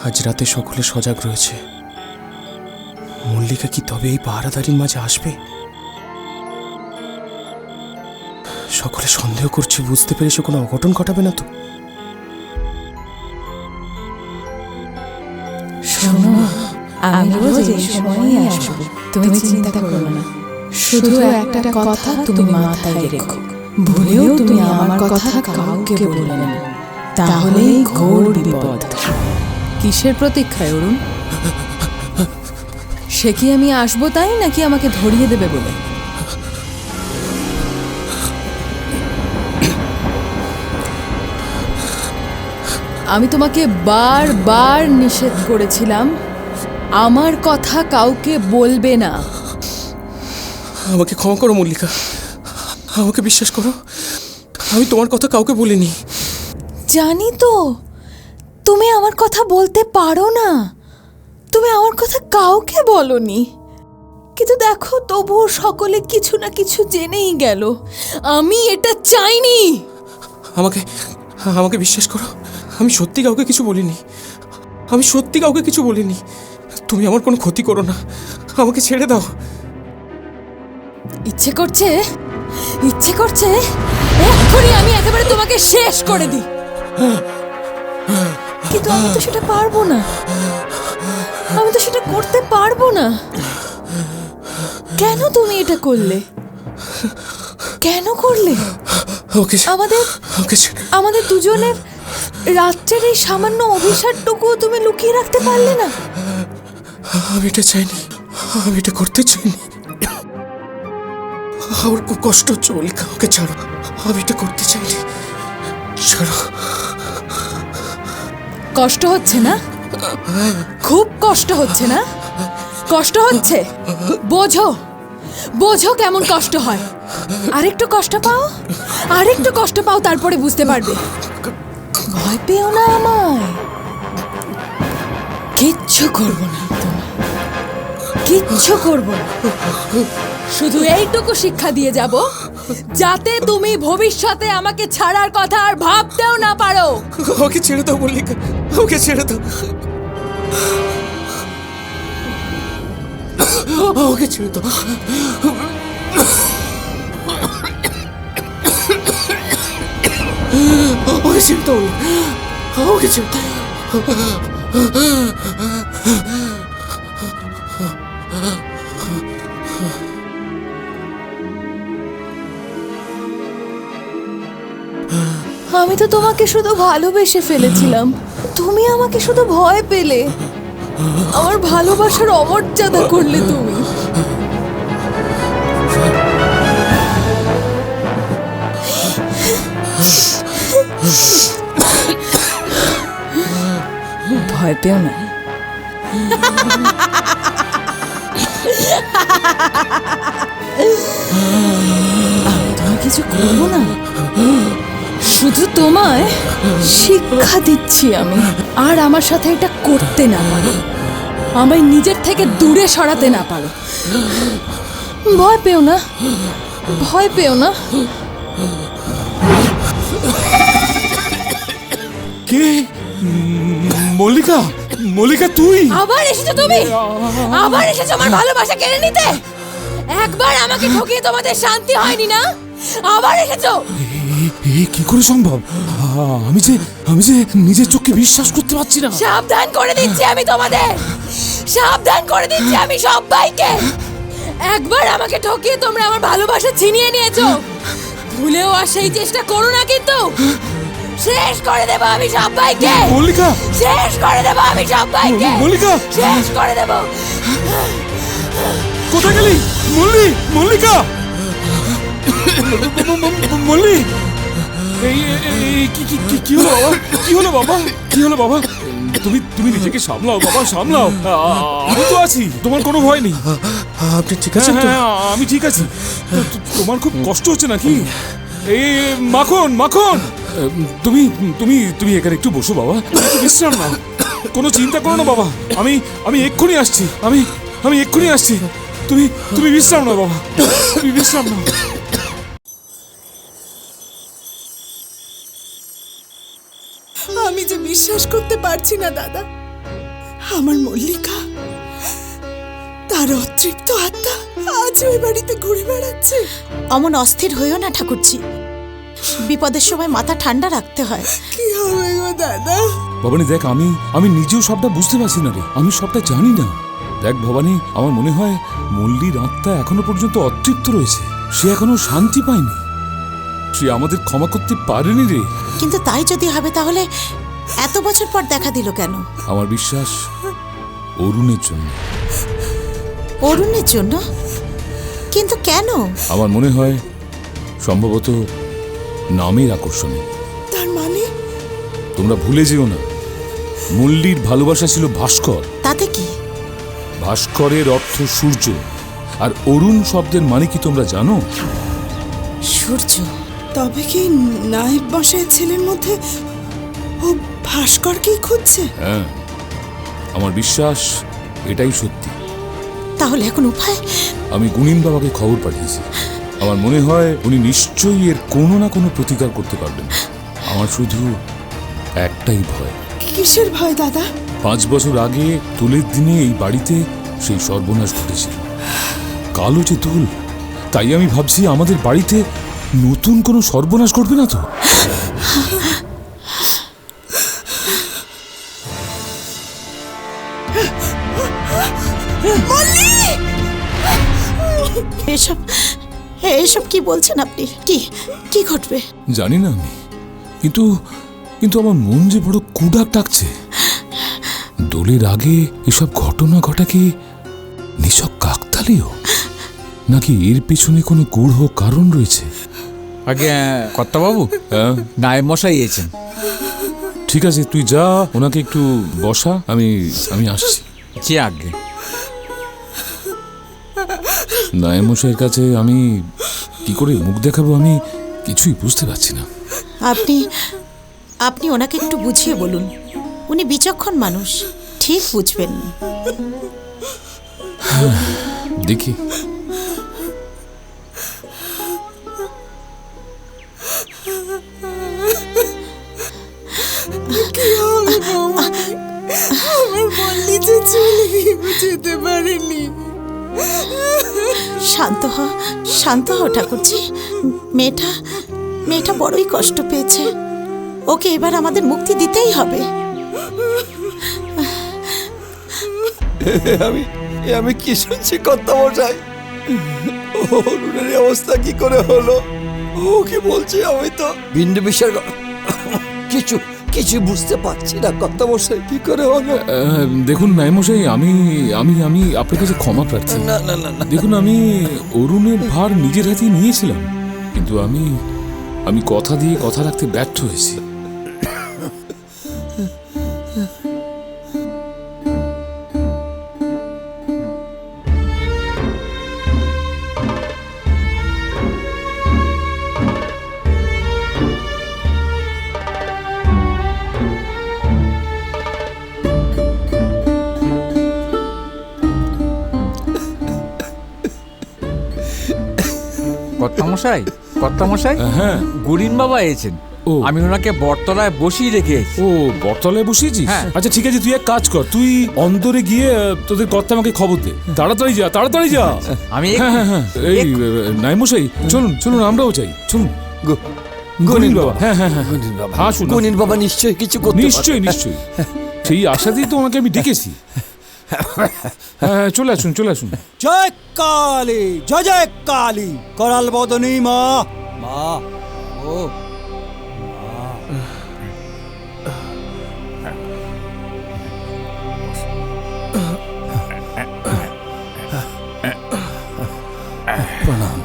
আজ রাতে সকলে সজাগ রয়েছে। মল্লিকা কি তবে এই পাহারাদারির মাঝে আসবে? সকলে সন্দেহ করছে, বুঝতে পেরেছে কোনো অঘটন ঘটাবে না তো? শোনো, আমি রোজ এই সময়ই আসবো, তুমি চিন্তা করো না। শুধু একটা কথা তুমি মাথায় রেখো, ভুলেও তুমি আমার কথা কাউকে বলবে না, তাহলেই ঘোর বিপদ। কিসের প্রতীক্ষায় অরুণ? সে কি আমি আসবো তাই, নাকি আমাকে ধরিয়ে দেবে বলে? আমি তোমাকে বারবার নিষেধ করেছিলাম আমার কথা কাউকে বলবে না। আমাকে ক্ষমা করো মল্লিকা, আমাকে বিশ্বাস করো, আমি তোমার কথা কাউকে বলিনি। জানি তো তুমি আমার কথা বলতে পারো না, তুমি আমার কথা কাউকে বলনি, কিন্তু দেখো তবুও সকলে কিছু না কিছু জেনেই গেল। আমি এটা চাইনি। আমাকে আমাকে বিশ্বাস করো, আমি সত্যি কাউকে কিছু বলিনি, আমি সত্যি কাউকে কিছু বলিনি। তুমি আমার কোনো ক্ষতি করো না, আমাকে ছেড়ে দাও। ইচ্ছে করছে এক্ষুনি আমি একেবারে তোমাকে শেষ করে দিই, কিন্তু আমি তো সেটা পারবো না, আমি তো সেটা করতে পারবো না। কেন তুমি এটা করলে? কেন করলে? আমাদের দুজনের রাত্রের এই সামান্য অভিশাপটুকু তুমি লুকিয়ে রাখতে পারলে না? আমি এটা চাইনি, আমি এটা করতে চাইনি। আমার খুব কষ্ট হচ্ছে মল্লিকা, আমাকে ছাড়ো, আমি এটা করতে চাইনি, ছাড়ো। কষ্ট হচ্ছে না? খুব কষ্ট হচ্ছে না? কষ্ট হচ্ছে? বোঝো বোঝো কেমন কষ্ট হয়। আরেকটু কষ্ট পাও, তারপরে বুঝতে পারবে। ভয় পেও না আমায়, কিচ্ছু করবো না, কিচ্ছু করবো না। শুধু এইটুকু শিক্ষা দিয়ে যাব, যাতে তুমি ভবিষ্যতে আমাকে ছাড়ার কথা আর ভাবতেও না পারো। আমাকে ছেড়ে দাও মল্লিকা, আমাকে ছেড়ে দাও, আমাকে ছেড়ে দাও। আমাকে ছেড়ে দাও, আমাকে ছেড়ে দাও। আমি তো তোমাকে শুধু ভালোবেসে ফেলেছিলাম, তুমি আমাকে শুধু ভয় পেলে, আমার ভালোবাসার অমর্যাদা করলে তুমি। ভয় পেও না, আমি তোমার কিছু করবো না, শুধু তোমায় শিক্ষা দিচ্ছি আমি। আর আমার সাথে এটা করতে না পারো, আমায় নিজের থেকে দূরে সরাতে না পারো। ভয় পেও না, ভয় পেও না। কে? মল্লিকা, মল্লিকা তুই আবার এসেছো তুমি, আবার এসেছো আমার ভালোবাসা কেড়ে নিতে। একবার আমাকে ঠকিয়ে তোমাদের শান্তি হয়নি না, আবার এসেছো। কি করে সম্ভব? আমি যে নিজের চোখকে বিশ্বাস করতে পারছি না। সাবধান করে দিচ্ছি আমি তোমাদের, সাবধান করে দিচ্ছি আমি সবাইকে। একবার আমাকে ঠকিয়ে তোমরা আমার ভালোবাসা ছিনিয়ে নিয়েছো, ভুলেও আর সেই চেষ্টা করো না, কিন্তু শেষ করে দেবো আমি সবাইকে। মল্লিকা, শেষ করে দেবো আমি সবাইকে। মল্লিকা, শেষ করে দেবো। কোথায় গেলি মল্লিকা? মল্লি, কি হলো বাবা? তুমি নিজেকে সামলাও বাবা, সামলাও। আমি তো আছি, তোমার কোনো ভয় নেই। আপনি ঠিক আছেন? হ্যাঁ, আমি ঠিক আছি। তোমার খুব কষ্ট হচ্ছে নাকি? এই মাখন, তুমি এখানে একটু বসো বাবা, একটু বিশ্রাম নাও। কোনো চিন্তা করো না বাবা, আমি এক্ষুনি আসছি, আমি এক্ষুনি আসছি। তুমি বিশ্রাম নাও বাবা, তুমি বিশ্রাম নাও। আমি যে বিশ্বাস করতে পারছি না দাদা, আমার মল্লিকা, তার অতৃপ্ত আত্মা আজ ওই বাড়িতে ঘুরে বেড়াচ্ছে। অমন অস্থির হইও না ঠাকুরজি, বিপদের সময় মাথা ঠান্ডা রাখতে হয়। কি হবে গো দাদা? ভবানী দেখ, আমি নিজেও সবটা বুঝতে পারছি না রে, আমি সবটা জানি না। দেখ ভবানী, আমার মনে হয় মল্লির আত্মা এখনো পর্যন্ত অতৃপ্ত রয়েছে, সে এখনো শান্তি পায়নি, সে আমাদের ক্ষমা করতে পারেনি রে। কিন্তু তাই যদি হবে তাহলে এত বছর পর দেখা দিল কেন? আমার বিশ্বাস অরুণের জন্য। অরুণের জন্য? কিন্তু কেন? আমার মনে হয় সম্ভবত নামের আকর্ষণে। তার মানে? তোমরা ভুলে যেও না, মল্লির ভালোবাসা ছিল ভাস্কর। তাতে কি? ভাস্করের অর্থ সূর্য, আর অরুণ শব্দের মানে কি তোমরা জানো? সূর্য। তবে কি নায়েব মশাইয়ের ছেলের মধ্যে ও ভাস্করকেই খুঁজছে? হ্যাঁ, আমার বিশ্বাস এটাই সত্যি। তাহলে এখন উপায়? আমি গুণিন বাবাকে খবর পাঠিয়েছি, আমার মনে হয় উনি নিশ্চয়ই এর কোনো না কোনো প্রতিকার করতে পারবেন। আমার শুধু একটাই ভয়। কিসের ভয় দাদা? 5 বছর আগে দোলের দিনে এই বাড়িতে সেই সর্বনাশ ঘটেছিল, কালো যে দোল, তাই আমি ভাবছি আমাদের বাড়িতে নতুন কোনো সর্বনাশ ঘটবে না তো? এসব এসব কি বলছেন আপনি? কি কি ঘটবে? জানি না আমি, কিন্তু কিন্তু আমার মন যে বড় কুডাক ডাকছে। দোলের আগে এসব ঘটনা ঘটা কি নিছক কাকতালীয়, নাকি এর পেছনে কোনো গূঢ় কারণ রয়েছে? আগে কর্তাবাবু, হ্যাঁ, নায়েব মশাই এসেছেন। ঠিক আছে, তুই যা, ওনাকে একটু বসা, আমি আসছি। যে আগে নায়েব মশাইয়ের কাছে আমি কি করে মুখ দেখাবো, আমি কিছুই বুঝতে পারছি না। আপনি আপনি ওনাকে একটু বুঝিয়ে বলুন, উনি বিচক্ষণ মানুষ, ঠিক বুঝবেন। দেখি। আমার মল্লি যে চলে গিয়ে যেতে পারেনি। শান্ত হও ঠাকুরজি। মেয়েটা বড়ই কষ্ট পেয়েছে, ওকে এবার আমাদের মুক্তি দিতেই হবে। আমি কি শুনছি কর্তামশাই? অরুণের অবস্থা কি করে হলো? ও কি বলছে? আমি তো বিন্দু বিষয় কিছু বুঝতে পারছি না কর্তামশাই, কি করে হলো? দেখুন নায়েব মশাই, আমি আপনার কাছে ক্ষমা প্রার্থী। না না না না, দেখুন, আমি অরুণের ভার নিজের হাতে নিয়েছিলাম, কিন্তু আমি কথা দিয়ে কথা রাখতে ব্যর্থ হয়েছি। কর্তামশাই, হ্যাঁ। গুরিন বাবা এসেছেন। ও। আমি ওনাকে বটতলায় বসিয়ে রেখেছি। ও, বটতলায় বসিয়েছিস? হ্যাঁ। আচ্ছা ঠিক আছে, তুই এক কাজ কর, তুই অন্দরে গিয়ে তোদের কর্তা আমাকে খবর দে। তাড়াতাড়ি যা। আমি হ্যাঁ, এই নায়েব মশাই, চলুন আমরাও চাই, চলুন। গণিন বাবা, হ্যাঁ, গণিন বাবা, আসুন। গণিন বাবা নিশ্চয়ই কিছু করতে পারবে। নিশ্চয়ই সেই আশাতেই তো ওনাকে আমি ডেকেছি। হ্যাঁ, চলে আসুন। জয় কালী, জয় কালী, করাল বদনী মা। ও প্রণাম।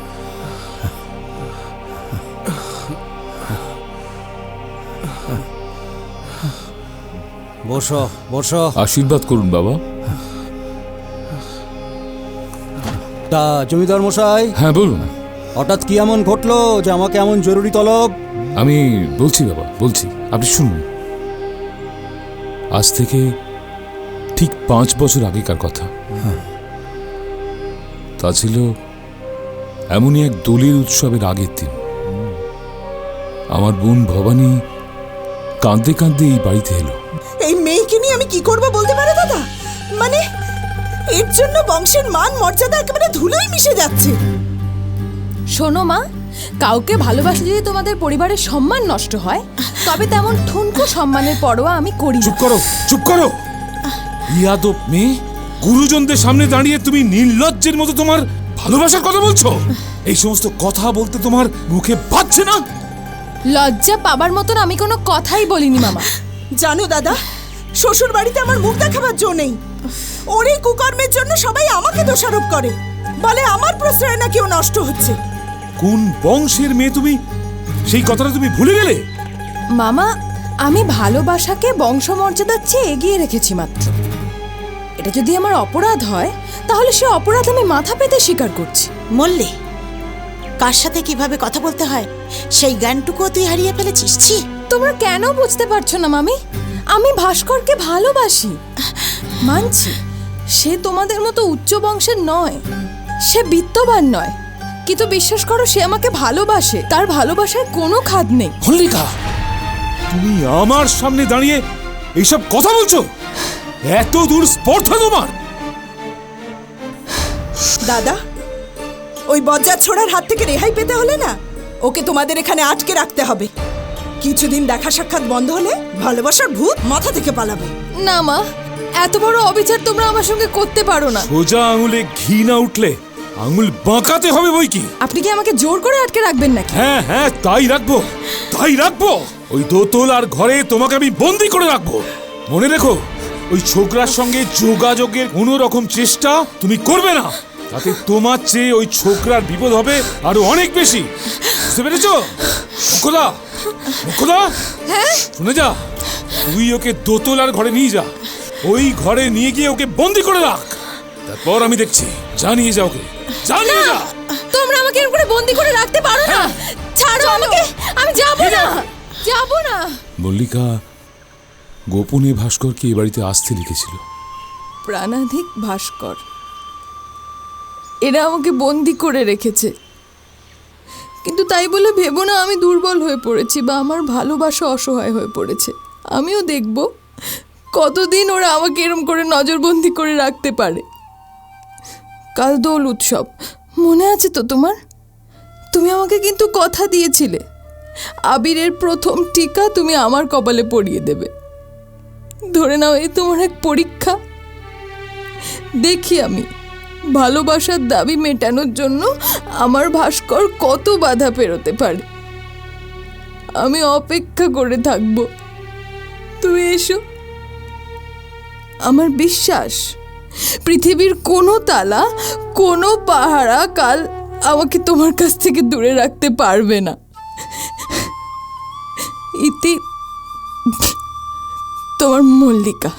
বসো। আশীর্বাদ করুন বাবা। তা জমিদার মশাই, হ্যাঁ বলুন। হঠাৎ কি এমন ঘটলো যে আমাকে এমন জরুরি তলব? আমি বলছি বাবা, আপনি শুনুন। আজ থেকে ঠিক 5 বছর আগেকার কথা। তা ছিল এমনই এক দোলের উৎসবের আগের দিন। আমার বোন ভবানী কাঁদতে কাঁদতে এই বাড়িতে এলো। এই মেয়েকে নিয়ে আমি কি করব বলতে পারো দাদা? মানে এর জন্য বংশের মান মর্যাদা একেবারে ধুলোয় মিশে যাচ্ছে। শোনো মা, কাউকে ভালোবাসলে যদি তোমাদের পরিবারের সম্মান নষ্ট হয়, তবে তেমন ঠুনকো সম্মানের পরোয়া আমি করি না। চুপ করো, চুপ করো। ইয়াদব মেয়ে, গুরুজনদের সামনে দাঁড়িয়ে তুমি নির্লজ্জের মতো তোমার ভালোবাসার কথা বলছো? এই সমস্ত কথা বলতে তোমার মুখে বাজছে না? লজ্জা পাবার মতন আমি কোনো কথাই বলিনি মামা। জানো দাদা, শ্বশুর বাড়িতে আমার মুখ দেখাবার জো নেই। ওর এই কুকর্মের জন্য সবাই আমাকে দোষারোপ করে, বলে আমার প্রশ্রয় না কেউ নষ্ট হচ্ছে। কোন বংশের মেয়ে তুমি? সেই কথাটা তুমি ভুলে গেলে? মামা, আমি ভালোবাসাকে বংশমর্যাদার চেয়ে এগিয়ে রেখেছি মাত্র। এটা যদি আমার অপরাধ হয়, তাহলে সে অপরাধ আমি মাথা পেতে স্বীকার করছি। মল্লি, কার সাথে কিভাবে কথা বলতে হয় সেই জ্ঞানটুকুও তুই হারিয়ে ফেলেছিস। ছি! তোমরা কেন বুঝতে পারছো না মামি? আমি ভাস্করকে ভালোবাসি, মানছি সে তোমাদের মতো উচ্চ বংশের নয়, সে বিত্তবান নয়, কিন্তু বিশ্বাস করো সে আমাকে ভালোবাসে। তার ভালোবাসার কোনো খাদ নেই। মল্লিকা, তুমি আমার সামনে দাঁড়িয়ে এইসব কথা বলছো? এত দূর স্পর্ধা তোমার? দাদা, ওই বজ্জাত ছোড়ার হাত থেকে রেহাই পেতে হলে না ওকে তোমাদের এখানে আটকে রাখতে হবে। কিছুদিন দেখা সাক্ষাৎ বন্ধ হলে ভালোবাসার ভূত মাথা থেকে পালাবে। না মা, এত বড় অবিচার তোমরা আমার সঙ্গে করতে পারো না। সোজা আঙুলে ঘি না উঠলে আঙুল বাঁকাতে হবে বই কি? আপনি কি আমাকে জোর করে আটকে রাখবেন নাকি? হ্যাঁ হ্যাঁ, তাই রাখবো, তাই রাখবো। ওই দোতল আর ঘরে তোমাকে আমি বন্দি করে রাখবো। মনে রেখো, ওই ছোকরার সঙ্গে যোগাযোগের কোনো রকম চেষ্টা তুমি করবে না। তাতে তোমার চেয়ে ওই ছোকরার বিপদ হবে আরো অনেক বেশি। বুঝতে পেরেছো? মুখদা, মুখদা, শুনে যা, তুই ওকে দোতলার ঘরে নিয়ে যা। ওই ঘরে নিয়ে গিয়ে ওকে বন্দি করে রাখ। তারপর আমি দেখছি। জানিয়ে যা ওকে, জানিয়ে যা। তোমরা আমাকে এরকম করে বন্দি করে রাখতে পারো না। ছাড়ো আমাকে, আমি যাব না, যাব না। মল্লিকা গোপনে ভাস্করকে এ বাড়িতে আসতে লিখেছিল। প্রাণাধিক ভাস্কর, এরা আমাকে বন্দি করে রেখেছে, কিন্তু তাই বলে ভেবো না আমি দুর্বল হয়ে পড়েছি বা আমার ভালোবাসা অসহায় হয়ে পড়েছে। আমিও দেখব কতদিন ওরা আমাকে এরম করে নজরবন্দি করে রাখতে পারে। কাল দোল উৎসব, মনে আছে তো তোমার? তুমি আমাকে কিন্তু কথা দিয়েছিলে আবিরের প্রথম টিকা তুমি আমার কপালে পরিয়ে দেবে। ধরে নাও এই তোমার এক পরীক্ষা। দেখি আমি ভালোবাসার দাবি মেটানোর জন্য আমার ভাস্কর কত বাধা পেরোতে পারে। আমি অপেক্ষা করে থাকবো, তুমি এসো। আমার বিশ্বাস পৃথিবীর কোনো তালা, কোনো পাহারা কাল আমাকে তোমার কাছ থেকে দূরে রাখতে পারবে না। ইতি তোমার মল্লিকা।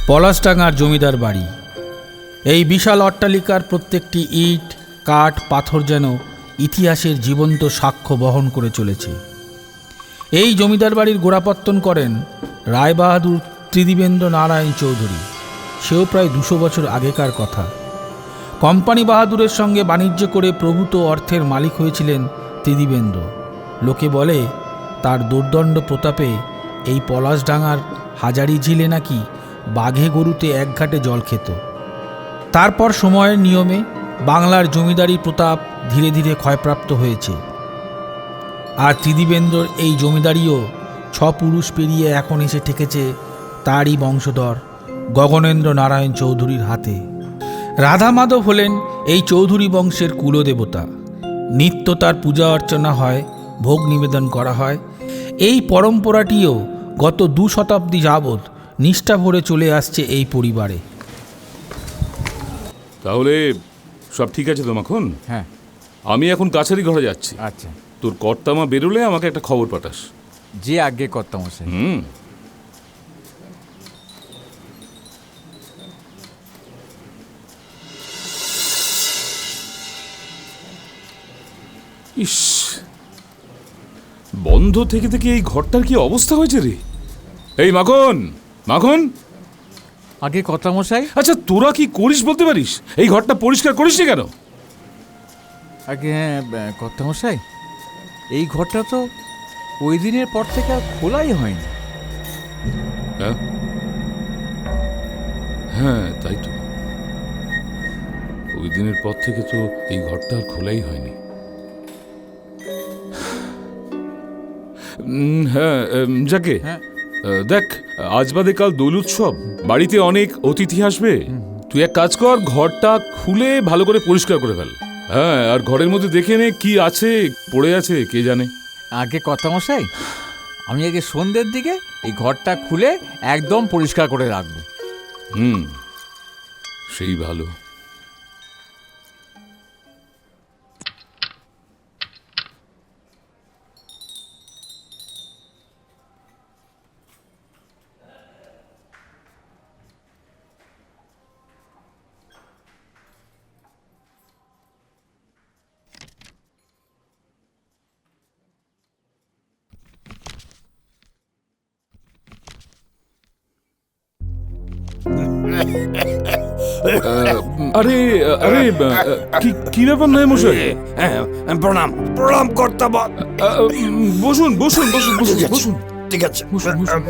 পলাশডাঙ্গার জমিদার বাড়ি। এই বিশাল অট্টালিকার প্রত্যেকটি ইট, কাঠ, পাথর যেন ইতিহাসের জীবন্ত সাক্ষ্য বহন করে চলেছে। এই জমিদার বাড়ির গোড়াপত্তন করেন রায়বাহাদুর ত্রিদিবেন্দ্র নারায়ণ চৌধুরী। সেও প্রায় 200 বছর আগেকার কথা। কোম্পানি বাহাদুরের সঙ্গে বাণিজ্য করে প্রভূত অর্থের মালিক হয়েছিলেন ত্রিদিবেন্দ্র। লোকে বলে তার দুর্দণ্ড প্রতাপে এই পলাশডাঙ্গার হাজারি ঝিলে নাকি বাঘে গরুতে এক ঘাটে জল খেত। তারপর সময়ের নিয়মে বাংলার জমিদারি প্রতাপ ধীরে ধীরে ক্ষয়প্রাপ্ত হয়েছে। আর ত্রিদিবেন্দ্রর এই জমিদারিও 6 পুরুষ পেরিয়ে এখন এসে ঠেকেছে তারই বংশধর গগনেন্দ্র নারায়ণ চৌধুরীর হাতে। রাধা মাধব হলেন এই চৌধুরী বংশের কুলদেবতা। নিত্য তার পূজা অর্চনা হয়, ভোগ নিবেদন করা হয়। এই পরম্পরাটিও গত 2 শতাব্দী যাবৎ নিষ্ঠা ভরে চলে আসছে এই পরিবারে। তাহলে সব ঠিক আছে তো মাখন? হ্যাঁ। আমি এখন কাছারি ঘরে যাচ্ছি। আচ্ছা, তোর কর্তামা বেরোলে আমাকে একটা খবর পাঠাস। যে আগে কর্তামশাই। হুম। ইস, বন্ধ থেকে থেকে এই ঘরটার কি অবস্থা হয়েছে রে। এই মাখন, মাখন, আগে কর্তামশাই। আচ্ছা তোরা কি করিস বলতে পারিস? এই ঘরটা পরিষ্কার করিস নি কেন? আগে কর্তামশাই, এই ঘরটা তো ওই দিনের পর থেকে আর খোলাই হয়নি। হ্যাঁ, হ্যাঁ তাই তো, ওই দিনের পর থেকে তো এই ঘরটা আর খোলাই হয়নি। হ্যাঁ, যাকে হ্যাঁ। দেখ, আজ বাদে কাল দোল উৎসব, বাড়িতে অনেক অতিথি আসবে। তুই এক কাজ কর, ঘরটা খুলে ভালো করে পরিষ্কার করে ফেল। হ্যাঁ, আর ঘরের মধ্যে দেখে নে কি আছে, পড়ে আছে কে জানে। আগে কর্তামশাই, আমি আগে সন্ধ্যের দিকে এই ঘরটা খুলে একদম পরিষ্কার করে রাখবো। হুম, সেই ভালো। আরে আরে, কি ব্যাপার নয় মশাই? প্রণাম প্রণাম কর্তাব। বসুন বসুন বসুন বসুন বসুন ঠিক আছে, বসুন বসুন।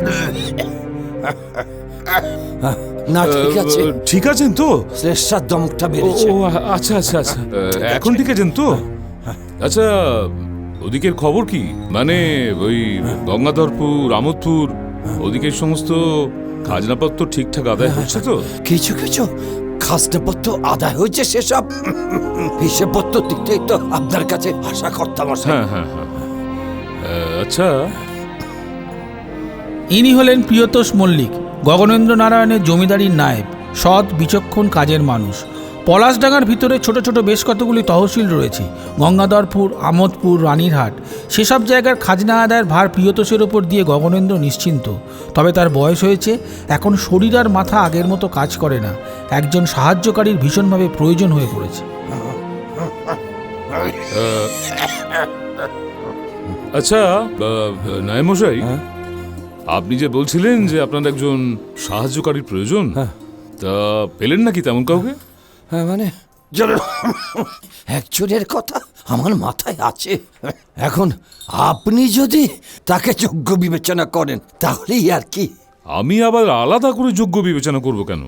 না ঠিক আছে, ঠিক আছেন তো? শ্রেষ্ঠার দমকটা ও বেড়েছে। আচ্ছা আচ্ছা আচ্ছা, এখন ঠিক আছেন তো? আচ্ছা, ওদিকের খবর কি? মানে ওই গঙ্গাধরপুর, রামতপুর, ওদিকের সমস্ত খাজনাপত্র ঠিকঠাক আদায় হচ্ছে তো? কিছু কিছু খাজনাপত্র আদায় হয়েছে, সেসব হিসেবপত্র দিকটাই তো আপনার কাছে আশা করতাম। হ্যাঁ হ্যাঁ হ্যাঁ। আচ্ছা, ইনি হলেন প্রিয়তোষ মল্লিক, গগনেন্দ্র নারায়ণের জমিদারির নায়েব, সৎ বিচক্ষণ কাজের মানুষ। পলাশডাঙ্গার ভিতরে ছোট ছোট বেশ কতগুলি তহসিল রয়েছে, গঙ্গাধরপুর, আমোদপুর, রানীরহাট। সেসব জায়গার খাজনা আদায়ের ভার প্রিয়তোষের ওপর দিয়ে গগনেন্দ্র নিশ্চিন্ত। তবে তার বয়স হয়েছে, এখন শরীর আর মাথা আগের মতো কাজ করে না। একজন সাহায্যকারীর ভীষণভাবে প্রয়োজন হয়ে পড়েছে। আচ্ছা নায়েমশাই, আপনি যে বলছিলেন যে আপনার একজন সাহায্যকারীর প্রয়োজন, তা পেলেন নাকি তেমন কাউকে? হ্যাঁ, মানে একজনের কথা আমার মাথায় আছে। এখন আপনি যদি তাকে যোগ্য বিবেচনা করেন তাহলেই আর কি। আমি আবার আলাদা করে যোগ্য বিবেচনা করব কেন?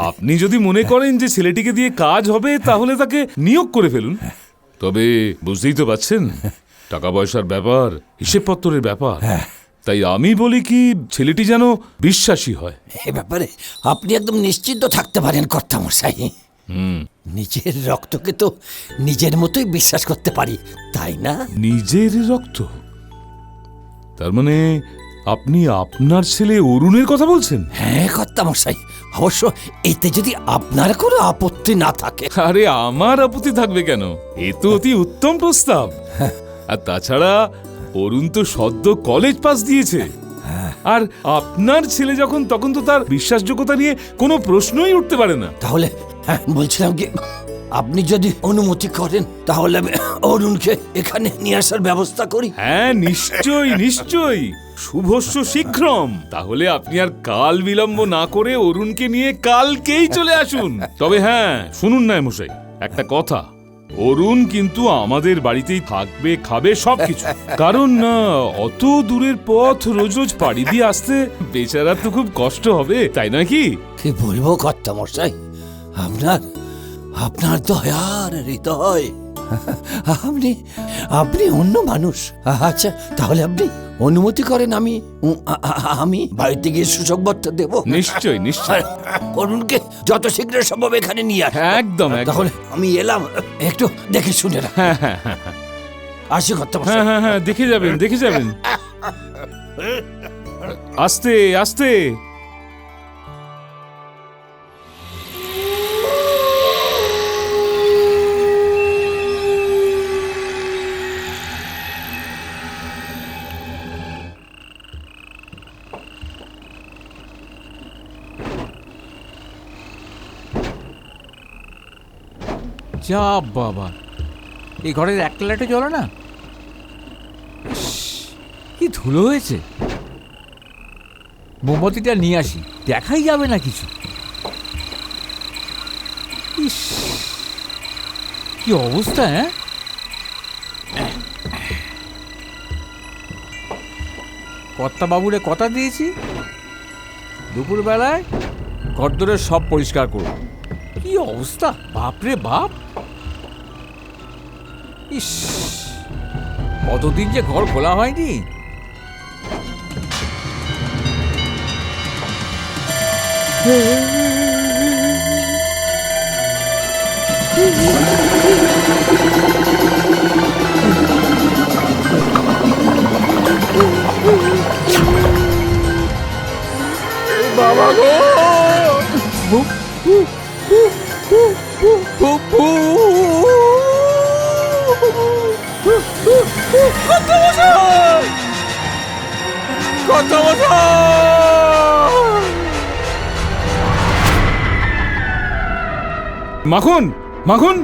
আপনি যদি মনে করেন যে ছেলেটিকে দিয়ে কাজ হবে, তাহলে তাকে নিয়োগ করে ফেলুন। তবে বুঝতেই তো পাচ্ছেন, টাকা পয়সার ব্যাপার, হিসেবপত্রের ব্যাপার। তাই আমি বলি কি, ছেলেটি যেন বিশ্বাসী হয়। এ ব্যাপারে আপনি একদম নিশ্চিন্ত থাকতে পারেন কর্তামশাই। নিজের রক্তকে তো নিজের মতোই বিশ্বাস করতে পারি, তাই না? নিজের রক্ত? তার মানে আপনি আপনার ছেলে অরুণের কথা বলছেন? হ্যাঁ কর্তামশাই, অবশ্য এতে যদি আপনার কোনো আপত্তি না থাকে। আরে আমার আপত্তি থাকবে কেন? এ তো অতি উত্তম প্রস্তাব। আর তাছাড়া অরুণ তো সদ্য কলেজ পাস দিয়েছে, আর আপনার ছেলে যখন, তখন তো তার বিশ্বাসযোগ্যতা নিয়ে কোনো প্রশ্নই উঠতে পারে না। তাহলে বলছিলাম কি, আপনি যদি অনুমতি করেন তাহলে আমি অরুণকে এখানে নিয়ে আসার ব্যবস্থা করি। হ্যাঁ নিশ্চয়ই নিশ্চয়ই, শুভস্য শীঘ্রম। তাহলে আপনি আর কাল বিলম্ব না করে অরুণকে নিয়ে কালকেই চলে আসুন। তবে হ্যাঁ শুনুন না মশাই, একটা কথা, অরুণ কিন্তু আমাদের বাড়িতেই থাকবে, খাবে সবকিছু। কারণ না, অত দূরের পথ রোজ রোজ পাড়ি দিয়ে আসতে বেচারা তো খুব কষ্ট হবে, তাই নয় কি? কি বলবো কর্তামশাই, আপনার আপনার দয়ার হৃদয়। আপনি আপনি অন্য মানুষ। আচ্ছা তাহলে আপনি অনুমতি করেন আমি আমি বাড়িতে গিয়ে সুসংবাদটা দেব। নিশ্চয়ই নিশ্চয়ই, অরুণকে যত শীঘ্র সম্ভব এখানে নিয়ে আস। একদম একদম। তাহলে আমি এলাম, একটু দেখে শুনে রাখ। আসি কর্তামশাই। হ্যাঁ হ্যাঁ হ্যাঁ, দেখে যাবেন দেখে যাবেন। আস্তে আস্তে। যা বাবা, এই ঘরের একটা লাইটে জ্বলে না। ইস, কি ধুলো হয়েছে। মোমবাতিটা নিয়ে আসি, দেখাই যাবে না কিছু। ইস, কি অবস্থা। হ্যাঁ, কর্তাবাবুরে কথা দিয়েছি দুপুরবেলায় ঘরদোরে সব পরিষ্কার করব। কি অবস্থা, বাপরে বাপ। ইস, কতদিন যে ঘর খোলা হয়নি। বাবা গো, মাখন, মাখন,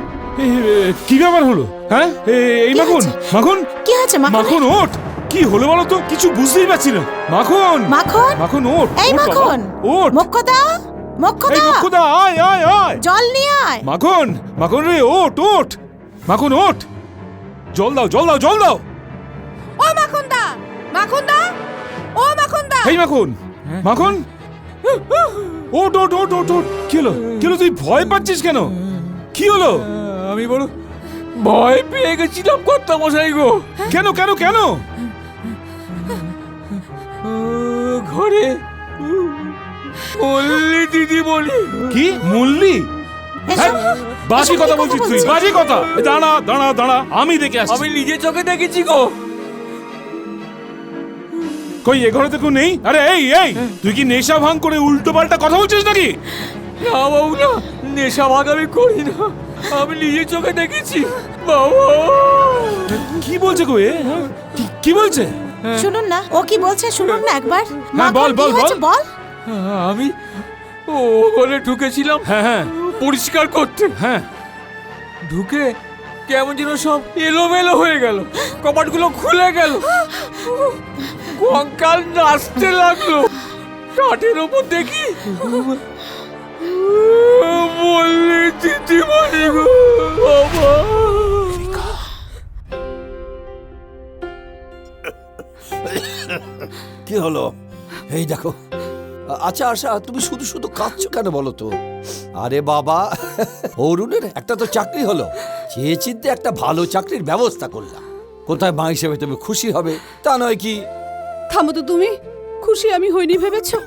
কি ব্যাপার হলো? হ্যাঁ, এই কি মাখন, হয়েছে? মাখন, কি হয়েছে মাখন? মাখন ওঠ। কি হলো বলো তো, কিছু বুঝতেই পারছি না। মাখন, মাখন, মাখন ওঠ, এই ওঠ বাবা, মাখন, ওঠ। মোক্ষদা, এই মোক্ষদা, মুখুদা, আয় আয় আয়। জল নিয়ে আয়। মাখন, মাখন রে, ওঠ ওঠ, মাখন ওঠ, জল দাও, জল দাও, জল দাও। ও মাখনদা, মাখনদা, ও মাখনদা। এই মাখন, মাখন, ওঠ ওঠ ওঠ ওঠ ওঠ। কি হলো, কি হলো, তুই ভয় পাচ্ছিস কেন? কি হলো? আমি বড় ভয় পেয়ে গেছিলাম কর্তামশাই গো। কেন কেন কেন? ঘরে মল্লি দিদি বলি। কি মল্লি? এসব, বাজে এসব কথা কি বলছিস তুই, বলছিস? বাজে কথা। দাঁড়া দাঁড়া দাঁড়া, আমি দেখে আসছি। আমি নিজে চোখে দেখেছি গো। কই এ ঘরে তো কেউ নেই? আরে এই এই, তুই কি নেশা ভাঙ করে উল্টো পাল্টা কথা বলছিস নাকি? না বাবু না, নেশা ভাগ আমি করি না, আমি নিজে চোখে দেখেছি বাবা। কি বলছে গো এ? কি বলছে? শুনুন না, ও কি বলছে শুনুন না একবার। হ্যাঁ, বল, মাখন, কি বল, হয়েছে বল। বল। আমি ও ঘরে ঢুকেছিলাম হ্যাঁ হ্যাঁ পরিষ্কার করতে। হ্যাঁ, ঢুকে কেমন যেন সব এলোমেলো হয়ে গেল, কপাটগুলো খুলে গেল, কঙ্কাল নাচতে লাগলো। কাঠের ওপর দেখি বললি দিদিমণি গো বাবা। কি হলো? এই দেখো। আচ্ছা আশা, তুমি শুধু শুধু কাঁদছো কেন বলো তো? আরে বাবা, অরুণের একটা তো চাকরি হলো, চেয়ে চিনতে একটা ভালো চাকরির ব্যবস্থা করলাম। কোথায় মা হিসেবে তুমি খুশি হবে, তা নয় কি? থামো তো তুমি, খুশি আমি হইনি ভেবেছো?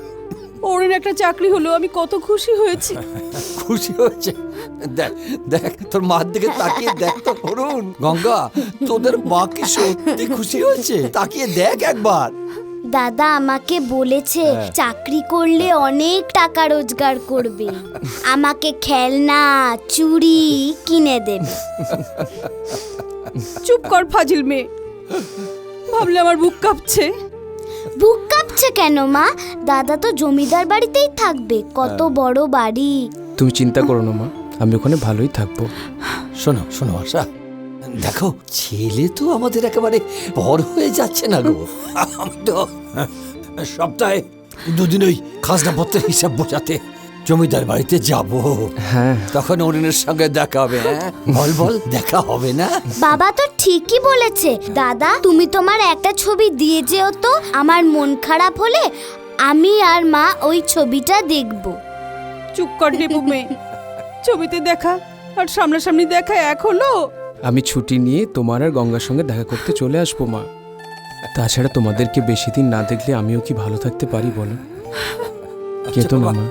ওরের একটা চাকরি হলো, আমি কত খুশি হয়েছি। খুশি হয়েছে? দেখ দেখ, তোর মার দিকে তাকিয়ে দেখ তো অরুণ। গঙ্গা, তোদের মা কি সত্যি খুশি হয়েছে? তাকিয়ে দেখ একবার। দাদা আমাকে বলেছে চাকরি করলে অনেক টাকা রোজগার করবে, আমাকে খেলনা চুড়ি কিনে দেবে। চুপ কর ফাজিল মেয়ে, ভাবলে আমার বুক কাঁপছে। বুক কাঁপছে কেন মা? দাদা তো জমিদার বাড়িতেই থাকবে, কত বড় বাড়ি। তুমি চিন্তা করো না মা, আমি ওখানে ভালোই থাকবো। শোনো শোনো আশা, দেখো ছেলে তো আমাদের একেবারে বড় হয়ে যাচ্ছে না গো। আমি তো সপ্তাহে দুদিন ওই খাজনাপত্রের হিসাব বোঝাতে জমিদার বাড়িতে যাব। হ্যাঁ, তখন অরুণের সঙ্গে দেখা হবে। হ্যাঁ বল বল, দেখা হবে না? বাবা তো ঠিকই বলেছে। দাদা তুমি তোমার একটা ছবি দিয়ে যেও তো, আমার মন খারাপ হলে আমি আর মা ওই ছবিটা দেখব। চুপ কর ডেবু মেয়ে, ছবিতে দেখা আর সামনাসামনি দেখা এক হলো? আমি ছুটি নিয়ে তোমার আর গঙ্গার সঙ্গে দেখা করতে চলে আসবো মা। তাছাড়া তোমাদেরকে বেশি দিন না দেখলে আমিও কি ভালো থাকতে পারি বলো? কেতো না মা,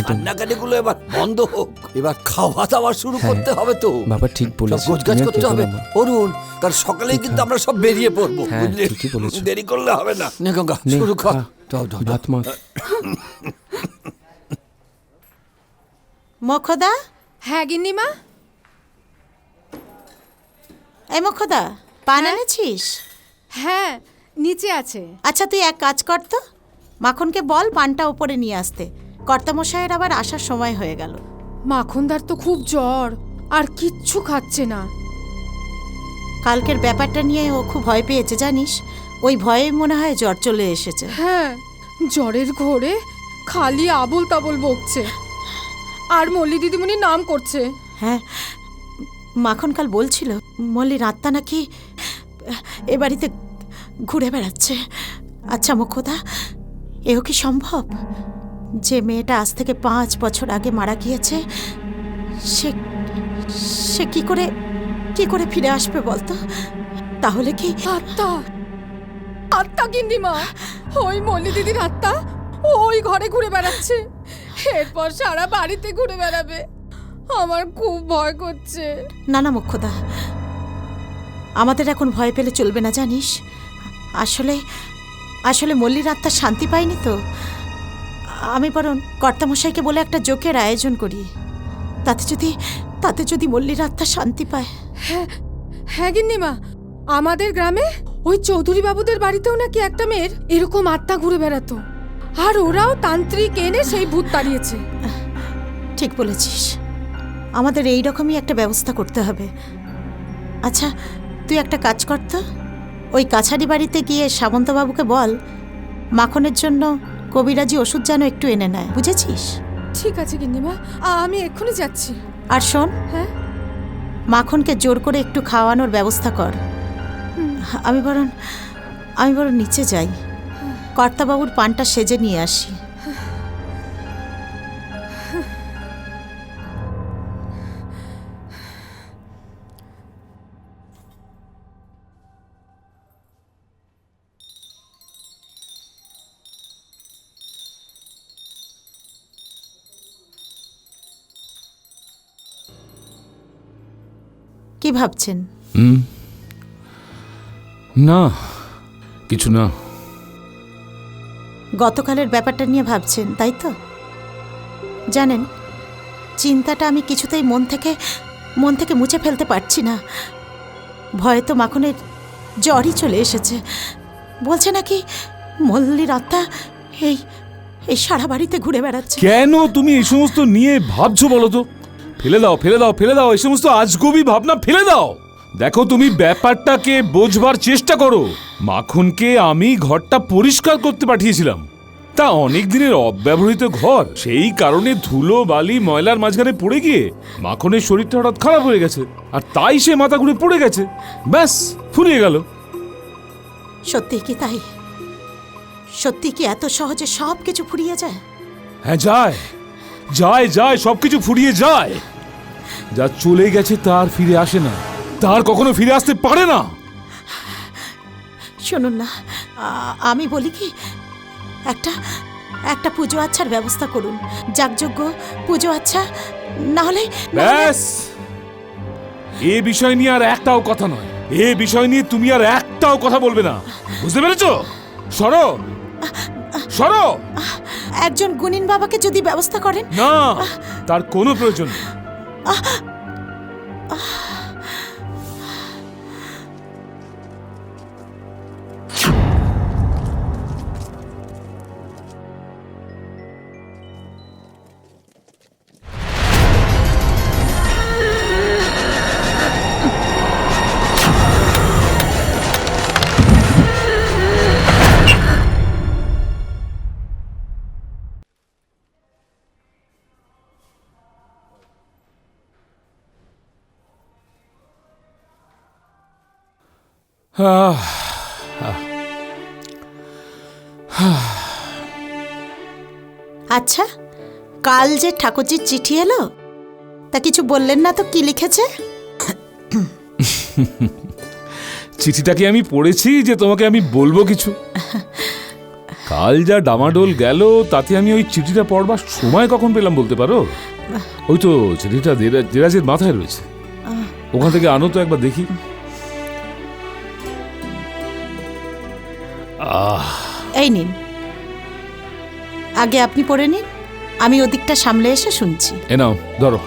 কান্নাকাটিগুলো এবার বন্ধ হোক, এবার খাওয়া দাওয়া শুরু করতে হবে তো। বাবা ঠিক বলেছো, গোছগাছ করতে হবে অরুণ, কারণ সকালেই কিন্তু আমরা সব বেরিয়ে পড়বো, হ্যাঁ, বুঝলি? ঠিকই বলেছো। দেরি করলে হবে না। নে গঙ্গা, শুরু কর। দাও, দাও, দাও। ভাত মা। মোক্ষদা, হ্যাঁ গিন্নিমা। এই মোক্ষদা, পান এনেছিস? হ্যাঁ নিচে আছে। আচ্ছা তুই এক কাজ কর তো, মাখনকে বল পানটা উপরে নিয়ে আসতে, কর্তামশাইয়ের আবার আসার সময় হয়ে গেল। মাখনদার তো খুব জ্বর, আর কিচ্ছু খাচ্ছে না। কালকের ব্যাপারটা নিয়ে ও খুব ভয় পেয়েছে জানিস, ওই ভয়ে মনে হয় জ্বর চলে এসেছে। হ্যাঁ, জ্বরের ঘোরে খালি আবোল তাবোল বকছে আর মল্লি দিদিমণির নাম করছে। হ্যাঁ, মাখন কাল বলছিল মল্লির আত্মা নাকি এ বাড়িতে ঘুরে বেড়াচ্ছে। আচ্ছা মোক্ষদা, এও কি সম্ভব যে মেয়েটা আজ থেকে 5 বছর আগে মারা গিয়েছে সে সে কি করে ফিরে আসবে বলতো? তাহলে কি আত্মা? আত্মা গিন্নিমা, ওই মল্লি দিদির আত্মা ওই ঘরে ঘুরে বেড়াচ্ছে, এরপর সারা বাড়িতে ঘুরে বেড়াবে। আমার খুব ভয় করছে। না না মোক্ষদা, আমাদের এখন ভয় পেলে চলবে না জানিস। আসলে আসলে মল্লির আত্মা শান্তি পায়নি তো। আমি বরং কর্তামশাইকে বলে একটা জোকের আয়োজন করি, তাতে যদি মল্লির আত্মা শান্তি পায়। হ্যাঁ গিন্নিমা, আমাদের গ্রামে ওই চৌধুরী বাবুদের বাড়িতেও নাকি একটা মেয়ের এরকম আত্মা ঘুরে বেড়াতো, আর ওরাও তান্ত্রিক এনে সেই ভূত তাড়িয়েছে। ঠিক বলেছিস, আমাদের এই রকমই একটা ব্যবস্থা করতে হবে। আচ্ছা তুই একটা কাজ কর তো, ওই কাছারি বাড়িতে গিয়ে সামন্তবাবুকে বল মাখনের জন্য কবিরাজি ওষুধ যেন একটু এনে নেয়, বুঝেছিস? ঠিক আছে গিন্নিমা, আমি এক্ষুনি যাচ্ছি। আর শোন, হ্যাঁ, মাখনকে জোর করে একটু খাওয়ানোর ব্যবস্থা কর। আমি বরং নিচে যাই, কর্তাবাবুর পানটা সেজে নিয়ে আসি। কি ভাবছেন? না, কিছু না। গতকালের ব্যাপারটা নিয়ে ভাবছেন তাই তো? জানেন, চিন্তাটা আমি কিছুতেই মন থেকে মুছে ফেলতে পারছি না। ভয়ে তো মাখনের জ্বরই চলে এসেছে। বলছে নাকি মল্লির আত্মা এই সারা বাড়িতে ঘুরে বেড়াচ্ছে। কেন তুমি এই সমস্ত নিয়ে ভাবছো বলো তো? ফেলে দাও এই সমস্ত আজগুবি ভাবনা, ফেলে দাও। দেখো, তুমি ব্যাপারটাকে বোঝবার চেষ্টা করো। মাখনকে আমি ঘরটা পরিষ্কার করতে পাঠিয়েছিলাম, তা অনেক দিনের অব্যবহৃত ঘর, সেই কারণে ধুলো বালি ময়লার মাঝখানে পড়ে গিয়ে মাখনের শরীরটা হঠাৎ খারাপ হয়ে গেছে, আর তাই সে মাথা ঘুরে পড়ে গেছে, ব্যাস ফুরিয়ে গেল। সত্যি কি তাই? সত্যি কি এত সহজে সব কিছু ফুরিয়ে যায়? হ্যাঁ, যায় সবকিছু ফুরিয়ে যায়। যা চলে গেছে তার ফিরে আসে না, তার কখনো ফিরে আসতে পারে না। শুনুন না, আমি বলি কি, একটা পুজো আচ্ছার ব্যবস্থা করুন। যাগযজ্ঞ পুজো আচ্ছা না হলে ব্যাস, এ বিষয় নিয়ে আর একটাও কথা নয়। এ বিষয় নিয়ে তুমি আর একটাও কথা বলবে না, বুঝতে পেরেছো? সরো। একজন গুণিন বাবাকে যদি ব্যবস্থা করেন। না, তার কোনো প্রয়োজন নেই। আচ্ছা, কাল যে ঠাকুরজির চিঠি এলো, তা কিছু বললেন না তো? কি লিখেছে? চিঠিটাকে আমি পড়েছি যে তোমাকে আমি বলবো কিছু। কাল যা ডামাডোল গেল, তাতে আমি ওই চিঠিটা পড়বার সময় কখন পেলাম বলতে পারো? ওই তো চিঠিটা দেরাজের মাথায় রয়েছে, ওখান থেকে আনো তো একবার দেখি। এই নিন, আগে আপনি পড়ে নিন, আমি ওদিকটা সামলে এসে শুনছি। এ নাও, ধরো।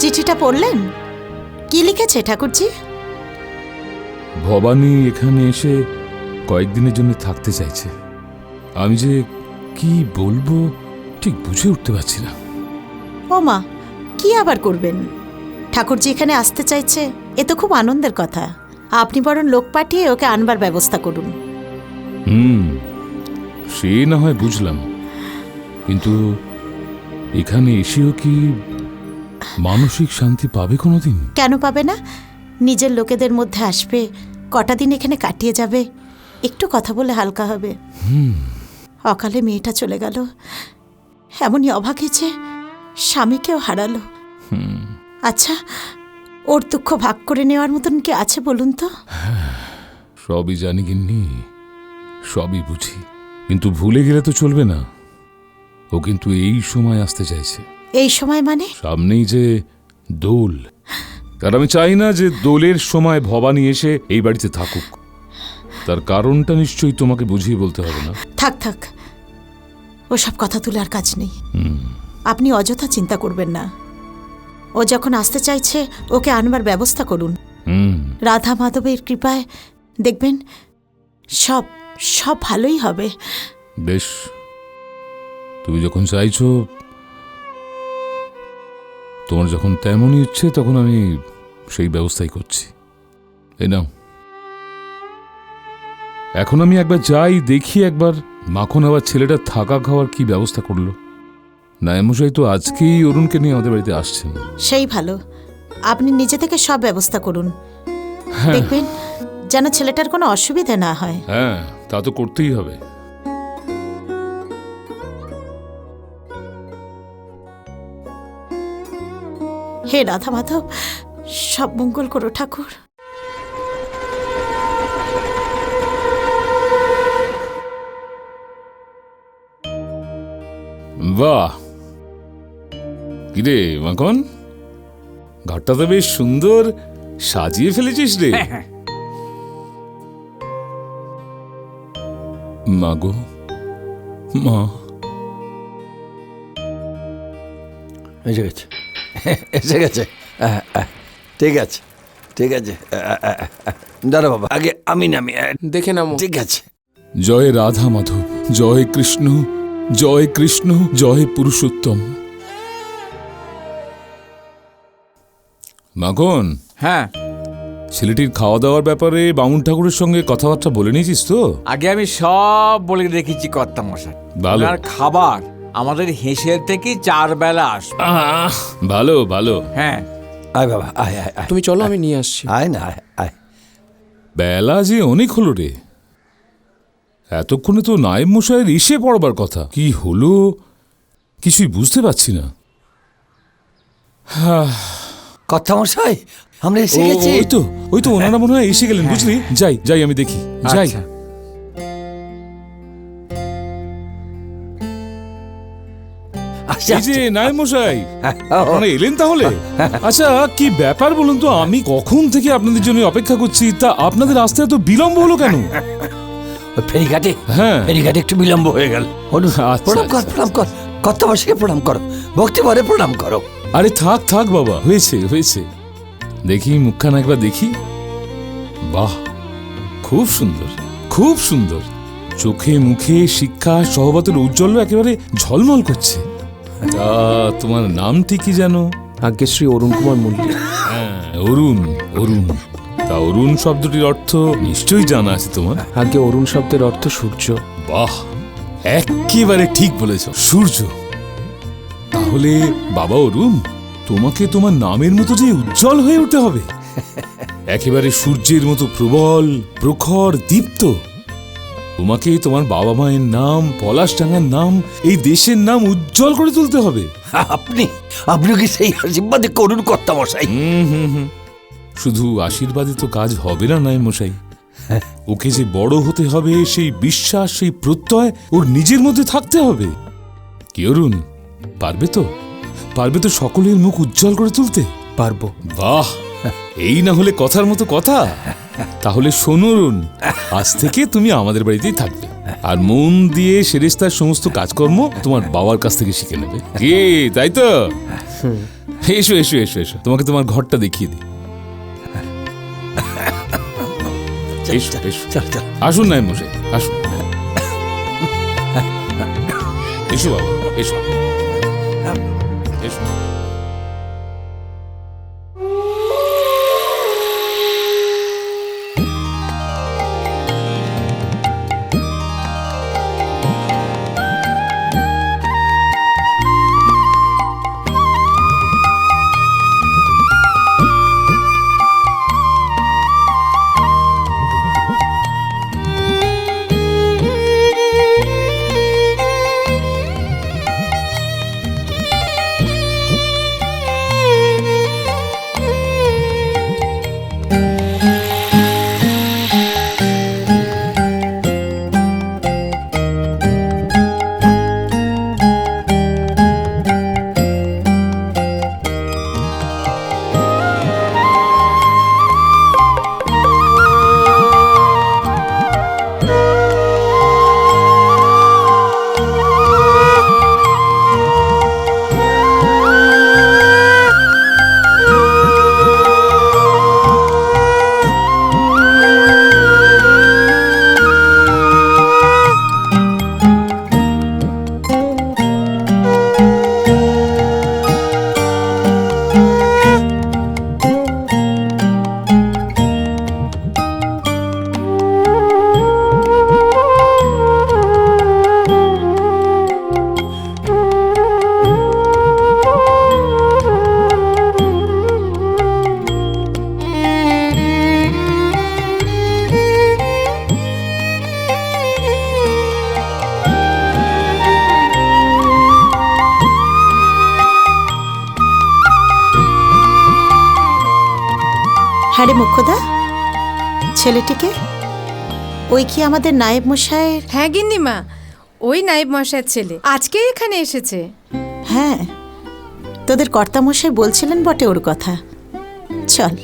চিঠিটা পড়লেন? কি লিখেছে ঠাকুরজি? ভবানী এখানে এসে কয়েকদিনের জন্য থাকতে চাইছে। আমি যে কি বলবো ঠিক বুঝে উঠতে পারছি না। ও মা, কি আবার করবেন? ঠাকুরজি এখানে আসতে চাইছে, এ তো খুব আনন্দের কথা। আপনি বরং লোক পাঠিয়ে ওকে আনবার ব্যবস্থা করুন। সে না হয় বুঝলাম, কিন্তু এখানে এসেও কি মানসিক শান্তি পাবে কোনোদিন? কেন পাবে না? নিজের লোকেদের মধ্যে আসবে, কটা দিন এখানে কাটিয়ে যাবে, একটু কথা বলে হালকা হবে। অকালে মেয়েটা চলে গেল, এমনই অভাগে যে স্বামীকেও হারালো। আচ্ছা, ওর দুঃখ ভাগ করে নেওয়ার মতন কি আছে বলুন তো? সবই জানি গিন্নি, সবই বুঝি, কিন্তু ভুলে গেলে তো চলবে না। ও কিন্তু এই সময় আসতে চাইছে। এই সময় মানে? সামনেই যে দোল, আর আমি চাই না যে দোলের সময় ভবানী এসে এই বাড়িতে থাকুক। তার কারণটা নিশ্চয়ই তোমাকে বুঝিয়ে বলতে হবে না। থাক থাক, ওসব কথা তোলার কাজ নেই। আপনি অযথা চিন্তা করবেন না। ও যখন আসতে চাইছে, ওকে আনবার ব্যবস্থা করুন। রাধা মাধবের কৃপায় দেখবেন সব সব ভালোই হবে। বেশ, তুমি যখন চাইছো, তোমার যখন তেমনই ইচ্ছে, তখন আমি সেই ব্যবস্থাই করছি। এই নাও, এখন আমি একবার যাই, দেখি একবার মাখন আবার ছেলেটা থাকা খাওয়ার কি ব্যবস্থা করলো। নায়মশাই তো আজকেই অরুণকে নিয়ে আমাদের বাড়িতে আসছেন। সেই ভালো, আপনি নিজে থেকে সব ব্যবস্থা করুন। দেখবেন যেন ছেলেটার কোনো অসুবিধা না হয়। হ্যাঁ, তা তো করতেই হবে। হে রাধা মাধব, সব মঙ্গল করো ঠাকুর। বাহ, কিরে মাখন, ঘরটা তো বেশ সুন্দর সাজিয়ে ফেলেছিস রে। মা গো, মা। এসে গেছে, এসে গেছে। ঠিক আছে, ঠিক আছে। দাঁড়া বাবা, আগে আমি নামি। দেখে নামো। ঠিক আছে। জয় রাধা মাধব, জয় কৃষ্ণ, জয় কৃষ্ণ, জয় পুরুষোত্তম। মাখন, হ্যাঁ, ছেলেটির খাওয়া দাওয়ার ব্যাপারে বামুন ঠাকুরের সঙ্গে কথাবার্তা বলে নিয়েছিস তো? আগে আমি সব বলে রেখেছি কর্তামশাই। ভালো। আর খাবার আমাদের হেসের থেকে 4 বেলা আসবে। ভালো ভালো। হ্যাঁ, আয় বাবা, আয় আয় আয়। তুমি চলো, আমি নিয়ে আসছি। আয় না, আয় আয়। বেলা যে অনেক হলো রে, এতক্ষণে তো নায়েব মশাইয়ের এসে পড়বার কথা। কি হলো কিছুই বুঝতে পারছি না। কর্তামশাই, আমরা এসে গেছি। ওই তো ওনারা মনে হয় এসে গেলেন, বুঝলি? যাই যাই, আমি দেখি, যাই। আচ্ছা। এই যে নায়েব মশাই, আপনারা এলেন তাহলে? আচ্ছা, কি ব্যাপার বলুন তো? আমি কখন থেকে আপনাদের জন্য অপেক্ষা করছি, তা আপনাদের আসতে এত বিলম্ব হলো কেন? ফেরিঘাটে, হ্যাঁ, ফেরিঘাটে একটু বিলম্ব হয়ে গেল। প্রণাম কর, প্রণাম কর, কর্তামশাইকে প্রণাম করো, ভক্তি ভরে প্রণাম করো। আরে থাক থাক বাবা, হয়েছে হয়েছে। দেখি মুখখানা একবার দেখি। বাহ, খুব সুন্দর, খুব সুন্দর। চোখে মুখে শিক্ষা সহবতের ঔজ্জ্বল্য একেবারে ঝলমল করছে। তা তোমার নামটি কি জানো? আজ্ঞে শ্রী অরুণ কুমার মল্লিক। হ্যাঁ, অরুণ, অরুণ। তা অরুণ শব্দটির অর্থ নিশ্চয়ই জানা আছে তোমার? আজ্ঞে অরুণ শব্দের অর্থ সূর্য। বাহ, একেবারে ঠিক বলেছ, সূর্য। তাহলে বাবা অরুণ, তোমাকে তোমার নামের মতো যে উজ্জ্বল হয়ে উঠতে হবে, একেবারে সূর্যের মতো প্রবল, প্রখর, দীপ্ত। তোমাকে তোমার বাবা মায়ের নাম, পলাশডাঙ্গার নাম, এই দেশের নাম উজ্জ্বল করে তুলতে হবে। আপনি কি সেই আশীর্বাদে করুন কর্তামশাই? শুধু আশীর্বাদে তো কাজ হবে না নায়েব মশাই। ওকে যে বড় হতে হবে, সেই বিশ্বাস, সেই প্রত্যয় ওর নিজের মধ্যে থাকতে হবে। কি অরুণ, পারবে তো? পারবে তো সকলের মুখ উজ্জ্বল করে তুলতে? পারবো। বাহ, এই না হলে কথার মতো কথা। তাহলে শোনো অরুণ, আজ থেকে তুমি আমাদের বাড়িতেই থাকবে, আর মন দিয়ে সেরেস্তার সমস্ত কাজকর্ম তোমার বাবার কাছ থেকে শিখে নেবে। কি, তাই তো? এসো এসো এসো এসো, তোমাকে তোমার ঘরটা দেখিয়ে দিই। এসো এসো, চল চল। আসুন নায়েব মশাই, আসুন। এসো বাবা, এসো এসো। হ্যাঁ রে মুখ্যদা, ছেলেটিকে ওই কি আমাদের নায়েব মশাইয়ের? হ্যাঁ গিন্নিমা, ওই নায়েব মশাইয়ের ছেলে আজকে এখানে এসেছে। হ্যাঁ, তোদের কর্তা মশাই বলছিলেন বটে ওর কথা। চল,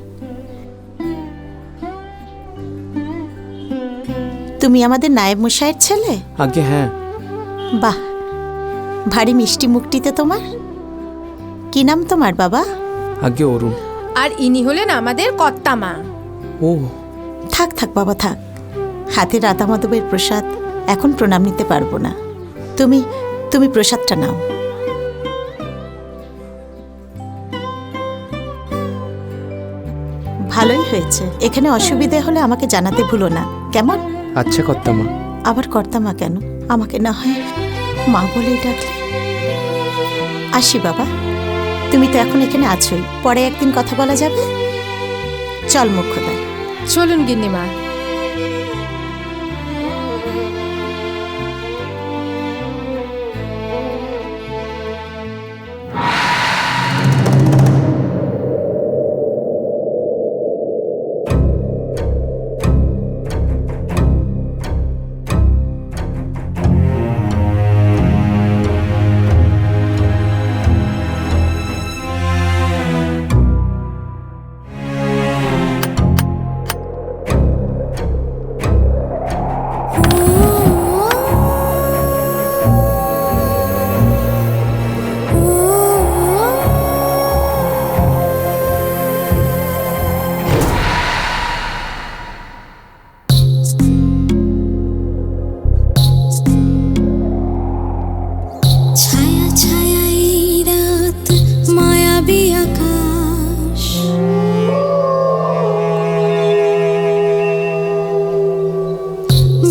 তুমি আমাদের নায়েব মশাইয়ের ছেলে? আগে হ্যাঁ। বাহ, ভারী মিষ্টি মুখটিতে তোমার। কি নাম তোমার বাবা? আগে অরুণ। আর ইনি হলেন আমাদের কর্তা মা। ও থাক থাক বাবা থাক, হাতে রাধা মাধবের প্রসাদ, এখন প্রণাম নিতে পারবো না। তুমি তুমি প্রসাদটা নাও। ভালোই হয়েছে, এখানে অসুবিধে হলে আমাকে জানাতে ভুলো না, কেমন? আচ্ছা কর্তামা। আবার কর্তা মা কেন? আমাকে না হয় মা বলেই ডাকলে। আসি বাবা, তুমি তো এখন এখানে আছোই, পরে একদিন কথা বলা যাবে। চল মুখ্যদা। চলুন গিন্নিমা।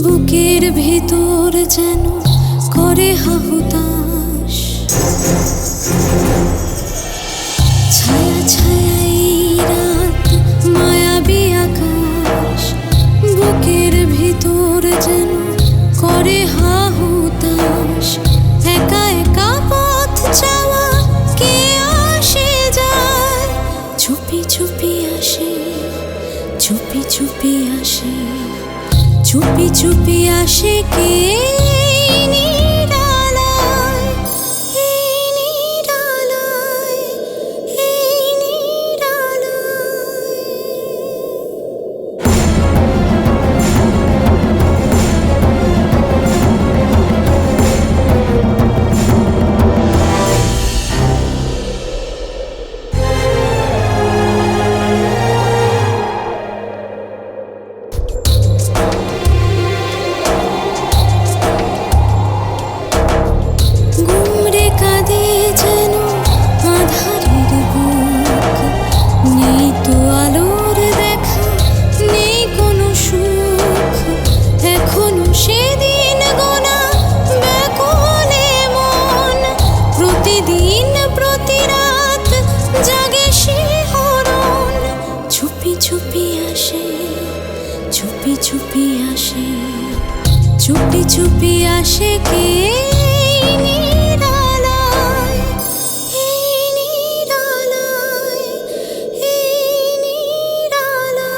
বুকের ভেতর যেন করে হাহুতাশ, ছায়া ছায়া এই রাত মায়াবী আকাশ, বুকের ভিতর যেন করে হাহুতাশ, একা একা পথ যাওয়া কে আসে যায়, চুপি চুপি আসে, চুপি চুপি আসে, চুপি চুপি আসে কে নিরালায়, এই নিরালায়, এই নিরালায়। চুপি আসে কে এই নিরালায়, এই নিরালায়, এই নিরালায়।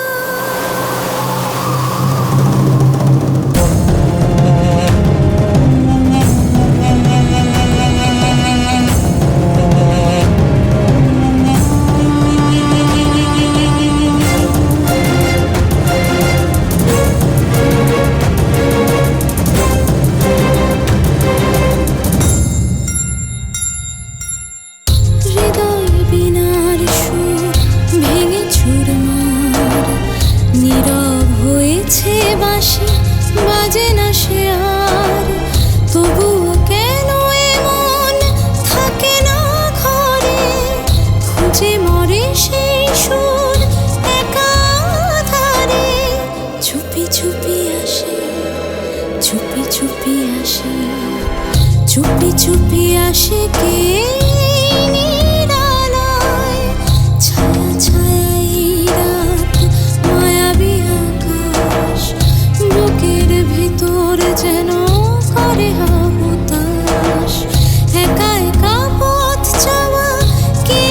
হৃদয় বিনার সুর ভেঙে চুরমার, নীরব হয়েছে বাঁশি, বাজে না সে আর। তবুও কেন এমন থাকে না ঘরে, খুঁজে মরে সেই সুর একাধারে। চুপি চুপি আসে, চুপি চুপি আসে, চুপি চুপি আসে কে এই নিরালায়। ছায়া ছায়া এই রাত, মায়াবী আকাশ, বুকের ভেতর যেন করে হাহুতাশ। একা একা পথ চাওয়া কে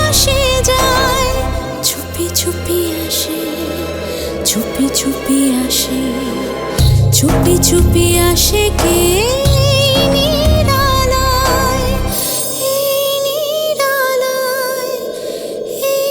আসে যায়, চুপি চুপি আসে, চুপি চুপি আসে, চুপি চুপি আসে কে এই নিরালায়, এই নিরালায়, এই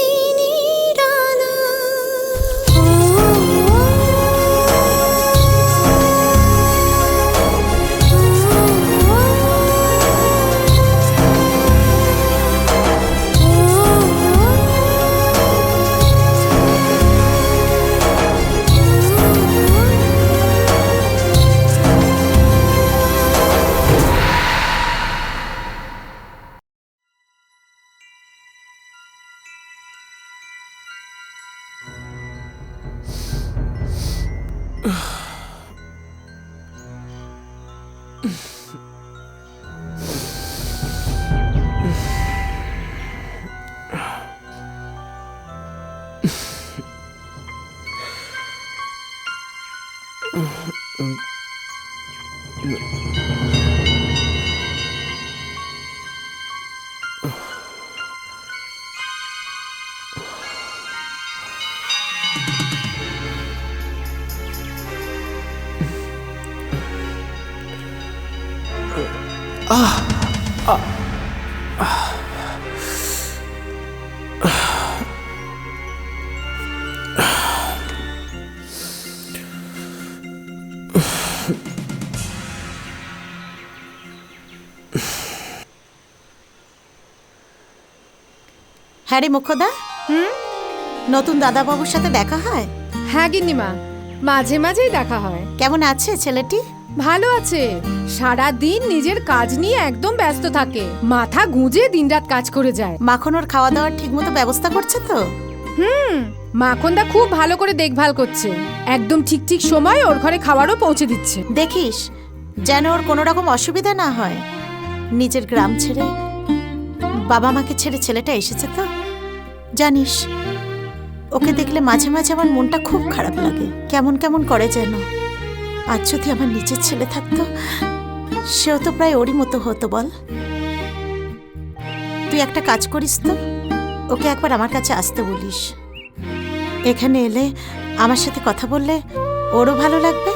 হ্যাঁ রে মুখ্যদা, নতুন দাদাবাবুর সাথে দেখা হয়? হ্যাঁ গিন্নিমা, মাঝে মাঝেই দেখা হয়। কেমন আছে ছেলেটি? ভালো আছে, সারা দিন নিজের কাজ নিয়ে একদম ব্যস্ত থাকে, মাথা গুঁজে দিনরাত কাজ করে যায়। মাখন ওর খাওয়া দাওয়ার ঠিক মতো ব্যবস্থা করছে তো? মাখনদা খুব ভালো করে দেখভাল করছে, একদম ঠিক ঠিক সময় ওর ঘরে খাবারও পৌঁছে দিচ্ছে। দেখিস যেন ওর কোনো রকম অসুবিধা না হয়। নিজের গ্রাম ছেড়ে, বাবা মাকে ছেড়ে ছেলেটা এসেছে তো, জানিস ওকে দেখলে মাঝে মাঝে আমার মনটা খুব খারাপ লাগে, কেমন কেমন করে যেন। আজ যদি আমার নিজের ছেলে থাকতো, সেও তো প্রায় ওরই মতো হতো বল। তুই একটা কাজ করিস তো, ওকে একবার আমার কাছে আসতে বলিস। এখানে এলে আমার সাথে কথা বললে ওরও ভালো লাগবে,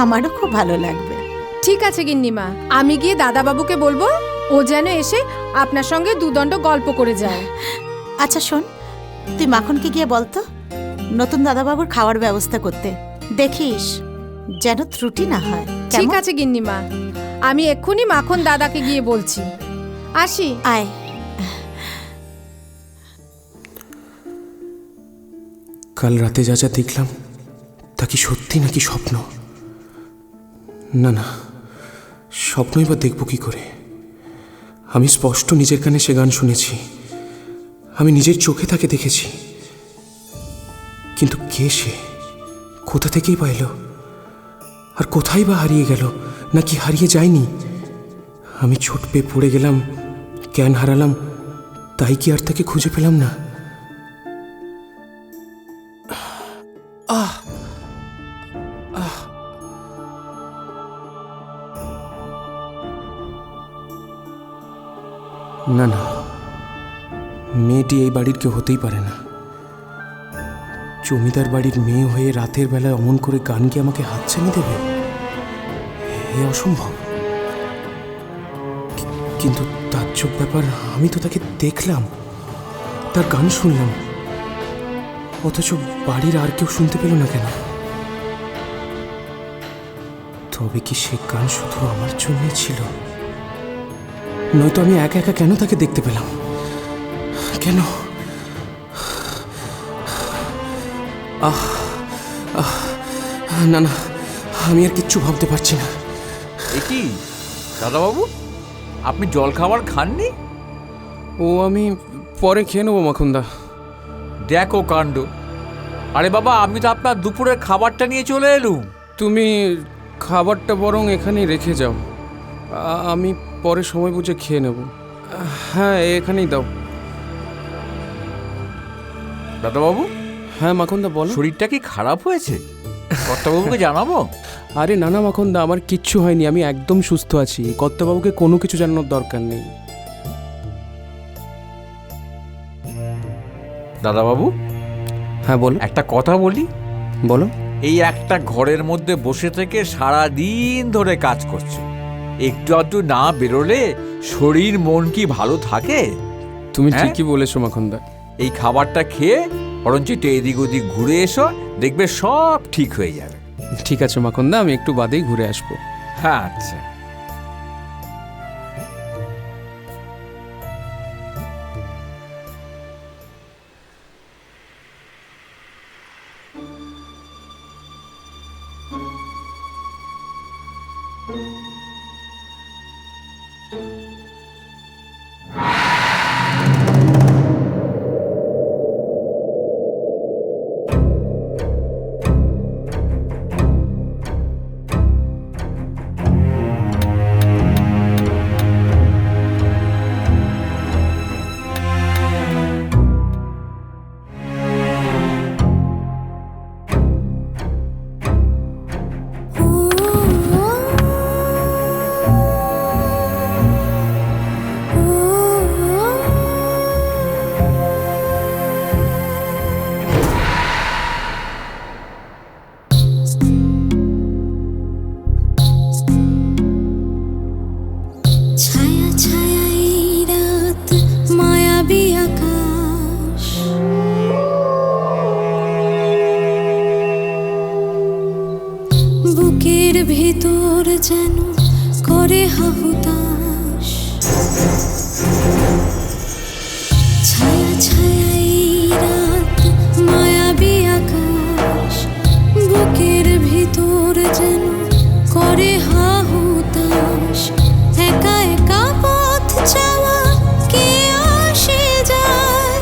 আমারও খুব ভালো লাগবে। ঠিক আছে গিন্নিমা, আমি গিয়ে দাদাবাবুকে বলবো ও যেন এসে আপনার সঙ্গে দুদণ্ড গল্প করে যায়। আচ্ছা শোন, তুই মাখনকে গিয়ে বলতো নতুন দাদাবাবুর খাওয়ার ব্যবস্থা করতে। দেখিস যেন ত্রুটি না হয়। ঠিক আছে গিন্নিমা, আমি এক্ষুনি মাখন দাদাকে গিয়ে বলছি। আসি। আয়। কাল রাতে যা যা দেখলাম তা কি সত্যি নাকি স্বপ্ন? না না, স্বপ্নই বা দেখব কি করে? আমি স্পষ্ট নিজের কানে সে গান শুনেছি, আমি নিজের চোখে তাকে দেখেছি, কিন্তু কে সে? কোথা থেকেই বা এলো? আর কোথায় বা হারিয়ে গেল, নাকি হারিয়ে যায়নি? আমি ছোট পেয়ে পড়ে গেলাম, জ্ঞান হারালাম, তাই কি আর তাকে খুঁজে পেলাম না? না না, মেয়েটি এই বাড়ির কেউ হতেই পারে না। জমিদার বাড়ির মেয়ে হয়ে রাতের বেলায় অমন করে গান কি আমাকে হাতছানি দেবে? এ অসম্ভব। কিন্তু তাজ্জব ব্যাপার, আমি তো তাকে দেখলাম, তার গান শুনলাম, অথচ বাড়ির আর কেউ শুনতে পেল না কেন? তবে কি সে গান শুধু আমার জন্যই ছিল? নয়তো আমি একা একা কেন তাকে দেখতে পেলাম? কেন? না না, আমি আর কিচ্ছু ভাবতে পারছি না। এ কি দাদাবাবু, আপনি জল খাবার খাননি? ও, আমি পরে খেয়ে নেবো মাখনদা। দেখো কাণ্ড। আরে বাবা, আমি তো আপনার দুপুরের খাবারটা নিয়ে চলে এলুম। তুমি খাবারটা বরং এখানেই রেখে যাও, আমি পরে সময় বুঝে খেয়ে নেব। হ্যাঁ, এখানেই দাও। দাদাবাবু। হ্যাঁ মাখনদা বলো। শরীরটা কি খারাপ হয়েছে? কর্তাবাবুকে জানাবো? আরে না না মাখনদা, আমার কিচ্ছু হয়নি, আমি একদম সুস্থ আছি। কর্তাবাবুকে কোনো কিছু জানানোর দরকার নেই। দাদাবাবু। হ্যাঁ বলো। একটা কথা বলি। বলো। এই একটা ঘরের মধ্যে বসে থেকে সারা দিন ধরে কাজ করছো, একটু আধটু না বেরোলে শরীর মন কি ভালো থাকে? তুমি ঠিকই বলেছো মাখনদা। এই খাবারটা খেয়ে বরঞ্চ একটু এদিক ওদিক ঘুরে এসো, দেখবে সব ঠিক হয়ে যাবে। ঠিক আছে মাখনদা, আমি একটু বাদেই ঘুরে আসবো। হ্যাঁ আচ্ছা। ছায়া ছায়া এই রাত, মায়াবী আকাশ, বুকের ভিতর যেন করে হাহুতাশ। ছায়া ছায়া এই রাত, মায়াবী আকাশ, বুকের ভিতর যেন করে হাহুতাশ। একা একা পথ যাওয়া কে আসে যায়,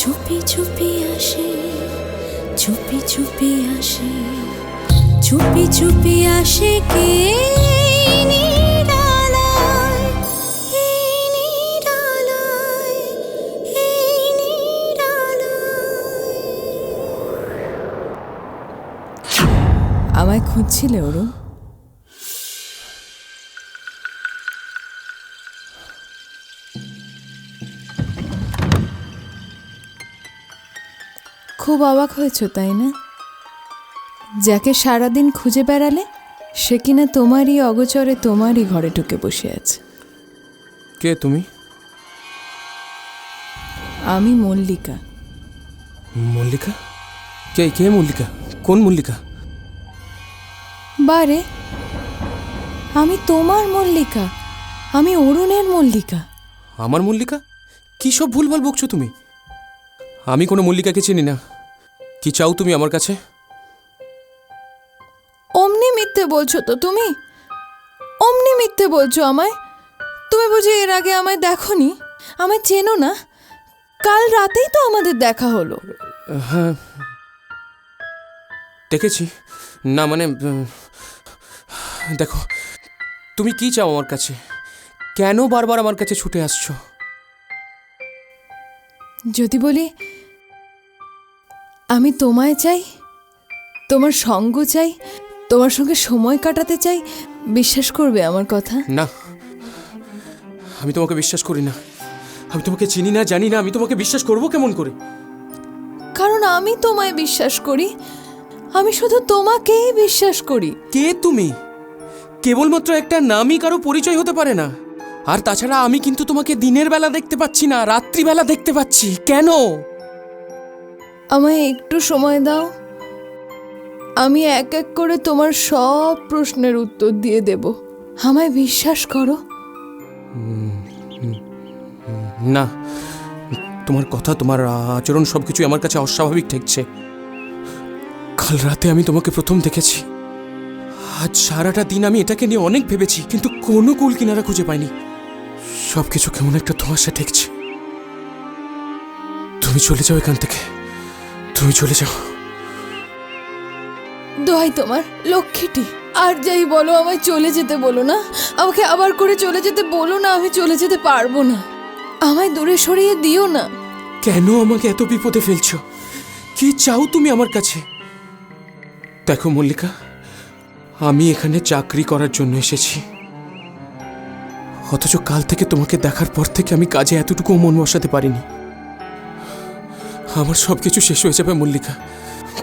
চুপি চুপি আসে, চুপি চুপি আসে, চুপি চুপি আসে কে নিরালায়, এই নিরালায়, এই নিরালায়। আমায় খুঁজছিলে অরুণ? খুব অবাক হয়েছ তাই না? যাকে সারাদিন খুঁজে বেড়ালে সে কিনা তোমারই অগোচরে তোমারই ঘরে ঢুকে বসে আছে। কে তুমি? আমি মল্লিকা। মল্লিকা? কে কে মল্লিকা? কোন মল্লিকা? বারে, আমি তোমার মল্লিকা, আমি অরুণের মল্লিকা। আমার মল্লিকা? কি সব ভুলভাল বকছো তুমি? আমি কোনো মল্লিকাকে চিনি না। কি চাও তুমি আমার কাছে? অমনি মিথ্যে বলছো তো তুমি, অমনি মিথ্যে বলছো আমায়। তুমি বুঝি এর আগে আমায় দেখোনি, আমায় চেনো না? কাল রাতেই তো আমাদের দেখা হলো। হ্যাঁ দেখেছি। না মানে দেখো, তুমি কি চাও আমার কাছে? কেন বারবার আমার কাছে ছুটে আসছো? যদি বলি আমি তোমায় চাই, তোমার সঙ্গ চাই, তোমার সঙ্গে সময় কাটাতে চাই, বিশ্বাস করবে আমার কথা? না, আমি তোমাকে বিশ্বাস করি না। আমি তোমাকে চিনি না, জানি না, আমি তোমাকে বিশ্বাস করব কেমন করে? কারণ আমি তোমায় বিশ্বাস করি, আমি শুধু তোমাকেই বিশ্বাস করি। কে তুমি? কেবলমাত্র একটা নামই কারো পরিচয় হতে পারে না। আর তাছাড়া আমি কিন্তু তোমাকে দিনের বেলা দেখতে পাচ্ছি না, রাত্রিবেলা দেখতে পাচ্ছি। কেন? আমায় একটু সময় দাও, আমি এক এক করে তোমার সব প্রশ্নের উত্তর দিয়ে দেব। আমায় বিশ্বাস করো। না, তোমার কথা, তোমার আচরণ সবকিছু আমার কাছে অস্বাভাবিক ঠেকছে। কাল রাতে আমি তোমাকে প্রথম দেখেছি। আজ সারাটা দিন আমি এটাকে নিয়ে অনেক ভেবেছি, কিন্তু কোনো কুল কিনারা খুঁজে পাইনি। সবকিছু কেমন একটা ধোঁয়াশা ঠেকছে। তুমি চলে যাও এখান থেকে, তুমি চলে যাও। দোহাই তোমার, লক্ষ্মীটি, আর যাই বলো আমায় চলে যেতে বলো না। আমাকে আবার করে চলে যেতে বলো না, আমি চলে যেতে পারবো না। আমায় দূরে সরিয়ে দিও না। কেন আমাকে এত বিপদে ফেলছো? কি চাও তুমি আমার কাছে? দেখো মল্লিকা, আমি এখানে চাকরি করার জন্য এসেছি, অথচ কাল থেকে তোমাকে দেখার পর থেকে আমি কাজে এতটুকু মন বসাতে পারিনি। আমার সবকিছু শেষ হয়ে যাবে মল্লিকা,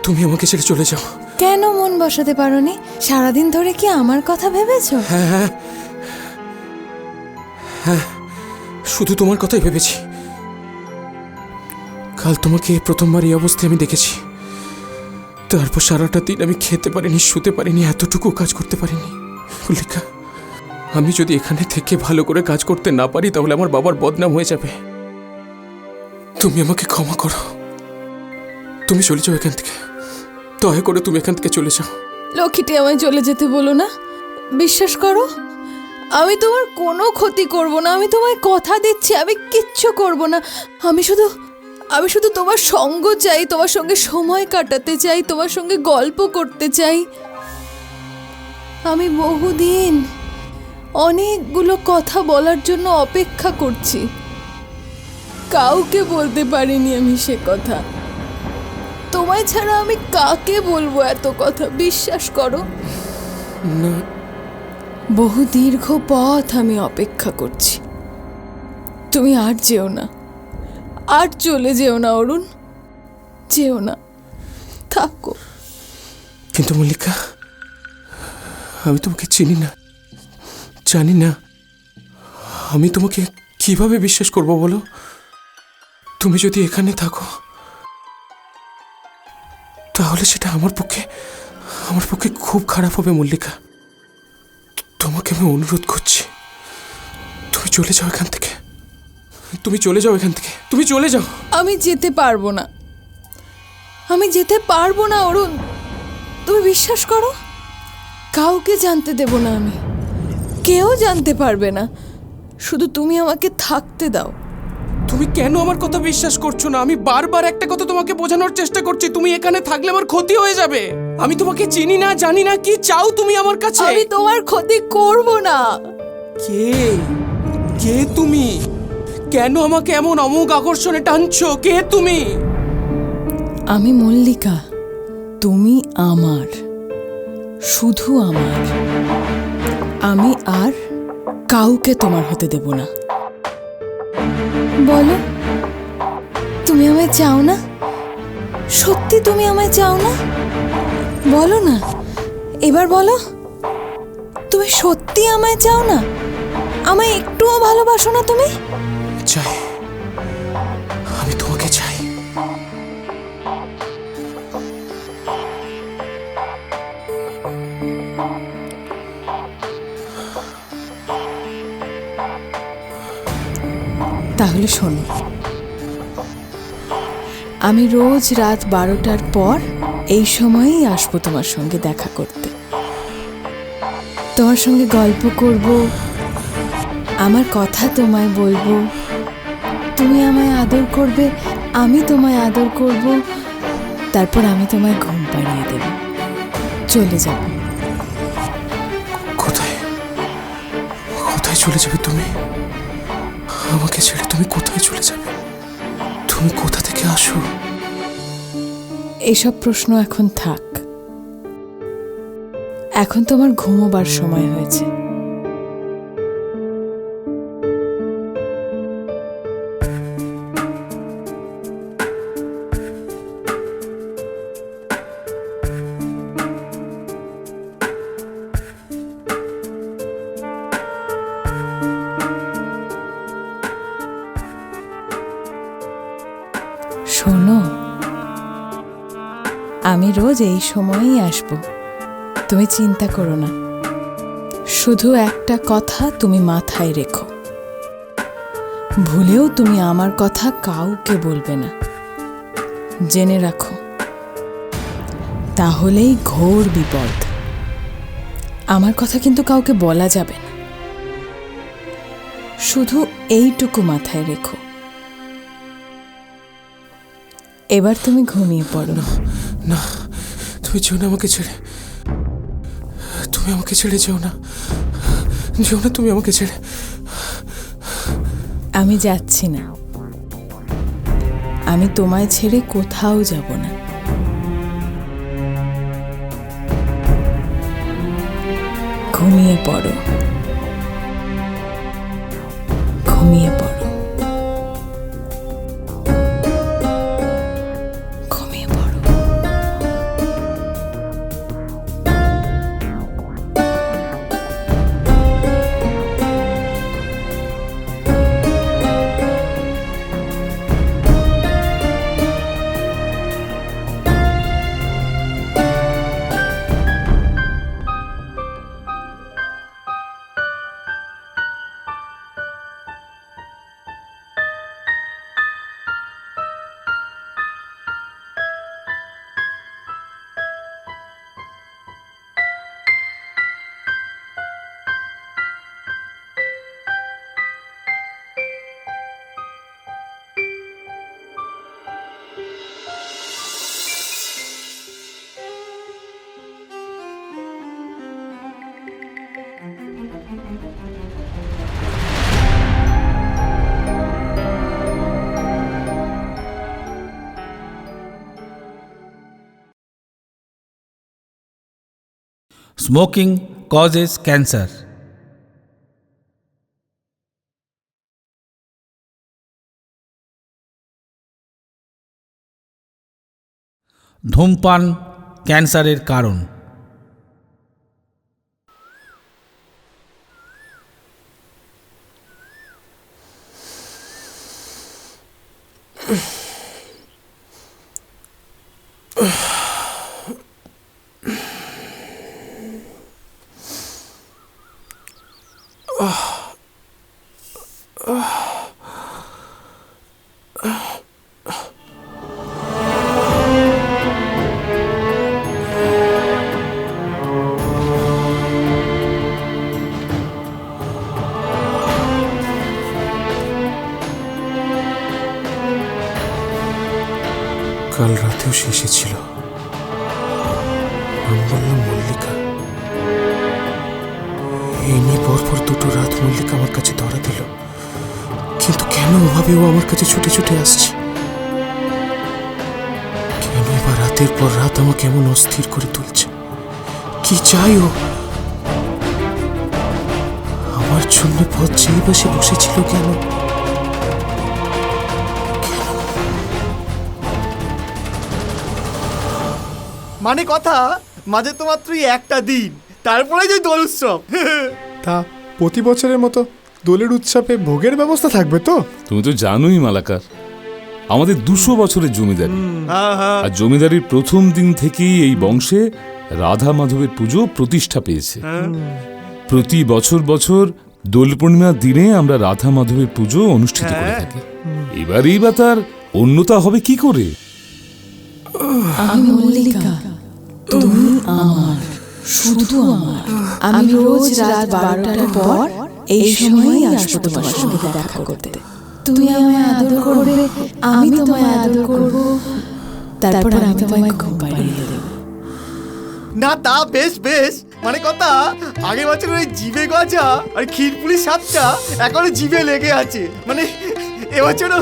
তুমি আমাকে ছেড়ে চলে যাও। কেন মন বসাতে পারোনি? সারাদিন ধরে কি আমার কথা ভেবেছো? হ্যাঁ হ্যাঁ হ্যাঁ, শুধু তোমার কথাই ভেবেছি। কাল তোমাকে প্রথমবার এই অবস্থায় আমি দেখেছি, তারপর সারাটা দিন আমি খেতে পারিনি, শুতে পারিনি, এতটুকু কাজ করতে পারিনি। মল্লিকা, আমি যদি এখানে থেকে ভালো করে কাজ করতে না পারি তাহলে আমার বাবার বদনাম হয়ে যাবে। তুমি আমাকে ক্ষমা করো, তুমি চলে যাও এখান থেকে, দয়া করে তুমি এখান থেকে চলে যাও। লক্ষ্মীটি, আমায় চলে যেতে বলো না। বিশ্বাস করো, আমি তোমার কোনো ক্ষতি করব না। আমি তোমায় কথা দিচ্ছি, আমি কিচ্ছু করব না। আমি শুধু তোমার সঙ্গ চাই, তোমার সঙ্গে সময় কাটাতে চাই, তোমার সঙ্গে গল্প করতে চাই। আমি বহুদিন অনেকগুলো কথা বলার জন্য অপেক্ষা করছি, কাউকে বলতে পারিনি আমি সে কথা। তোমায় ছাড়া আমি কাকে বলবো এত কথা? বিশ্বাস করো, না, বহু দীর্ঘ পথ আমি অপেক্ষা করছি। তুমি আর যেও না, আর চলে যেও না অরুণ, যেও না, থাকো। কিন্তু মল্লিকা, আমি তোমাকে চিনি না, জানি না, আমি তোমাকে কিভাবে বিশ্বাস করব বলো? তুমি যদি এখানে থাকো তাহলে সেটা আমার পক্ষে খুব খারাপ হবে মল্লিকা। তোমাকে আমি অনুরোধ করছি, তুমি চলে যাও এখান থেকে, তুমি চলে যাও এখান থেকে, তুমি চলে যাও। আমি যেতে পারবো না, আমি যেতে পারবো না অরুণ, তুমি বিশ্বাস করো। কাউকে জানতে দেব না আমি, কেউ জানতে পারবে না, শুধু তুমি আমাকে থাকতে দাও। তুমি কেন আমার কথা বিশ্বাস করছো না? আমি বারবার একটা কথা তোমাকে বোঝানোর চেষ্টা করছি, তুমি এখানে থাকলে আমার ক্ষতি হয়ে যাবে। আমি তোমাকে চিনি না, জানি না, কি চাও তুমি আমার কাছে? আমি তোমার ক্ষতি করব না। কে তুমি? কেন আমাকে এমন অমোঘ আকর্ষণে টানছো? কে তুমি? আমি মল্লিকা, তুমি আমার, শুধু আমার। আমি আর কাউকে তোমার হতে দেব না। বলো, তুমি আমায় চাও না? সত্যি তুমি আমায় চাও না? বলো না, এবার বলো, তুমি সত্যি আমায় চাও না? আমায় একটুও ভালোবাসো না তুমি? চাই, আমি তোমাকে চাই। তাহলে শোনো, আমি রোজ রাত 12টার পর এই সময়েই আসবো তোমার সঙ্গে দেখা করতে। তোমার সঙ্গে গল্প করব, আমার কথা তোমায় বলবো, তুমি আমায় আদর করবে, আমি তোমায় আদর করব, তারপর আমি তোমায় ঘুম পাড়িয়ে দেব, চলে যাব। কোথায় চলে যাবে তুমি? আমাকে ছেড়ে তুমি কোথায় চলে যাবে? তুমি কোথা থেকে আসো? এসব প্রশ্ন এখন থাক, এখন তোমার ঘুমোবার সময় হয়েছে। আমি রোজ এই সময়েই আসব, তুমি চিন্তা করো না। শুধু একটা কথা তুমি মাথায় রেখো, ভুলেও তুমি আমার কথা কাউকে বলবে না, জেনে রাখো, তাহলেই ঘোর বিপদ। আমার কথা কিন্তু কাউকে বলা যাবে না, শুধু এইটুকু মাথায় রেখো। এবার তুমি ঘুমিয়ে পড়ো। না, তুমি যেও না আমাকে ছেড়ে, তুমি আমাকে ছেড়ে যেও না, যেও না তুমি আমাকে ছেড়ে। আমি যাচ্ছি না, আমি তোমায় ছেড়ে কোথাও যাব না। ঘুমিয়ে পড়ো, ঘুমিয়ে পড়ো, ঘুমিয়ে পড়ো। Smoking causes cancer. ধূমপান ক্যান্সারের কারণ। কাল রাতেও সে এসেছিল, নাম বললাম মল্লিকা। এই নিয়ে পরপর 2টো রাত মল্লিকা আমার কাছে ধরা দিল, কিন্তু কেন ওভাবে ও আমার কাছে ছুটে ছুটে আসছে? কেন এবার রাতের পর রাত আমাকে এমন অস্থির করে তুলছে? কি চাই ও? আমার জন্য পথ চেয়ে বসে বসেছিল কেন? মানে কথা, মাঝে তো মাত্রই একটা দিন, তারপরে যে দোল উৎসব। তা প্রতি বছরের মতো দোলের উৎসবে ভোগের ব্যবস্থা থাকবে তো? তুমি তো জানোই মালাকার, আমাদের 200 বছরের জমিদারি, আর জমিদারির প্রথম দিন থেকেই এই বংশে রাধা মাধবের পুজো প্রতিষ্ঠা পেয়েছে। প্রতি বছর বছর দোল পূর্ণিমার দিনে আমরা রাধা মাধবের পুজো অনুষ্ঠিত করে থাকি। এবারেই বা তার অন্যতা হবে কি করে? আমি মল্লিকা, তুমি আমার, শুধু আমার। আমি রোজ রাত 12টার পর এই সময়ই আসবো তোমার সঙ্গে দেখা করতে। তুমি আমায় আদর করবে, আমি তোমায় আদর করব, তারপর আমি তোমায় ঘুম পাড়িয়ে দেব। না তা বেশ বেশ, মানে কথা, আগের বছর ওই জিভে গজা আর ক্ষীরপুরি স্বাদটা এখনো জিভে লেগে আছে। মানে এবছরও।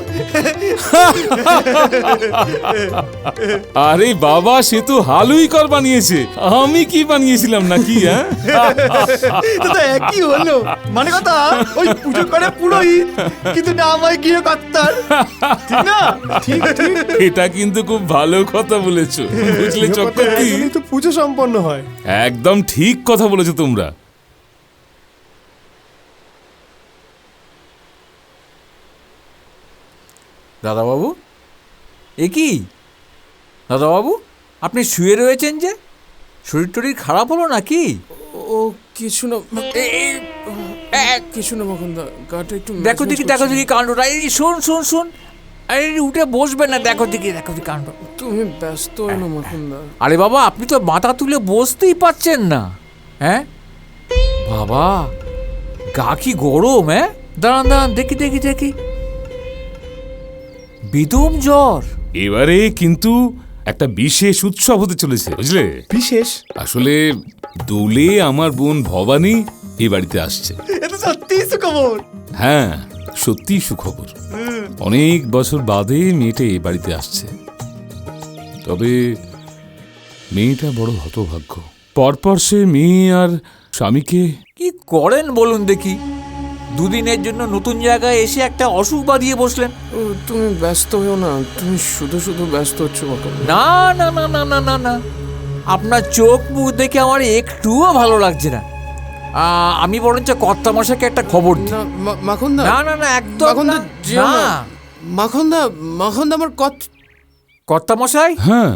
আরে বাবা, সে তো হালুই কর বানিয়েছে, আমি কি বানিয়েছিলাম নাকি? তো একই হলো, মানে কথা, ওই পুজো করে পুরোহিত কিন্তু না আমায় গিয়ে কর্তার, ঠিক না? ঠিক ঠিক। এটা কিন্তু খুব ভালো কথা বলেছো, বুঝলে চক্রবর্তী? তো পুজো সম্পন্ন হয়। একদম ঠিক কথা বলেছো তোমরা। দাদাবাবু, এ কি দাদাবাবু, আপনি শুয়ে রয়েছেন যে, শরীর টরীর খারাপ হলো নাকি? ও কিছু না, কিছু না মখনদা, গাটা একটু দেখো দেখি কাণ্ডটা। এই শুন, আরে উঠে বসবে না, দেখো দেখি কাণ্ড। তুমি ব্যস্ত হও না মখনদা। আরে বাবা, আপনি তো মাথা তুলে বসতেই পারছেন না। হ্যাঁ বাবা, গা কি গরম? হ্যাঁ দাঁড়ান দেখি বিদুম জ্বর। এবারে কিন্তু একটা বিশেষ উৎসব হতে চলেছে, বুঝলে? বিশেষ? আসলে দোলে আমার বোন ভবানী এই বাড়িতে আসছে। এটা সত্যি সুখবর। হ্যাঁ, সত্যি সুখবর। অনেক বছর বাদে মেয়েটা এই বাড়িতে আসছে। তবে মেয়েটা বড় হতভাগ্য। পরপর সে মেয়ে আর স্বামীকে কি করেন বলুন দেখি? দুদিনের জন্য নতুন জায়গায় এসে একটা অসুখ বাঁধিয়ে বসলেন। তুমি ব্যস্ত হও না, তুমি শুধু ব্যস্ত হচ্ছ মখনদা। না, আপনার চোখ মুখ দেখে আমার একটুও ভালো লাগছে না। আমি বরঞ্চ কর্তামশাইকে একটা খবর দিই। মখনদা, না একদম মখনদা যেও না। মখনদা আমার কর্তামশাই। হ্যাঁ,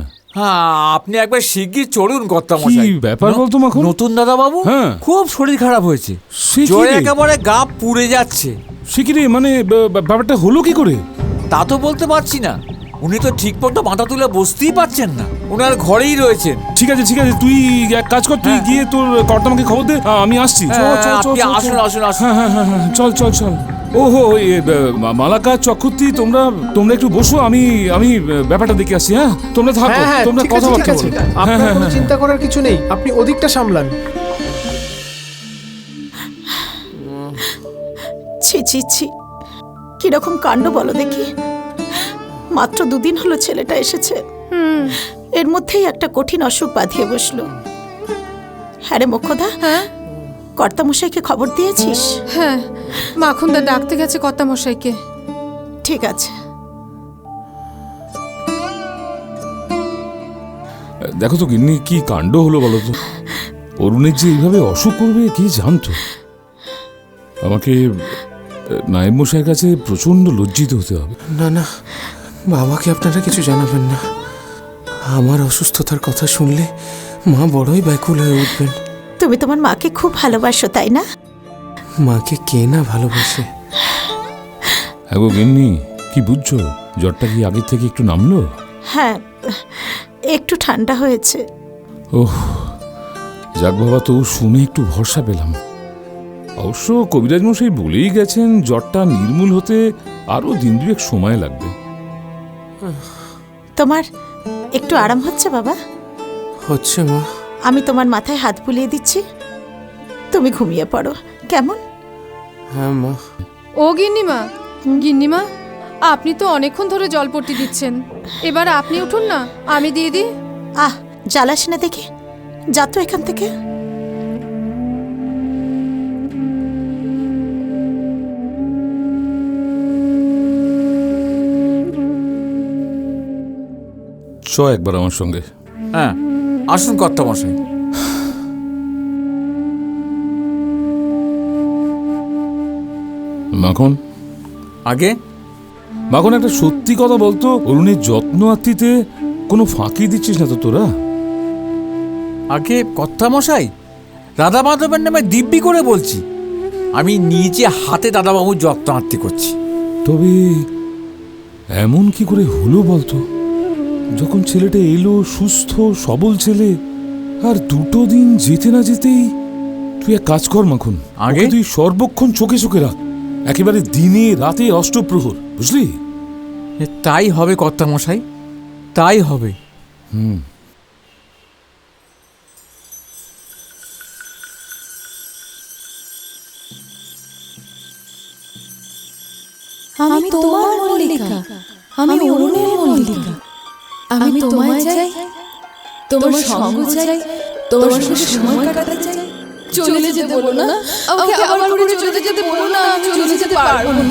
আপনি একবার শিগগির চলুন কর্তামশাই। কি ব্যাপার বলতো মাখন? নতুন দাদা বাবু হ্যাঁ, খুব শরীর খারাপ হয়েছে, সে কি জ্বরে রে? একেবারে গা পুড়ে যাচ্ছে। সে কি রে, মানে ব্যাপারটা হলো কি করে? তা তো বলতে পারছি না, উনি তো ঠিক মতো মাথা তুলে বসতেই পারছেন না, উনার ঘরেই রয়েছেন। ঠিক আছে, তুই এক কাজ কর, তুই গিয়ে তোর কর্তামাকে খবর দে, আমি আসছি। আপনি আসুন। হ্যাঁ, চল। ওহো, মালাকা চক্রবর্তী, তোমরা একটু বসো, আমি ব্যাপারটা দেখে আসি। হ্যাঁ, তোমরা থাকো, তোমরা কথাবার্তা বলো। আপনার কোনো চিন্তা করার কিছু নেই, আপনি ওদিকটা সামলান। ছি, কিরকম কাণ্ড বলো দেখি। মাত্র 2 দিন হলো ছেলেটা এসেছে, এর মধ্যেই একটা কঠিন অসুখ বাঁধিয়ে বসলো। হ্যাঁ রে মোক্ষদা, কর্তামশাইকে খবর দিয়েছিস? হ্যাঁ, মাখনদা ডাকতে গেছে কর্তামশাইকে। ঠিক আছে। দেখো তো গিন্নি, কি কাণ্ড হলো বলো তো? অরুণের যে এইভাবে অসুখ করবে কি জানতো? আমাকে নায়েব মশাইয়ের কাছে প্রচন্ড লজ্জিত হতে হবে। না, বাবাকে আপনারা কিছু জানাবেন না। আমার অসুস্থতার কথা শুনলে মা বড়ই ব্যাকুল হয়ে উঠবেন। তুমি তোমার মাকে খুব ভালোবাসো, তাই না? মাকে কে না ভালোবাসে? হ্যাঁ গো গিন্নি, কি বুঝছো? জ্বরটা কি আগের থেকে একটু নামলো? হ্যাঁ, একটু ঠান্ডা হয়েছে। ওহ, যাক বাবা, তো শুনে একটু ভরসা পেলাম। অবশ্য কবিরাজ মশাই বলেই গেছেন জ্বরটা নির্মূল হতে আরো 1-2 সময় লাগবে। তোমার একটু আরাম হচ্ছে বাবা? হচ্ছে মা। আমি তোমার মাথায় হাত বুলিয়ে দিচ্ছি, তুমি ঘুমিয়ে পড়ো, কেমন? হ্যাঁ মা। ও গিন্নিমা, আপনি তো অনেকক্ষণ ধরে জলপট্টি দিচ্ছেন, এবার আপনি উঠুন না, আমি দিয়ে দিই। জ্বালাস না দেখি, যা তো এখান থেকে। একবার আমার সঙ্গে। হ্যাঁ, আসুন কর্তামশাই। মাখন আগে মাখন, একটা সত্যি কথা বলতো, অরুণের যত্ন আত্মীতে কোনো ফাঁকি দিচ্ছিস না তো তোরা? আগে কর্তামশাই, রাধা মাধবের নামে দিব্যি করে বলছি, আমি নিজে হাতে দাদাবাবুর যত্ন আত্মি করছি। তবে এমন কি করে হলো বলতো? যখন ছেলেটা এলো, সুস্থ সবল ছেলে, আর 2 দিন যেতে না যেতেই তুই এক কাজ কর মাখন, আগে তুই সর্বক্ষণ চোখে রাখ, একেবারে দিনে রাতে অষ্টপ্রহর, বুঝলি? তাই হবে কর্তামশাই, তাই হবে। আমি তোমার মল্লিকা, আমি অরুণের মল্লিকা। আমি তোমায় চাই, তোমার সঙ্গ চাই, তোমার সাথে সময় কাটাতে চাই। চলে যেতে বলো না, আমাকে আবার করে চলে যেতে বলো না, আমি চলে যেতে পারবো না।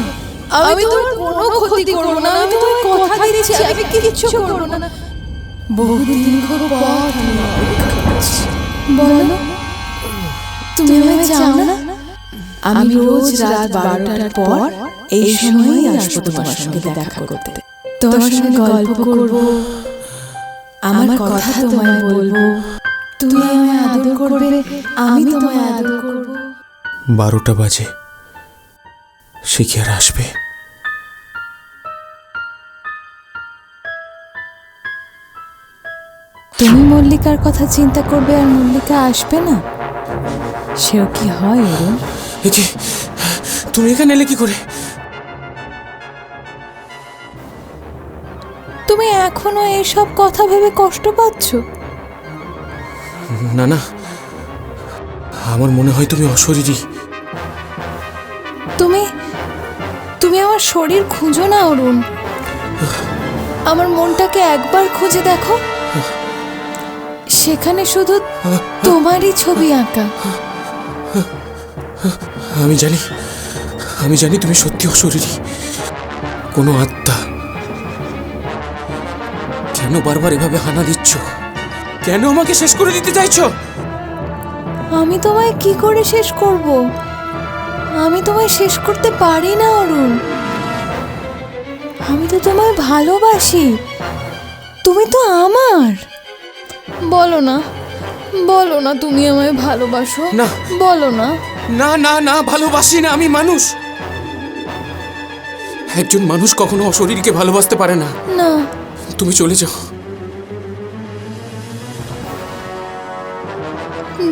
আমি তোমার কোনো ক্ষতি করবো না, আমি তোমায় কথা দিচ্ছি, আমি কিচ্ছু করবো না। বহু দীর্ঘ পথ আমি অপেক্ষা করছি। বলো, তুমি আমায় চাও না? আমি রোজ রাত 12টার পর এই সময়ই আসবো তোমার সঙ্গে দেখা করতে, তোমার সঙ্গে গল্প করব, আমার কথা তোমায় বলবো, তুমি আমায় আদর করবে, আমি তোমায় আদর করব। 12টা বাজে, সে কি আর আসবে? তুমি মল্লিকার কথা চিন্তা করবে আর মল্লিকা আসবে না, সেও কি হয় অরুণ? এ কি, তুমি এখানে এলে কি করে? তুমি এখনো এসব কথা ভেবে কষ্ট পাচ্ছ? না না, আমার মনে হয় তুমি অশরীরী। তুমি তুমি আমার শরীর খুঁজো না অরুণ, আমার মনটাকে একবার খুঁজে দেখো, সেখানে শুধু তোমারই ছবি আঁকা। আমি জানি তুমি সত্যি অশরীরী, কোনো আত্মা। কেন বারবার এভাবে হানা দিচ্ছ? কেন আমাকে শেষ করে দিতে চাইছো? আমি তোমায় কি করে শেষ করব? আমি তোমায় শেষ করতে পারি না অরুণ, আমি তো তোমায় ভালোবাসি, তুমি তো আমার। বলো না, বলো না তুমি আমায় ভালোবাসো। না, বলো না। না না না, ভালোবাসি না, আমি মানুষ। একজন মানুষ কখনো অশরীরকে ভালোবাসতে পারে না। না, তুমি চলে যাও।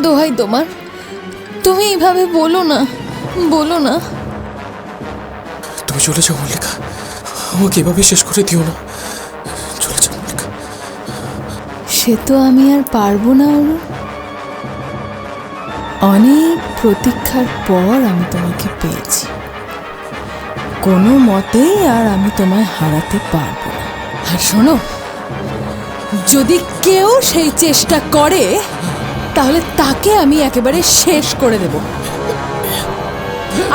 দোহাই তোমার, তুমি এইভাবে বলো না, বলো না। তুমি চলে যাও মল্লিকা, আমাকে এভাবে শেষ করে দিও না। চলে যাও মল্লিকা। সে তো আমি আর পারবো না অরুণ, অনেক প্রতীক্ষার পর আমি তোমাকে পেয়েছি, কোনো মতেই আর আমি তোমায় হারাতে পারবো না। আর শোনো, যদি কেউ সেই চেষ্টা করে তাহলে তাকে আমি একেবারে শেষ করে দেব,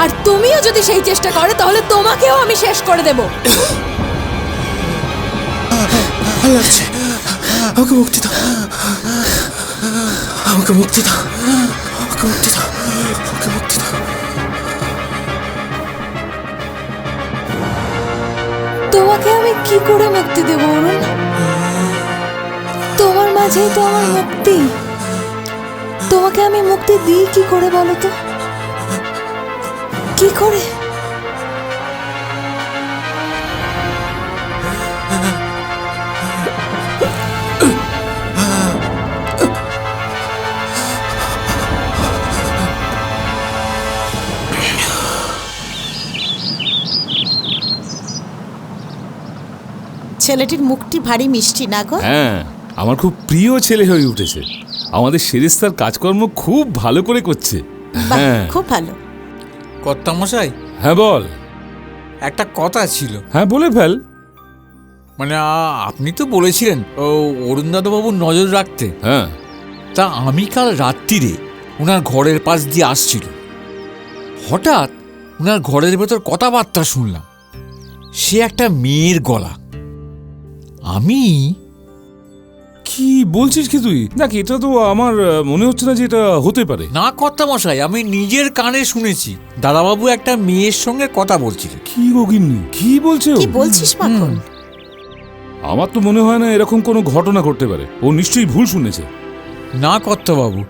আর তুমিও যদি সেই চেষ্টা করো তাহলে তোমাকেও আমি শেষ করে দেব। ভালো লাগছে, আমাকে মুক্তি দাও, আমাকে মুক্তি দাও, আমাকে মুক্তি দাও, আমাকে মুক্তি দাও। তোমাকে আমি কি করে মুক্তি দেব অরুণ? তোমার মাঝেই তো আমার মুক্তি, তোমাকে আমি মুক্তি দিই কি করে বলো তো? কি করে? ছেলেটির মুখটি ভারী মিষ্টি না গো? হ্যাঁ, আমার খুব প্রিয় ছেলে হয়ে উঠেছে। আমাদের সেরেস্তার কাজকর্ম খুব ভালো করে করছে। হ্যাঁ, খুব ভালো। কর্তামশাই, হ্যাঁ বল। একটা কথা ছিল। হ্যাঁ বলে ফেল। মানে আপনি তো বলেছিলেন ও অরুণদাদাবাবুর নজর রাখতে। হ্যাঁ, তা আমি কাল রাত্রিরে ওনার ঘরের পাশ দিয়ে আসছিল, হঠাৎ ওনার ঘরের ভেতর কথাবার্তা শুনলাম। সে একটা মেয়ের গলা। আমি কি বলছিস কি তুই? নাকি এটা তো আমার মনে হচ্ছে না যে এটা হতে পারে। না কর্তামশাই, আমি নিজের কানে শুনেছি দাদাবাবু একটা মেয়ের সঙ্গে কথা বলছিল। কি গগিন্নি, কি বলছে? কি বলছিস মাখন? আমার তো মনে হয় না এরকম কোনো ঘটনা ঘটতে পারে। ও নিশ্চয়ই ভুল শুনেছে। না কর্তাবাবু,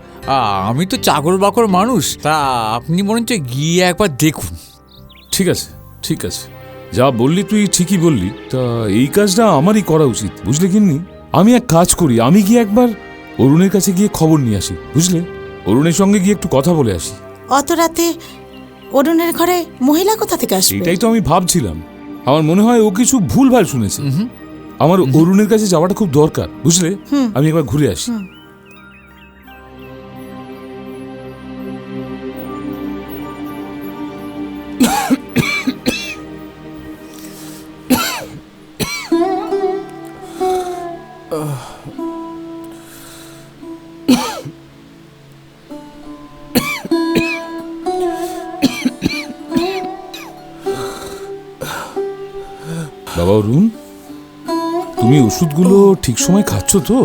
আমি তো চাকর বাকর মানুষ, তা আপনি বরঞ্চ গিয়ে একবার দেখুন। ঠিক আছে, ঠিক আছে, যা বললি তুই ঠিকই বললি। তা এই কাজটা আমারই করা উচিত, বুঝলে গিন্নি? আমি এক কাজ করি, আমি গিয়ে একবার অরুণের কাছে গিয়ে খবর নিয়ে আসি, বুঝলে? অরুণের সঙ্গে গিয়ে একটু কথা বলে আসি। অত রাতে অরুণের ঘরে মহিলা কোথা থেকে আসবে? এটাই তো আমি ভাবছিলাম। আমার মনে হয় ও কিছু ভুলভাল শুনেছে। আমার অরুণের কাছে যাওয়াটা খুব দরকার, বুঝলে? আমি একবার ঘুরে আসি। বাবা অরুণ, তুমি ওষুধগুলো ঠিক সময় খাচ্ছ তো?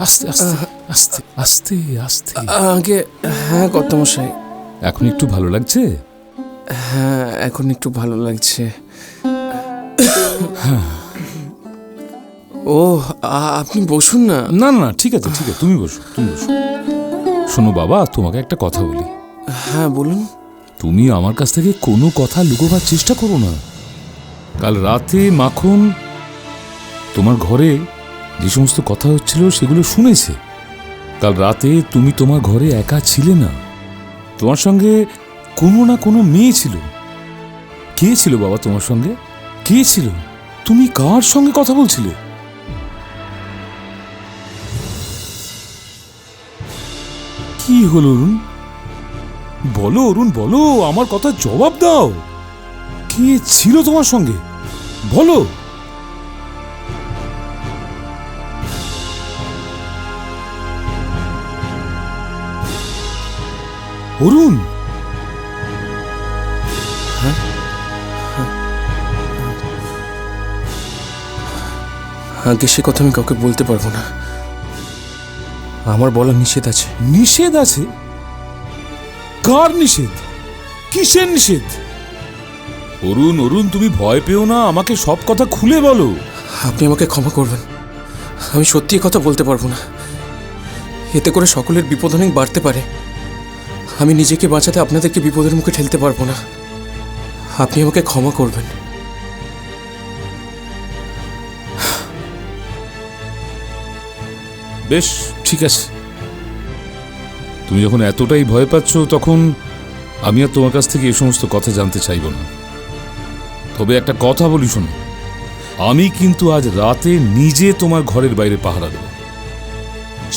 আস্তে আস্তে আস্তে আস্তে আস্তে। আগে হ্যাঁ কর্তামশাই। এখন একটু ভালো লাগছে? হ্যাঁ, এখন একটু ভালো লাগছে। ও আপনি বসুন না। না না না, ঠিক আছে ঠিক আছে, তুমি বসো তুমি বসো। শোনো বাবা, তোমাকে একটা কথা বলি। হ্যাঁ বলুন। তুমি আমার কাছ থেকে কোনো কথা লুকোবার চেষ্টা করো না। কাল রাতে মাখন তোমার ঘরে যে সমস্ত কথা হচ্ছিল সেগুলো শুনেছে। কাল রাতে তুমি তোমার ঘরে একা ছিলে না, তোমার সঙ্গে কোনো না কোনো মেয়ে ছিল। কে ছিল বাবা তোমার সঙ্গে? কে ছিল? তুমি কার সঙ্গে কথা বলছিলে? কি হলো অরুণ? বলো অরুণ, বলো, আমার কথা জবাব দাও। কে ছিল তোমার সঙ্গে বলো। অরুণ, আগে সে কথা আমি কাউকে বলতে পারবো না, আমার বলা নিষেধ আছে। নিষেধ আছে? কার নিষেধ? কিসের নিষেধ? অরুণ অরুণ, তুমি ভয় পেও না, আমাকে সব কথা খুলে বলো। আপনি আমাকে ক্ষমা করবেন, আমি সত্যি কথা বলতে পারবো না। এতে করে সকলের বিপদ অনেক বাড়তে পারে। আমি নিজেকে বাঁচাতে আপনাদেরকে বিপদের মুখে ঠেলতে পারবো না। আপনি আমাকে ক্ষমা করবেন। বেশ, ঠিক আছে। তুমি যখন এতটাই ভয় পাচ্ছ, তখন আমি আর তোমার কাছ থেকে এই সমস্ত কথা জানতে চাইব না। তবে একটা কথা বলি শোনো, আমি কিন্তু আজ রাতে নিজে তোমার ঘরের বাইরে পাহারা দেব।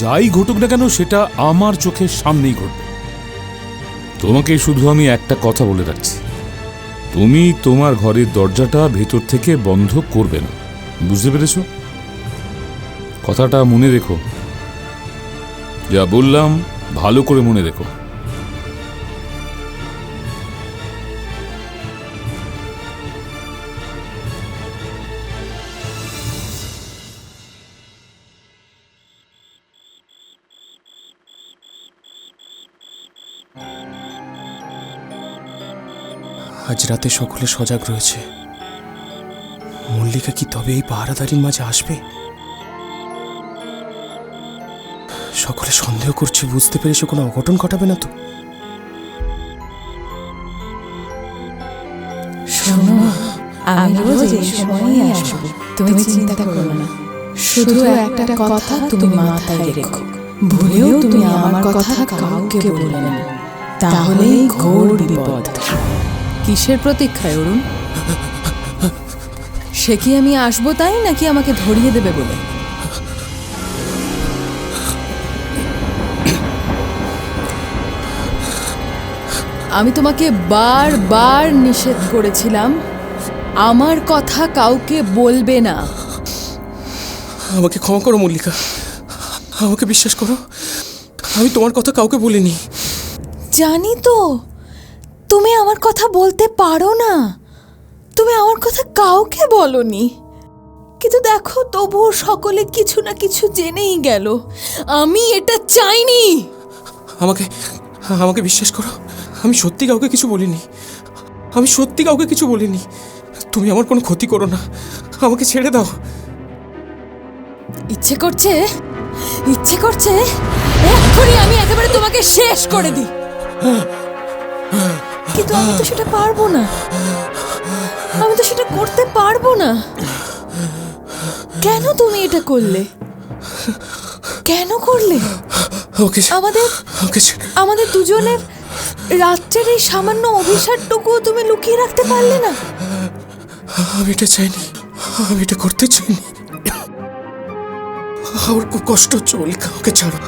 যাই ঘটুক না কেন, সেটা আমার চোখের সামনেই ঘটবে। তোমাকে শুধু আমি একটা কথা বলে রাখছি, তুমি তোমার ঘরের দরজাটা ভেতর থেকে বন্ধ করবে না, বুঝতে পেরেছ? কথাটা মনে রেখো। যা বললাম ভালো করে মনে রেখো। আজ রাতে সকলে সজাগ রয়েছে। মল্লিকা কি তবে এই পাহারাদারির মাঝে আসবে? সকলে সন্দেহ করছে, বুঝতে পেরেছে কোনো অঘটন ঘটাবে না তো? শোনো, আমি রোজ এই সময়ে আসবো, তুমি চিন্তা করো না। শুধু একটা কথা তুমি মাথায় রেখো, ভুলেও তুমি আমার কথা কাউকে বলবে না, তাহলেই ঘোর বিপদ। কিসের প্রতীক্ষায় অরুণ? সে কি আমি আসবো তাই, নাকি আমাকে ধরিয়ে দেবে বলে? আমি তোমাকে বারবার নিষেধ করেছিলাম, আমার কথা কাউকে বলবে না। আমাকে ক্ষমা করো মল্লিকা, আমাকে বিশ্বাস করো, আমি তোমার কথা কাউকে বলিনি। জানি তো তুমি আমার কথা বলতে পারো না, তুমি আমার কথা কাউকে বলনি, কিন্তু দেখো তবুও সকলে কিছু না কিছু জেনেই গেল। আমি এটা চাইনি। আমাকে আমাকে বিশ্বাস করো, আমি সত্যি কাউকে কিছু বলিনি, আমি সত্যি কাউকে কিছু বলিনি। তুমি আমার কোনো ক্ষতি করো না, আমাকে ছেড়ে দাও। ইচ্ছে করছে, ইচ্ছে করছে এক্ষুনি আমি একেবারে তোমাকে শেষ করে দিই, কিন্তু আমি তো সেটা পারবো না, আমি তো সেটা করতে পারবো না। কেন তুমি এটা করলে? কেন করলে? আমাদের দুজনের রাত্রের এই সামান্য অভিশাপটুকু তুমি লুকিয়ে রাখতে পারলে না? আমি এটা চাইনি, আমি এটা করতে চাইনি। আমার খুব কষ্ট হচ্ছে মল্লিকা, ওকে ছাড়ো,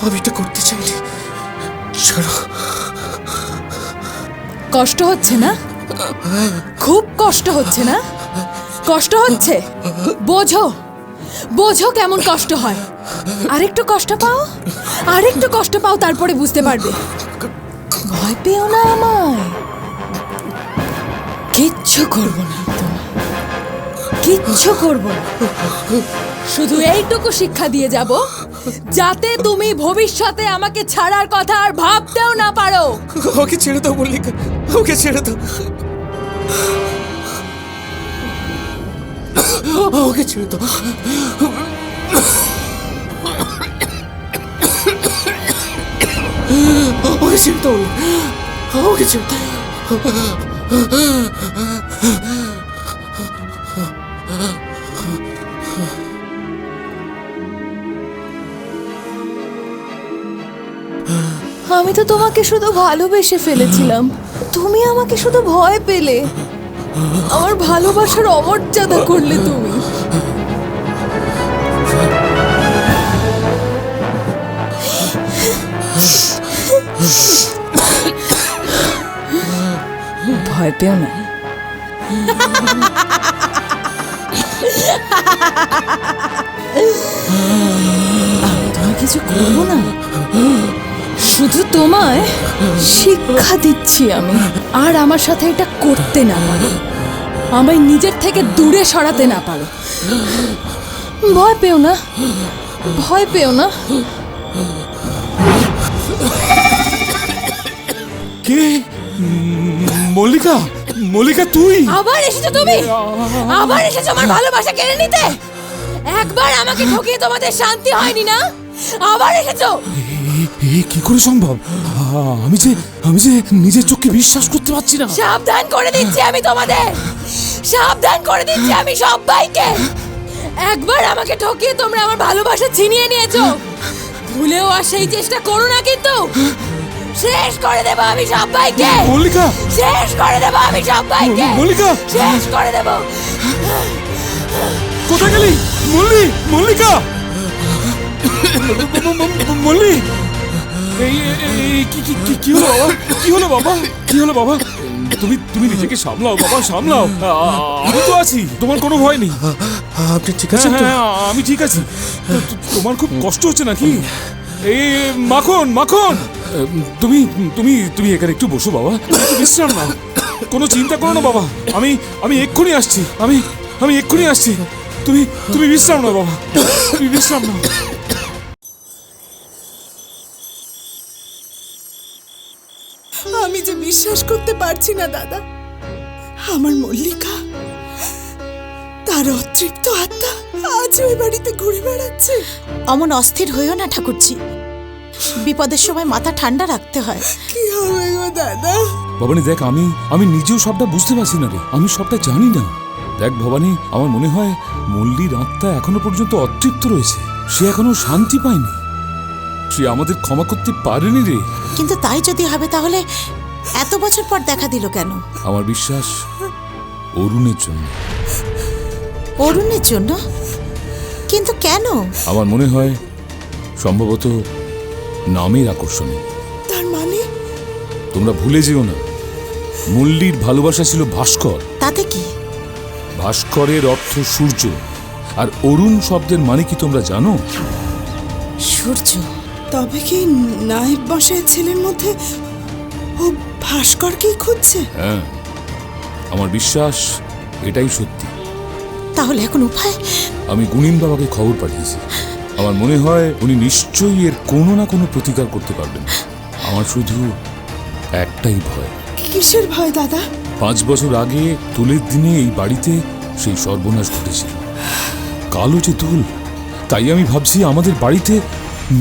আমি এটা করতে চাইনি, ছাড়ো। কষ্ট হচ্ছে না? খুব কষ্ট হচ্ছে না? কষ্ট হচ্ছে? বোঝো, বোঝো কেমন কষ্ট হয়। আরেকটু কষ্ট পাও, আরেকটু কষ্ট পাও, তারপরে বুঝতে পারবে। ভয় পেও না আমায়, কিচ্ছু করবো না, কিচ্ছু করবো না। শুধু এইটুকু শিক্ষা দিয়ে যাব, যাতে তুমি ভবিষ্যতে আমাকে ছাড়ার কথা আর ভাবতেও না পারো। ওকে ছেড়ে দাও মল্লিকা, ওকে ছেড়ে দাও। আমাকে ছেড়ে দাও। আমাকে ছেড়ে দাও, আমাকে ছেড়ে দাও। আমি তো তোমাকে শুধু ভালোবেসে ফেলেছিলাম, তুমি আমাকে শুধু ভয় পেলে, আমার ভালোবাসার অমর্যাদা করলে তুমি। ভয় পেও না। আমি তোমার কিছু করবো না, শুধু তোমায় শিক্ষা দিচ্ছি আমি। আর আমার সাথে এটা করতে না পারো, আমায় নিজের থেকে দূরে সরাতে না পারো। ভয় পেও না, ভয় পেও না। কে? মল্লিকা, মল্লিকা তুই? আবার এসেছো তুমি, আবার এসেছো আমার ভালোবাসা কেড়ে নিতে। একবার আমাকে ঠকিয়ে তোমাদের শান্তি হয়নি না, আবার এসেছো। কি করে সম্ভব? আমি যে নিজের চোখকে বিশ্বাস করতে পারছি না। সাবধান করে দিচ্ছি আমি তোমাদের, সাবধান করে দিচ্ছি আমি সবাইকে। একবার আমাকে ঠকিয়ে তোমরা আমার ভালোবাসা ছিনিয়ে নিয়েছো, ভুলেও আর সেই চেষ্টা করো না কিন্তু। শেষ করে দেবো আমি সবাইকে। মল্লিকা, শেষ করে দেবো আমি সবাইকে। মল্লিকা, শেষ করে দেবো। কোথায় গেলি মল্লিকা? মল্লি, কি হলো বাবা? কি হলো বাবা? তুমি নিজেকে সামলাও বাবা, সামলাও। আমি তো আছি, তোমার কোনো ভয় নেই। আপনি ঠিক আছেন তো? হ্যাঁ, আমি ঠিক আছি। তোমার খুব কষ্ট হচ্ছে নাকি? এই মাখন, তুমি এখানে একটু বসো বাবা, একটু বিশ্রাম নাও। কোনো চিন্তা করো না বাবা, আমি এক্ষুনি আসছি। আমি এক্ষুনি আসছি। তুমি বিশ্রাম নাও বাবা, তুমি বিশ্রাম নাও। আমি যে বিশ্বাস করতে পারছি না দাদা, আমার মল্লিকা, তার অতৃপ্ত আত্মা আজ ওই বাড়িতে ঘুরে বেড়াচ্ছে। অমন অস্থির হইও না ঠাকুরজি, বিপদের সময় মাথা ঠান্ডা রাখতে হয়। কি হবে গো দাদা? ভবানী দেখ, আমি নিজেও সবটা বুঝতে পারছি না রে, আমি সবটা জানি না। দেখ ভবানী, আমার মনে হয় মল্লির আত্মা এখনো পর্যন্ত অতৃপ্ত রয়েছে, সে এখনো শান্তি পায়নি, সে আমাদের ক্ষমা করতে পারেনি রে। কিন্তু তাই যদি হবে তাহলে এত বছর পর দেখা দিল কেন? আমার বিশ্বাস অরুণের জন্য। অরুণের জন্য? কিন্তু কেন? আমার মনে হয় সম্ভবত নামের আকর্ষণে। তার মানে? তোমরা ভুলে যেও না, মল্লির ভালোবাসা ছিল ভাস্কর। তাতে কি? ভাস্করের অর্থ সূর্য, আর অরুণ শব্দের মানে কি তোমরা জানো? সূর্য। তবে কি নায়েব মশাইয়ের ছেলের মধ্যে ও ভাস্করকেই খুঁজছে? হ্যাঁ, আমার বিশ্বাস এটাই সত্যি। তাহলে এখন উপায়? আমি গুণিন বাবাকে খবর পাঠিয়েছি, আমার মনে হয় উনি নিশ্চয়ই এর কোনো না কোনো প্রতিকার করতে পারবেন। আমার শুধু একটাই ভয়। কিসের ভয় দাদা? 5 বছর আগে দোলের দিনে এই বাড়িতে সেই সর্বনাশ ঘটেছিল, কালো যে দোল, তাই আমি ভাবছি আমাদের বাড়িতে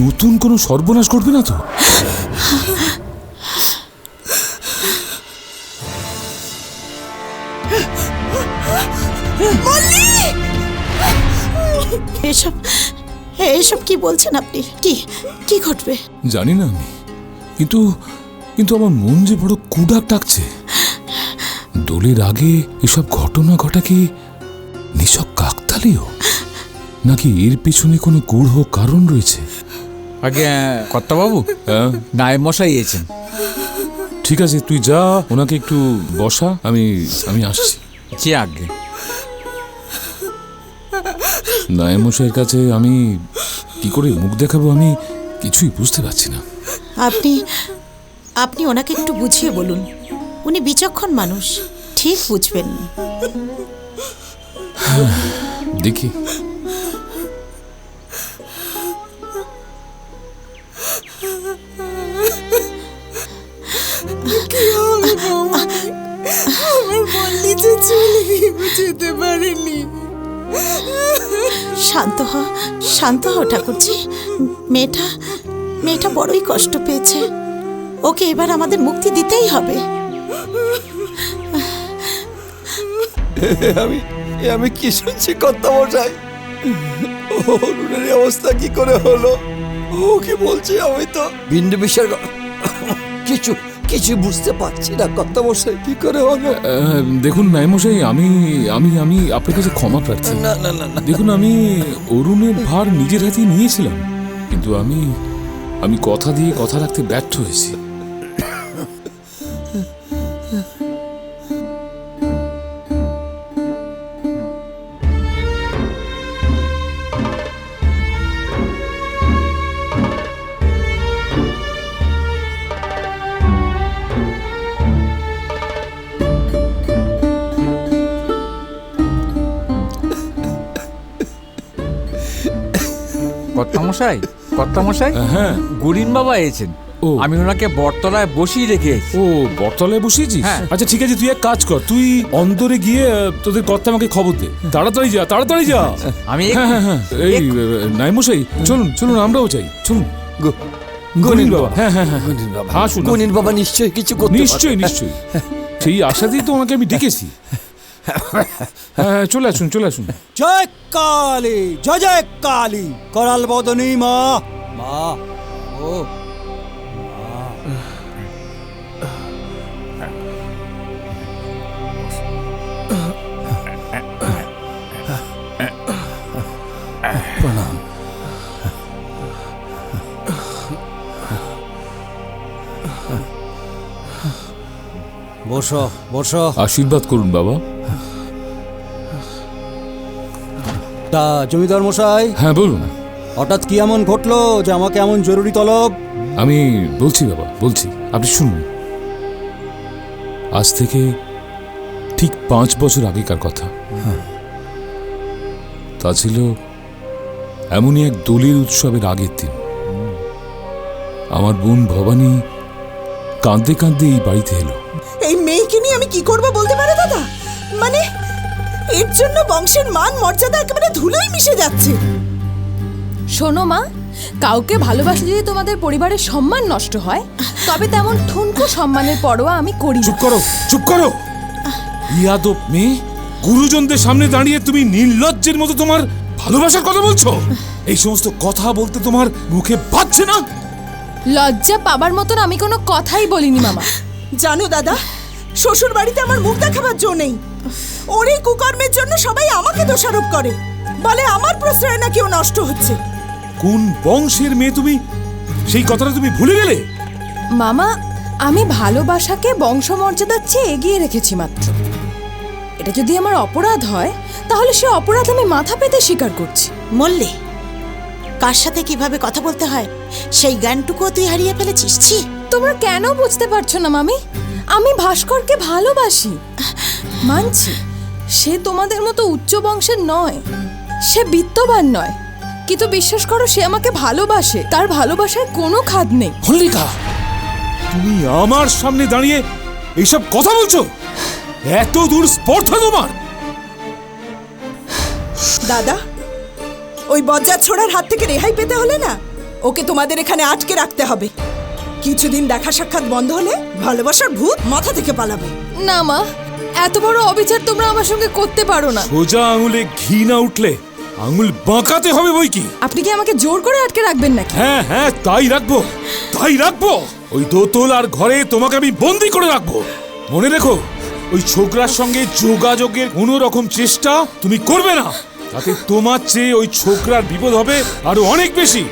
নতুন কোনো সর্বনাশ ঘটবে না তো? এসব কি বলছেন আপনি? কি ঘটবে? জানি না আমি, কিন্তু আমার মন যে বড় কুডাক ডাকছে। দোলের আগে এসব ঘটনা ঘটা কি নিছক কাকতালীয়, নাকি এর পিছনে কোনো গূঢ় কারণ রয়েছে? আগে কর্তাবাবু, নায়েব মশাই এসেছেন। ঠিক আছে, তুই যা, ওনাকে একটু বসা, আমি আসছি। যে আগে নায়েব মশাইয়ের কাছে আমি কি করে মুখ দেখাবো, আমি কিছুই বুঝতে পারছি না। আপনি ওনাকে একটু বুঝিয়ে বলুন, উনি বিচক্ষণ মানুষ, ঠিক বুঝবেন। দেখি। আমার মল্লি যে চলে যেতে পারেনি। শান্ত হ ঠাকুরজি। মেয়েটা বড়ই কষ্ট পেয়েছে, ওকে এবার আমাদের মুক্তি দিতেই হবে। আমি কি শুনছি কর্তামশাই? অরুণের অবস্থা কি করে হলো? ও কি বলছে? আমি তো বিন্দু বিষয়ের কিছু কিছু বুঝতে পারছি না কর্তামশাই, কি করে হলো? দেখুন নাইমশাই, আমি আমি আমি আপনার কাছে ক্ষমা প্রার্থী। না না না না, দেখুন, আমি অরুণের ভার নিজের হাতেই নিয়েছিলাম, কিন্তু আমি কথা দিয়ে কথা রাখতে ব্যর্থ হয়েছি। কর্তামশাই, কর্তামশাই, হ্যাঁ, গরিন বাবা এসেছেন। ও, আমি ওনাকে বটতলায় বসিয়ে রেখেছি। ও বটতলায় বসিয়েছিস? হ্যাঁ। আচ্ছা ঠিক আছে, তুই এক কাজ কর, তুই অন্দরে গিয়ে তোদের কর্তা আমাকে খবর দে। তাড়াতাড়ি যা, তাড়াতাড়ি যা। আমি হ্যাঁ, এই নাইমশাই, চলুন আমরাও যাই, চলুন। গণিন বাবা, হ্যাঁ, গণিন বাবা, আসুন। গণিন বাবা নিশ্চয়ই কিছু করতে পারবে। নিশ্চয়ই সেই আশাতেই তো ওনাকে আমি ডেকেছি। হ্যাঁ, চলে আসুন। জয় কালী, জয় জয় কালী, করাল বদনী মা। মা ও প্রণাম। বসো বসো। আশীর্বাদ করুন বাবা। তা জমিদার মশাই, হ্যাঁ বলুন। হঠাৎ কি এমন ঘটলো যে আমাকে এমন জরুরি তলব? আমি বলছি বাবা, বলছি, আপনি শুনুন। আজ থেকে ঠিক 5 বছর আগেকার কথা। তা ছিল এমনই এক দোলের উৎসবের আগের দিন। আমার বোন ভবানী কাঁদতে কাঁদতে এই বাড়িতে এলো। এই মেয়েকে নিয়ে আমি কি করব বলতে পারো দাদা? মানে এর জন্য বংশের মান মর্যাদা একেবারে ধুলোয় মিশে যাচ্ছে। শোনো মা, কাউকে ভালোবাসলে যদি তোমাদের পরিবারের সম্মান নষ্ট হয়, তবে তেমন ঠুনকো সম্মানের পরোয়া আমি করি না। চুপ করো ইয়াদব মেয়ে। গুরুজনদের সামনে দাঁড়িয়ে তুমি নির্লজ্জের মতো তোমার ভালোবাসার কথা বলছো? এই সমস্ত কথা বলতে তোমার মুখে বাজছে না? লজ্জা পাবার মতন আমি কোনো কথাই বলিনি মামা। জানো দাদা, শ্বশুর বাড়িতে আমার মুখ দেখাবার জো নেই। ওর এই কুকর্মের জন্য সবাই আমাকে দোষারোপ করে, বলে আমার প্রশ্রয় নাকি ও নষ্ট হচ্ছে। কোন বংশের মেয়ে তুমি? সেই কথাটা তুমি ভুলে গেলে? মামা, আমি ভালোবাসাকে বংশমর্যাদার চেয়ে এগিয়ে রেখেছি মাত্র। এটা যদি আমার অপরাধ হয়, তাহলে সে অপরাধ আমি মাথা পেতে স্বীকার করছি। মল্লি, কার সাথে কিভাবে কথা বলতে হয় সেই জ্ঞানটুকুও তুই হারিয়ে ফেলেছিস। ছি! তোমরা কেন বুঝতে পারছো না মামি? আমি ভাস্করকে ভালোবাসি, মানছি। সে তোমাদের মতো উচ্চ বংশের নয়, সে বিত্তবান নয়, কিন্তু বিশ্বাস করো সে আমাকে ভালোবাসে। তার ভালোবাসার কোনো খাদ নেই। মল্লিকা, তুমি আমার সামনে দাঁড়িয়ে এইসব কথা বলছো? এত দূর স্পর্ধা তোমার? দাদা, ওই বজ্জাত ছোড়ার হাত থেকে রেহাই পেতে হলে না ওকে তোমাদের এখানে আটকে রাখতে হবে। কিছুদিন দেখা সাক্ষাৎ বন্ধ হলে ভালোবাসার ভূত মাথা থেকে পালাবে। না মা, এত বড় অবিচার তোমরা আমার সঙ্গে করতে পারো না। সোজা আঙুলে ঘি না উঠলে আঙুল বাঁকাতে হবে বই কি? আপনি কি আমাকে জোর করে আটকে রাখবেন নাকি? হ্যাঁ, তাই রাখবো। ওই দোতল আর ঘরে তোমাকে আমি বন্দি করে রাখবো। মনে রেখো, ওই ছোকরার সঙ্গে যোগাযোগের কোনো রকম চেষ্টা তুমি করবে না। তাতে তোমার চেয়ে ওই ছোকরার বিপদ হবে আরো অনেক বেশি।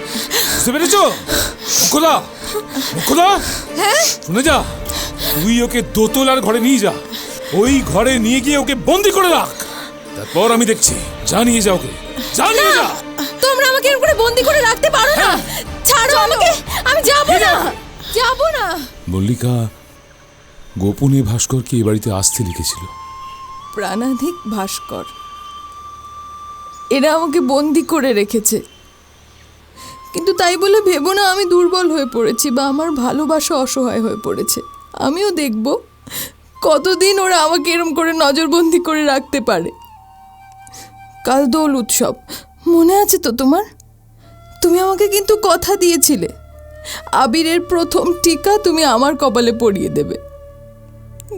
বুঝতে পেরেছ? মুখদা, শুনে যা, তুই ওকে দোতলার ঘরে নিয়ে যা। ওই ঘরে নিয়ে গিয়ে ওকে বন্দি করে রাখ। তারপর আমি দেখছি। জানিয়ে যা ওকে, জানিয়ে যা। তোমরা আমাকে এরকম করে বন্দি করে রাখতে পারো না। ছাড়ো আমাকে, আমি যাব না। মল্লিকা গোপনে ভাস্করকে এ বাড়িতে আসতে লিখেছিল। প্রাণাধিক ভাস্কর, এরা আমাকে বন্দি করে রেখেছে। কিন্তু তাই বলে ভেবো না আমি দুর্বল হয়ে পড়েছি বা আমার ভালোবাসা অসহায় হয়ে পড়েছে। আমিও দেখব কতদিন ওরা আমাকে এরম করে নজরবন্দি করে রাখতে পারে। কাল দোল উৎসব মনে আছে তো তোমার? তুমি আমাকে কিন্তু কথা দিয়েছিলে আবিরের প্রথম টিকা তুমি আমার কপালে পরিয়ে দেবে।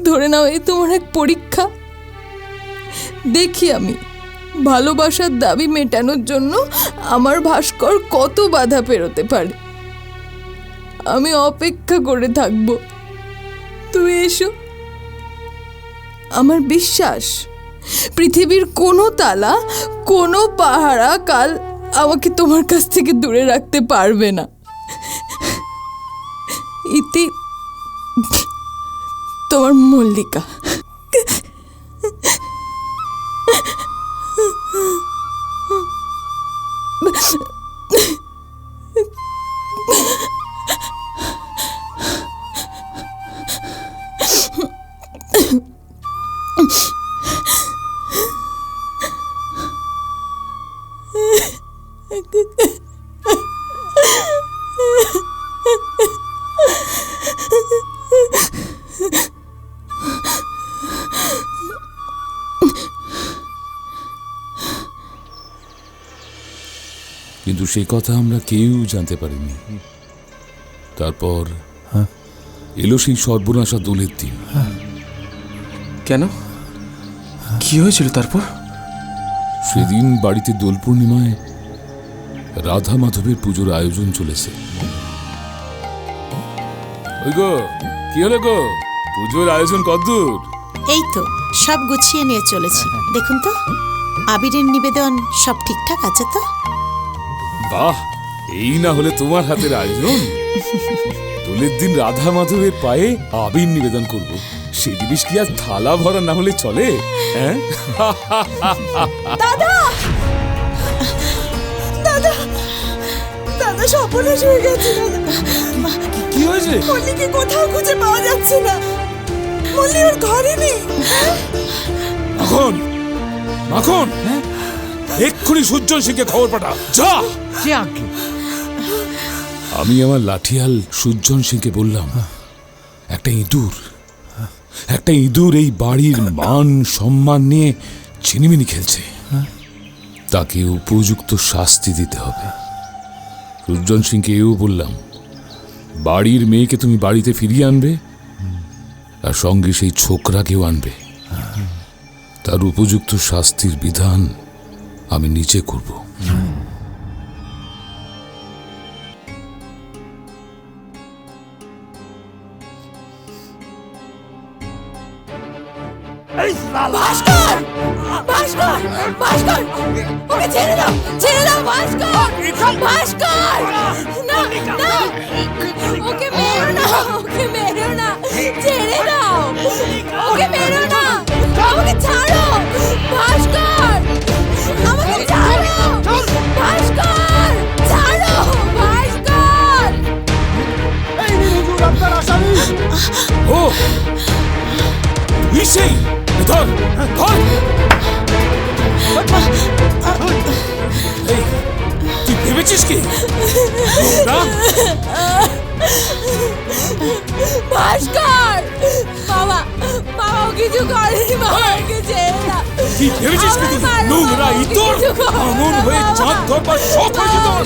ধরে নাও এই তোমার এক পরীক্ষা। দেখি আমি ভালোবাসার দাবি মেটানোর জন্য আমার ভাস্কর কত বাধা পেরোতে পারে। আমি অপেক্ষা করে থাকব, তুমি এসো। আমার বিশ্বাস পৃথিবীর কোনো তালা, কোনো পাহারা কাল আমাকে তোমার কাছ থেকে দূরে রাখতে পারবে না। ইতি তোমার মল্লিকা। কিন্তু সেই কথা আমরা কেউ জানতে পারিনি। তারপর এলো সেই সর্বনাশা দোলের দিন। কেন, কি হয়েছিল তারপর? সেদিন বাড়িতে দোল পূর্ণিমায় রাধা মাধবের পুজোর আয়োজন চলেছে। ওই গো, কি হলো গো, পুজোর আয়োজন কতদূর? এই তো সব গুছিয়ে নিয়ে চলেছি। দেখুন তো আবিরের নিবেদন সব ঠিকঠাক আছে তো? বাহ, এই না হলে তোমার হাতের আয়োজন। দোলের দিন রাধা মাধবের পায়ে আবির নিবেদন করব, সেই জিনিস কি আর থালা ভরা না হলে চলে? হ্যাঁ দাদা, দাদা, দাদা সর্বনাশ হয়ে গেছে। কি হয়েছে? মল্লিকে কোথাও খুঁজে পাওয়া যাচ্ছে না। মল্লি ওর ঘরে নেই। মাখন, মাখন, এক্ষুনি সূর্যন সিংকে খবর পাঠা, যা। আমি আমার লাঠিয়াল সূর্যন সিংকে বললাম, একটা ইঁদুর এই বাড়ির মান সম্মান নিয়ে ছিনিমিনি খেলছে, তাকে উপযুক্ত শাস্তি দিতে হবে। সূর্যন সিংকে এও বললাম, বাড়ির মেয়েকে তুমি বাড়িতে ফিরিয়ে আনবে, আর সঙ্গে সেই ছোকরাকেও আনবে। তার উপযুক্ত শাস্তির বিধান আমি নিজে করব। ভাস্কর, ভাস্কর, ভাস্কর, ওকে ছেড়ে দাও, ছেড়ে দাও ভাস্কর, ভাস্কর, না, না, ওকে মেরো না, ওকে মেরো না, ছেড়ে দাও, ওকে মেরো না, আমাকে ছাড়ো, ভাস্কর, আমাকে ছাড়ো, ভাস্কর, ছাড়ো, ভাস্কর। ও তুই সেই, ধর, ধর। এই, তুই ভেবেছিস কি না? ভাস্কর, বাবা, বাবা ও কিছু করেনি, বাবা ওকে ছেড়ে দাও। তুই ভেবেছিস কি নোংরা ইতর এমন হয়ে চাঁদ ধরবার শখ হয়েছে তোর?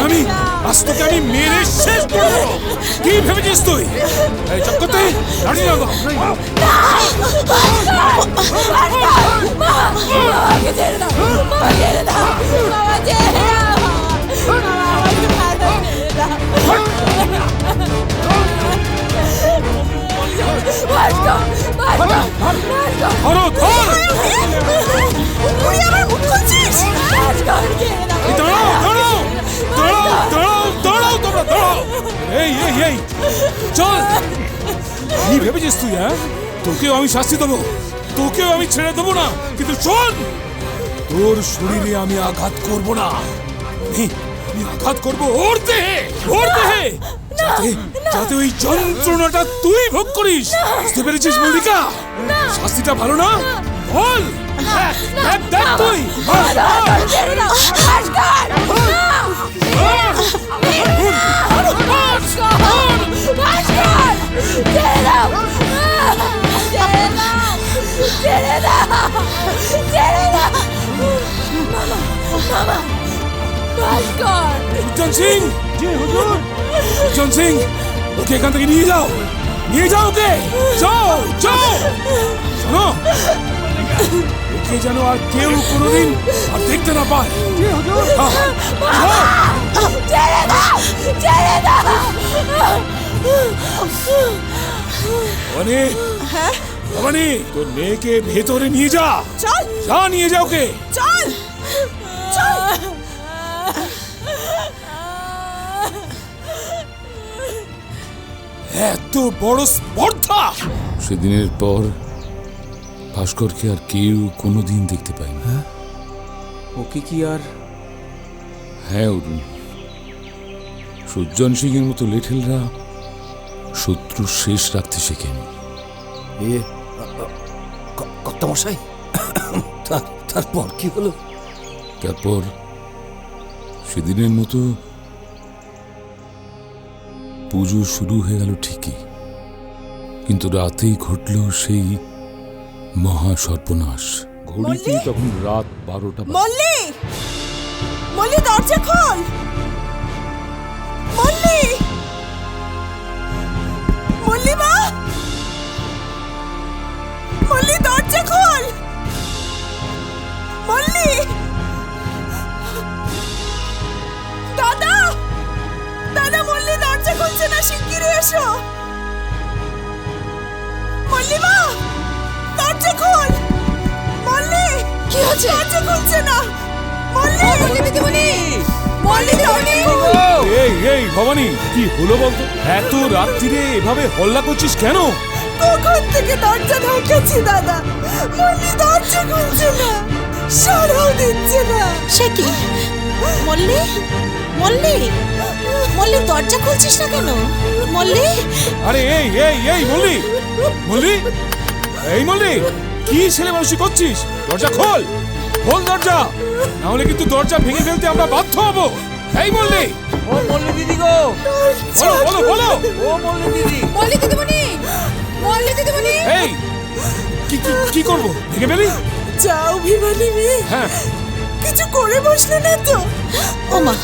আমি আজ তোকে আমি মেরে শেষ করে দেবো। কি ভেবেছিস তুই? এই চক্করতে দাঁড়িয়ে যাবো। বাবাকে ছেড়ে দাও, বাবা ছেড়ে দাও, বাবা ছেড়ে দাও, বাবা আমাকে মারো, ছেড়ে দাও। ভাস্কর, ভাস্কর, ভাস্কর, ধরো, ধর। তুই আমার মুখ খুলছিস? ভাস্কর, ছেড়ে দাও। দাঁড়াও, দাঁড়াও, দাঁড়াও, দাঁড়াও, দাঁড়াও, তোমরা দাঁড়াও। এই, এই, এই, চল। কি ভেবেছিস তুই? হ্যাঁ, তোকেও আমি শাস্তি দেবো, তোকেও আমি ছেড়ে দেবো না। কিন্তু শোন, তোর শরীরে আমি আঘাত করব না, আমি আঘাত করব ওর দেহে, ওর দেহে, যাতে ওই যন্ত্রণাটা তুই ভোগ করিস। বুঝতে পেরেছিস মল্লিকা? শাস্তিটা ভালো না? বল, দেখ, দেখ তুই। ছেড়ে দাও, ভাস্কর, ভাস্কর, ছেড়ে দাও, ছেড়ে দাও, ছেড়ে দাও, ছেড়ে দাও। সুজন সিং, জি হুজুর। সুজন সিং, ওকে এখান থেকে নিয়ে যাও, ওকে। যাও যাও। শোনো, ওকে যেন আর কেউ কোনোদিন আর দেখতে না পায়। ভবানী, তোর মেয়েকে ভেতরে নিয়ে যা। চল, যা, নিয়ে যাও ওকে। চল চল। এত বড় স্পর্ধা! সেদিনের পর ভাস্করকে আর কেউ কোনোদিন দেখতে পায়নি। ওকে কি আর? হ্যাঁ অরুণ, সুজন সিং এর মতো লেঠেলরা শত্রু শেষ রাখতে শেখেনি। কর্তামশাই, তারপর কি হলো? তারপর সেদিনের মতো পুজো শুরু হয়ে গেল ঠিকই, কিন্তু রাতেই ঘটল সেই মহা সর্বনাশ। ঘড়িতে তখন রাত 12টা। মল্লি, মল্লি দরজা খোল। মল্লি, মল্লি মা, মল্লি দরজা খোল। মল্লি, দাদা, দাদা, মল্লি দরজা খুলছে না, শিগগিরই এসো। মল্লি মা, দরজা খোল। মল্লি, কি হচ্ছে? দরজা খুলছে না। মল্লি, মল্লি দিদিমণি, মল্লি দিদিমণি। এই এই ভবানী, কি হলো বলতো? এত রাত্রিরে এভাবে হল্লা করছিস কেন? কখন থেকে দরজা ঢাকাচ্ছি দাদা, মল্লি দরজা খুলছে না, সাড়াও দিচ্ছে না। সে কি? মল্লি, মল্লি, মল্লি দরজা খুলছিস না কেন? মল্লি, আরে এই এই এই মল্লি, মল্লি, এই মল্লি, কি ছেলে মানুষই করছিস? দরজা খোল, খোল দরজা, না হলে কিন্তু দরজা ভেঙে ফেলতে আমরা বাধ্য হব। এই মল্লি। ও মল্লি দিদি গো, বলো বলো বলো। ও মল্লি দিদি। মল্লি দিদিমণি, মল্লি দিদিমণি। এই কি কি কি করবো? ভেঙে ফেলি? যাও ভিমানি মেয়ে, হ্যাঁ, কিছু করে বসলে না তো? ও মা,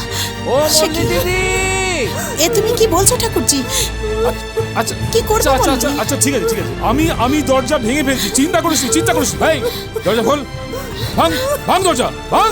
ও মল্লি দিদি। এ তুমি কি বলছো ঠাকুরজি? আচ্ছা কি করবো আচ্ছা আচ্ছা মল্লি? আচ্ছা, ঠিক আছে ঠিক আছে, আমি দরজা ভেঙে ফেলছি, চিন্তা করিস নি, চিন্তা করিস নি। ভাই দরজা খোল, ভাঙ ভাঙ দরজা, ভাঙ।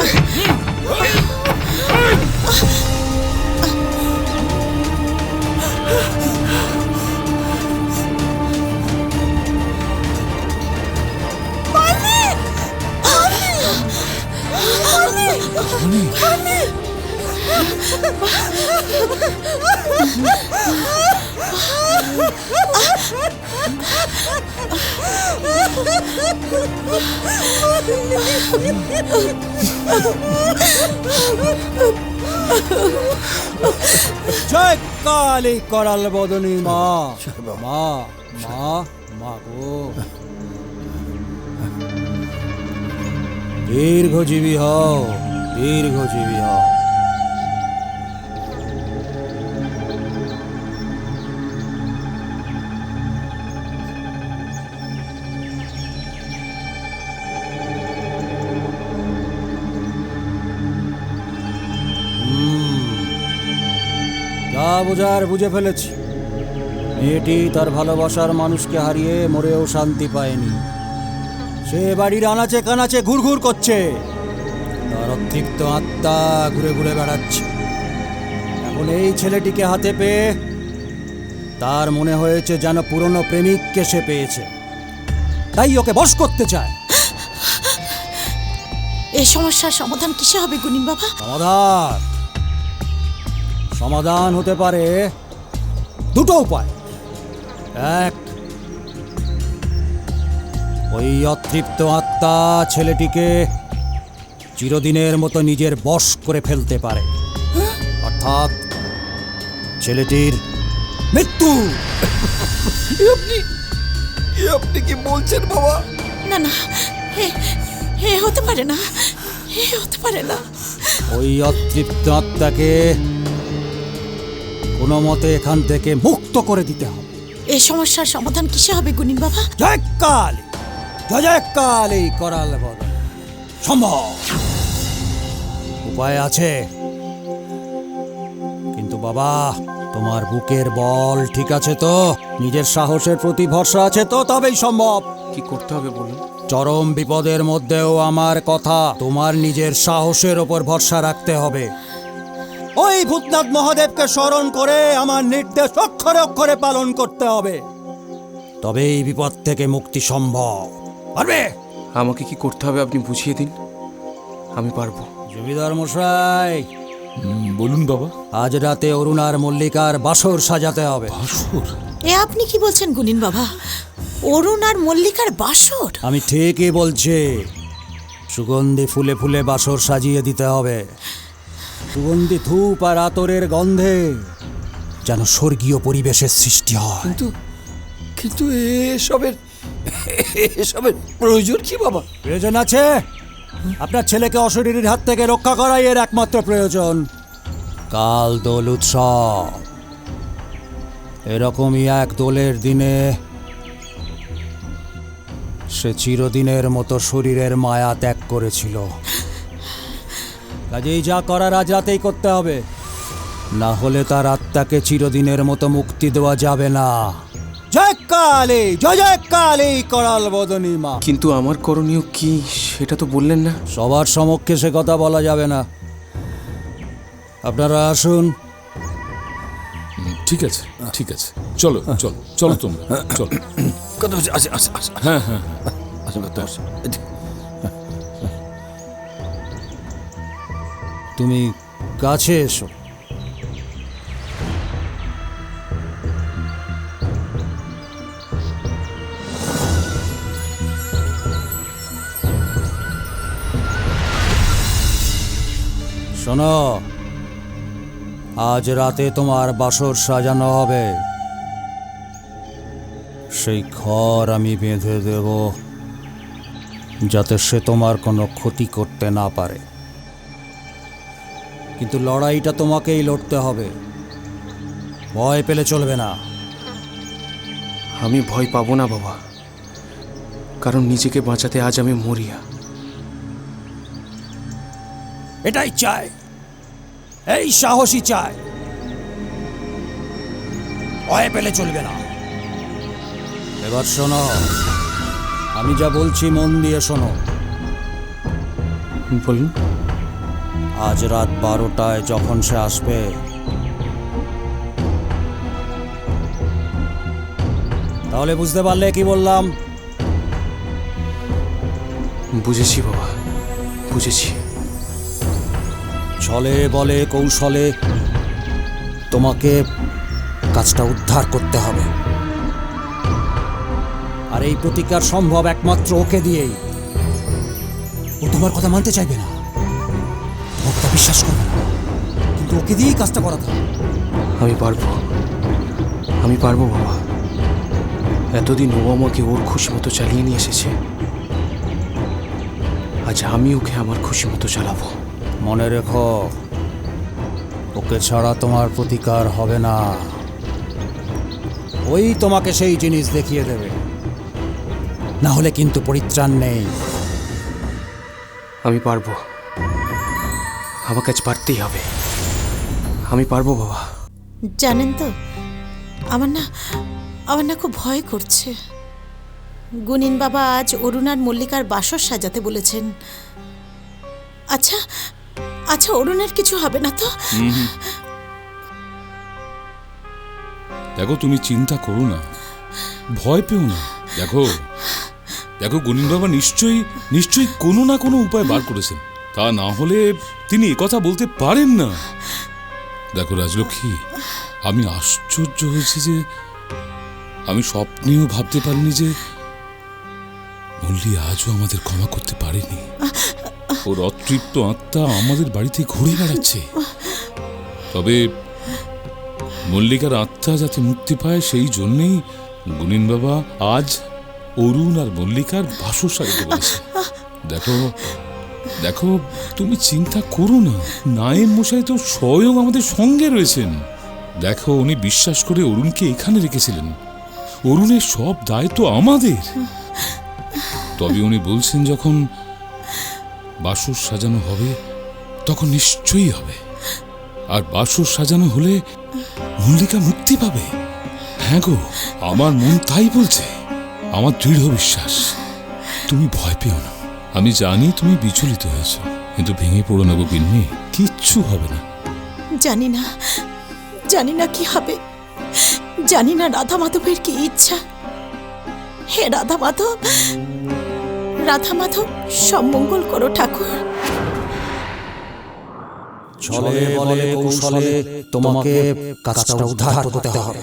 জয় কালী করাল বদনী মা, মা মা মা গো, দীর্ঘজীবী হও, দীর্ঘজীবী হও। যা বোঝার বুঝে ফেলেছি, মেয়েটি তার ভালোবাসার মানুষকে হারিয়ে মরেও শান্তি পায়নি। সে বাড়ির আনাচে কানাচে ঘুরঘুর করছে, তার অতৃপ্ত আত্মা ঘুরে ঘুরে বেড়াচ্ছে। এখন এই ছেলেটিকে হাতে পেয়ে তার মনে হয়েছে যেন পুরনো প্রেমিককে সে পেয়েছে, তাই ওকে বশ করতে চায়। এই সমস্যার সমাধান কিসে হবে গুনিন বাবা? সমাধান হতে পারে দুটো উপায়। এক, ওই অতৃপ্ত আত্মা ছেলেটিকে চিরদিনের মতো নিজের বশ করে ফেলতে পারে, অর্থাৎ ছেলেটির মৃত্যু। আপনি কি বলছেন বাবা? না না, হে হতে পারে না, হে হতে পারে না। ওই অতৃপ্ত আত্মাকে কোনো মতে এখান থেকে মুক্ত করে দিতে হবে। এই সমস্যার সমাধান কিসে হবে গুনিন বাবা? জয় কালী, জয় কালী করাল বদন সম্ভব। উপায় আছে, কিন্তু বাবা তোমার বুকের বল ঠিক আছে তো? নিজের সাহসের প্রতি ভরসা আছে তো? তবেই সম্ভব। কি করতে হবে বলুন? চরম বিপদের মধ্যেও আমার কথা, তোমার নিজের সাহসের ওপর ভরসা রাখতে হবে। ওই ভূতনাথ মহাদেবকে স্মরণ করে আমার নির্দেশ অক্ষরে অক্ষরে পালন করতে হবে, তবেই বিপদ থেকে মুক্তি সম্ভব। পারবে? আমাকে কি করতে হবে আপনি বুঝিয়ে দিন, আমি পারবো। জমিদার মশাই, বলুন বাবা। আজ রাতে অরুণার মল্লিকার বাসর সাজাতে হবে। বাসর? এ আপনি কি বলছেন গুনিন বাবা? অরুণ আর মল্লিকার বাসর? আমি ঠিকই বলছি। সুগন্ধি ফুলে ফুলে বাসর সাজিয়ে দিতে হবে। সুগন্ধি ধূপ আর আতরের গন্ধে যেন স্বর্গীয় পরিবেশের সৃষ্টি হয়। কিন্তু এসবের প্রয়োজন কি বাবা? প্রয়োজন আছে। আপনার ছেলেকে অশরীরীর হাত থেকে রক্ষা করাই এর একমাত্র প্রয়োজন। কাল দোল উৎসব, এরকমই এক দোলের দিনে সে চিরদিনের মতো শরীরের মায়া ত্যাগ করেছিল। কাজেই যা করার আজ রাতেই করতে হবে, না হলে তার আত্মাকে চিরদিনের মতো মুক্তি দেওয়া যাবে না। জয় কালী, জয় জয় কালী, করাল বদনী মা। কিন্তু আমার করণীয় কি সেটা তো বললেন না। সবার সমক্ষে সে কথা বলা যাবে না। আপনারা আসুন। ঠিক আছে, ঠিক আছে, চলো চলো চলো তোমরা চলো। কথা বলছি, আসে আসে আসে। হ্যাঁ হ্যাঁ, আসুন কথা বলছি। তুমি কাছে এসো। শোনো, আজ রাতে তোমার বাসর সাজানো হবে। সেই ঘর আমি বেঁধে দেব, যাতে সে তোমার কোনো ক্ষতি করতে না পারে। কিন্তু লড়াইটা তোমাকেই লড়তে হবে, ভয় পেলে চলবে না। আমি ভয় পাবো না বাবা, কারণ নিজেকে বাঁচাতে আজ আমি মরিয়া। এটাই চাই, এই সাহসী চাই। ভয় পেলে চলবে না। এবার শোনো, আমি যা বলছি মন দিয়ে শোনো। বলুন। আজ রাত 12টায় যখন সে আসবে, তাহলে বুঝতে পারলে কি বললাম? বুঝেছি বাবা, বুঝেছি। ছলে বলে কৌশলে তোমাকে কাজটা উদ্ধার করতে হবে। আর এই প্রতিকার সম্ভব একমাত্র ওকে দিয়েই। ও তোমার কথা মানতে চাইবে না, তোমার কথা বিশ্বাস করবে না, কিন্তু ওকে দিয়েই কাজটা করাতে হবে। আমি পারবো, আমি পারবো বাবা। এতদিন ও আমাকে ওর খুশি মতো চালিয়ে নিয়ে এসেছে, আজ আমি ওকে আমার খুশি মতো চালাবো। মনে রেখো, ওকে ছাড়া তোমার প্রতিকার হবে না। ওই তোমাকে সেই জিনিস দেখিয়ে দেবে, না হলে কিন্তু পরিত্রাণ নেই। আমি পারবো, আমার কাছে পারতেই হবে। আমি পারবো বাবা। জানেন তো, আমার না খুব ভয় করছে। গুনিন বাবা আজ অরুণ আর মল্লিকার বাসর সাজাতে বলেছেন। আচ্ছা আচ্ছা, অরুণের কিছু হবে না তো? দেখো, তুমি চিন্তা করো না, ভয় পেও না। দেখো দেখো, গুনিন বাবা নিশ্চয়ই কোনো না কোনো উপায় বার করেছেন। তা না হলে তিনি একথা বলতে পারেন না। দেখো রাজলক্ষ্মী, আমি আশ্চর্য হয়েছি যে আমি স্বপ্নেও ভাবতে পারিনি যে মল্লি আজও আমাদের ক্ষমা করতে পারেনি। ওর অতৃপ্ত আত্মা আমাদের বাড়িতে ঘুরে বেড়াচ্ছে। তবে মল্লিকার আত্মা যাতে মুক্তি পায়, সেই জন্যেই গুনিন বাবা আজ অরুণ আর মল্লিকার বাসর সাজাতে বলেছে। দেখো দেখো, তুমি চিন্তা করো না, নায়েব মশাই তো স্বয়ং আমাদের সঙ্গে রয়েছেন। দেখো, উনি বিশ্বাস করে অরুণকে এখানে রেখেছিলেন। অরুণের সব দায় তো আমাদের। তবে উনি বলছেন যখন বাসর সাজানো হবে, তখন নিশ্চয়ই হবে। আর বাসর সাজানো হলে মল্লিকা মুক্তি পাবে। হ্যাঁ গো, আমার মন তাই বলছে, আমার দৃঢ় বিশ্বাস। তুমি ভয় পেও না, আমি জানি তুমি বিচলিত হয়েছ, কিন্তু ভেঙে পড়ো না গো গিন্নি, কিচ্ছু হবে না। জানি না কি হবে, জানি না রাধা মাধবের কি ইচ্ছা। হে রাধা মাধব সব মঙ্গল করো ঠাকুর। ছলে বলে কৌশলে তোমাকে কাজটা উদ্ধার করতে হবে।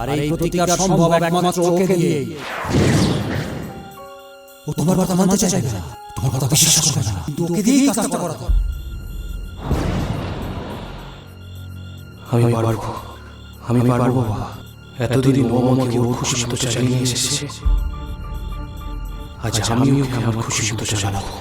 আর এই প্রতিকার সম্ভব একমাত্র ওকে দিয়ে। ও তোমার কথা মানতে চাইবে না, তোমার কথা বিশ্বাস করবে না, কিন্তু ওকে দিয়েই কাজটা করাতে হবে। আমি পারবো বাবা। এতদিন ও আমাকে ওর খুশি মতো চালিয়ে নিয়ে এসেছে, আজ আমি ওকে আমার খুশি মতো চালাবো।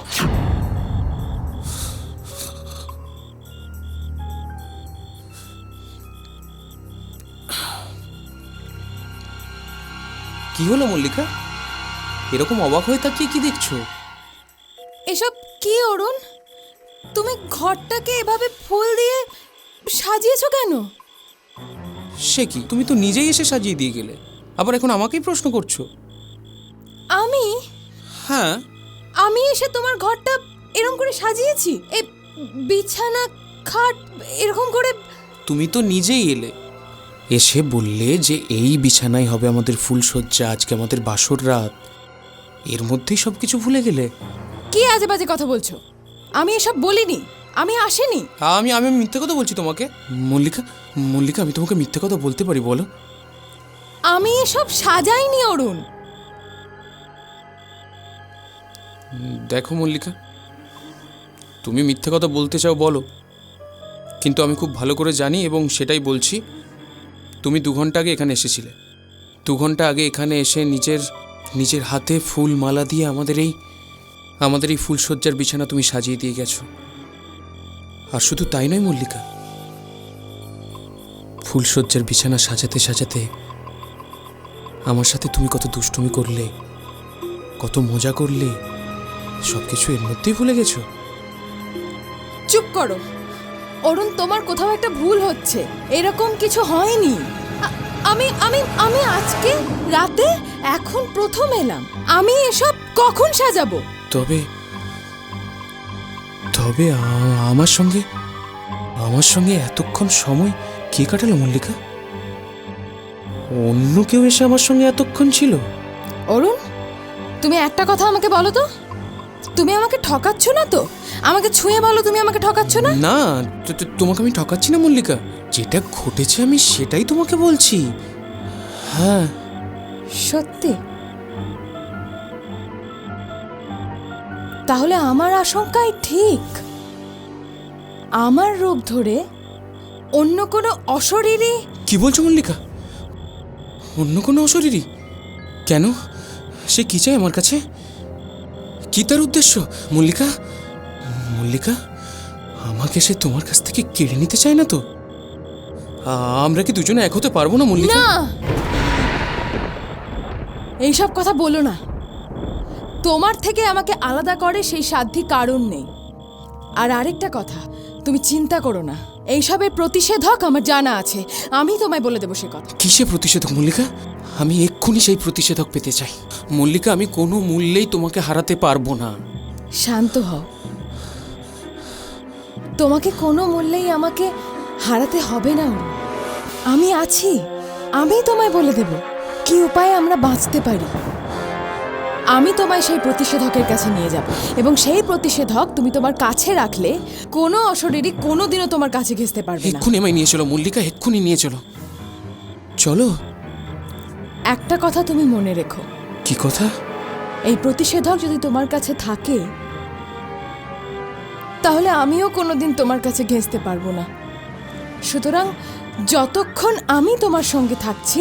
কি হলো মল্লিকা, এরকম অবাক হয়ে তাকিয়ে কি দেখছো? এসব কি অরুণ? তুমি ঘরটাকে এভাবে ফুল দিয়ে সাজিয়েছো কেন? সে কি, তুমি তো নিজেই এসে সাজিয়ে দিয়ে গেলে, আবার এখন আমাকেই প্রশ্ন করছো? আমি? হ্যাঁ, আমি এসে তোমার ঘরটা এরকম করে সাজিয়েছি? এই বিছানা খাট এরকম করে? তুমি তো নিজেই এলে, এসে বললে যে এই বিছানায় হবে আমাদের ফুলসজ্জা, আজকে আমাদের বাসর রাত। এর মধ্যেই সব কিছু ভুলে গেলে? কি আজে বাজে কথা বলছো? আমি এসব বলিনি, আমি আসিনি। আমি মিথ্যে কথা বলছি তোমাকে? মল্লিকা আমি তোমাকে মিথ্যে কথা বলতে পারি বলো? আমি এসব সাজাইনি অরুণ। দেখো মল্লিকা, তুমি মিথ্যে কথা বলতে চাও বলো, কিন্তু আমি খুব ভালো করে জানি এবং সেটাই বলছি। তুমি 2 ঘন্টা আগে এখানে এসেছিলে, 2 ঘন্টা আগে এখানে এসে নিজের হাতে ফুল মালা দিয়ে আমাদের এই ফুলসজ্জার বিছানা তুমি সাজিয়ে দিয়ে গেছো। আর শুধু তাই নয় মল্লিকা, ফুলসজ্জার বিছানা সাজাতে সাজাতে আমার সাথে তুমি কত দুষ্টুমি করলে, কত মজা করলে, সবকিছু এর মধ্যেই ভুলে গেছো। চুপ করো অরুণ, তোমার কোথাও একটা ভুল হচ্ছে। এরকম কিছু হয়নি। আমি আজকে রাতে এখন প্রথম এলাম। আমি এসব কখন সাজাবো? তবে আমার সঙ্গে এতক্ষণ সময় কে কাটালো মল্লিকা? অন্য কেউ এসে আমার সঙ্গে এতক্ষণ ছিল? অরুণ, তুমি একটা কথা আমাকে বলো তো, তুমি আমাকে ঠকাচ্ছ না তো? আমাকে ছুঁয়ে বলো, তুমি আমাকে ঠকাচ্ছ না? না, তোমাকে আমি ঠকাচ্ছি না মল্লিকা, যেটা ঘটেছে আমি সেটাই তোমাকে বলছি। হ্যাঁ, সত্যি? তাহলে আমার আশঙ্কাই ঠিক। আমার রূপ ধরে অন্য কোনো অশরীরী? কি বলছো মল্লিকা? অন্য কোনো অশরীরী? কেন? সে কি চায় আমার কাছে? কি তার উদ্দেশ্য? মল্লিকা, আমাকে সে তোমার কাছ থেকে কেড়ে নিতে চায় না তো? আমরা কি দুজনে এক হতে পারবো না মল্লিকা? না, এইসব কথা বলো না। তোমার থেকে আমাকে আলাদা করে সেই সাধ্যি কারণ নেই। আর আরেকটা কথা, তুমি চিন্তা করো না, এইসবের প্রতিষেধক আমার জানা আছে। আমি তোমায় বলে দেবো সে কথা। কিসে প্রতিষেধক মল্লিকা? আমি এক্ষুনি সেই প্রতিষেধক পেতে চাই মল্লিকা। আমি কোনো মূল্যেই তোমাকে হারাতে পারবো না। শান্ত হও, তোমাকে কোনো মূল্যেই আমাকে হারাতে হবে না। আমি আছি, আমি তোমায় বলে দেব কি উপায়ে আমরা বাঁচতে পারি। আমি তোমায় সেই প্রতিষেধকের কাছে নিয়ে যাব, এবং সেই প্রতিষেধক তুমি তোমার কাছে রাখলে কোনো অশরীরী কোনোদিনও তোমার কাছে ঘেঁষতে পারবে না। এক্ষুনি আমায় নিয়ে চলো মল্লিকা, এক্ষুনি নিয়ে চলো। চলো। একটা কথা তুমি মনে রেখো। কি কথা? এই প্রতিষেধক যদি তোমার কাছে থাকে, তাহলে আমিও কোনোদিন তোমার কাছে ঘেঁষতে পারবো না। সুতরাং যতক্ষণ আমি তোমার সঙ্গে থাকছি,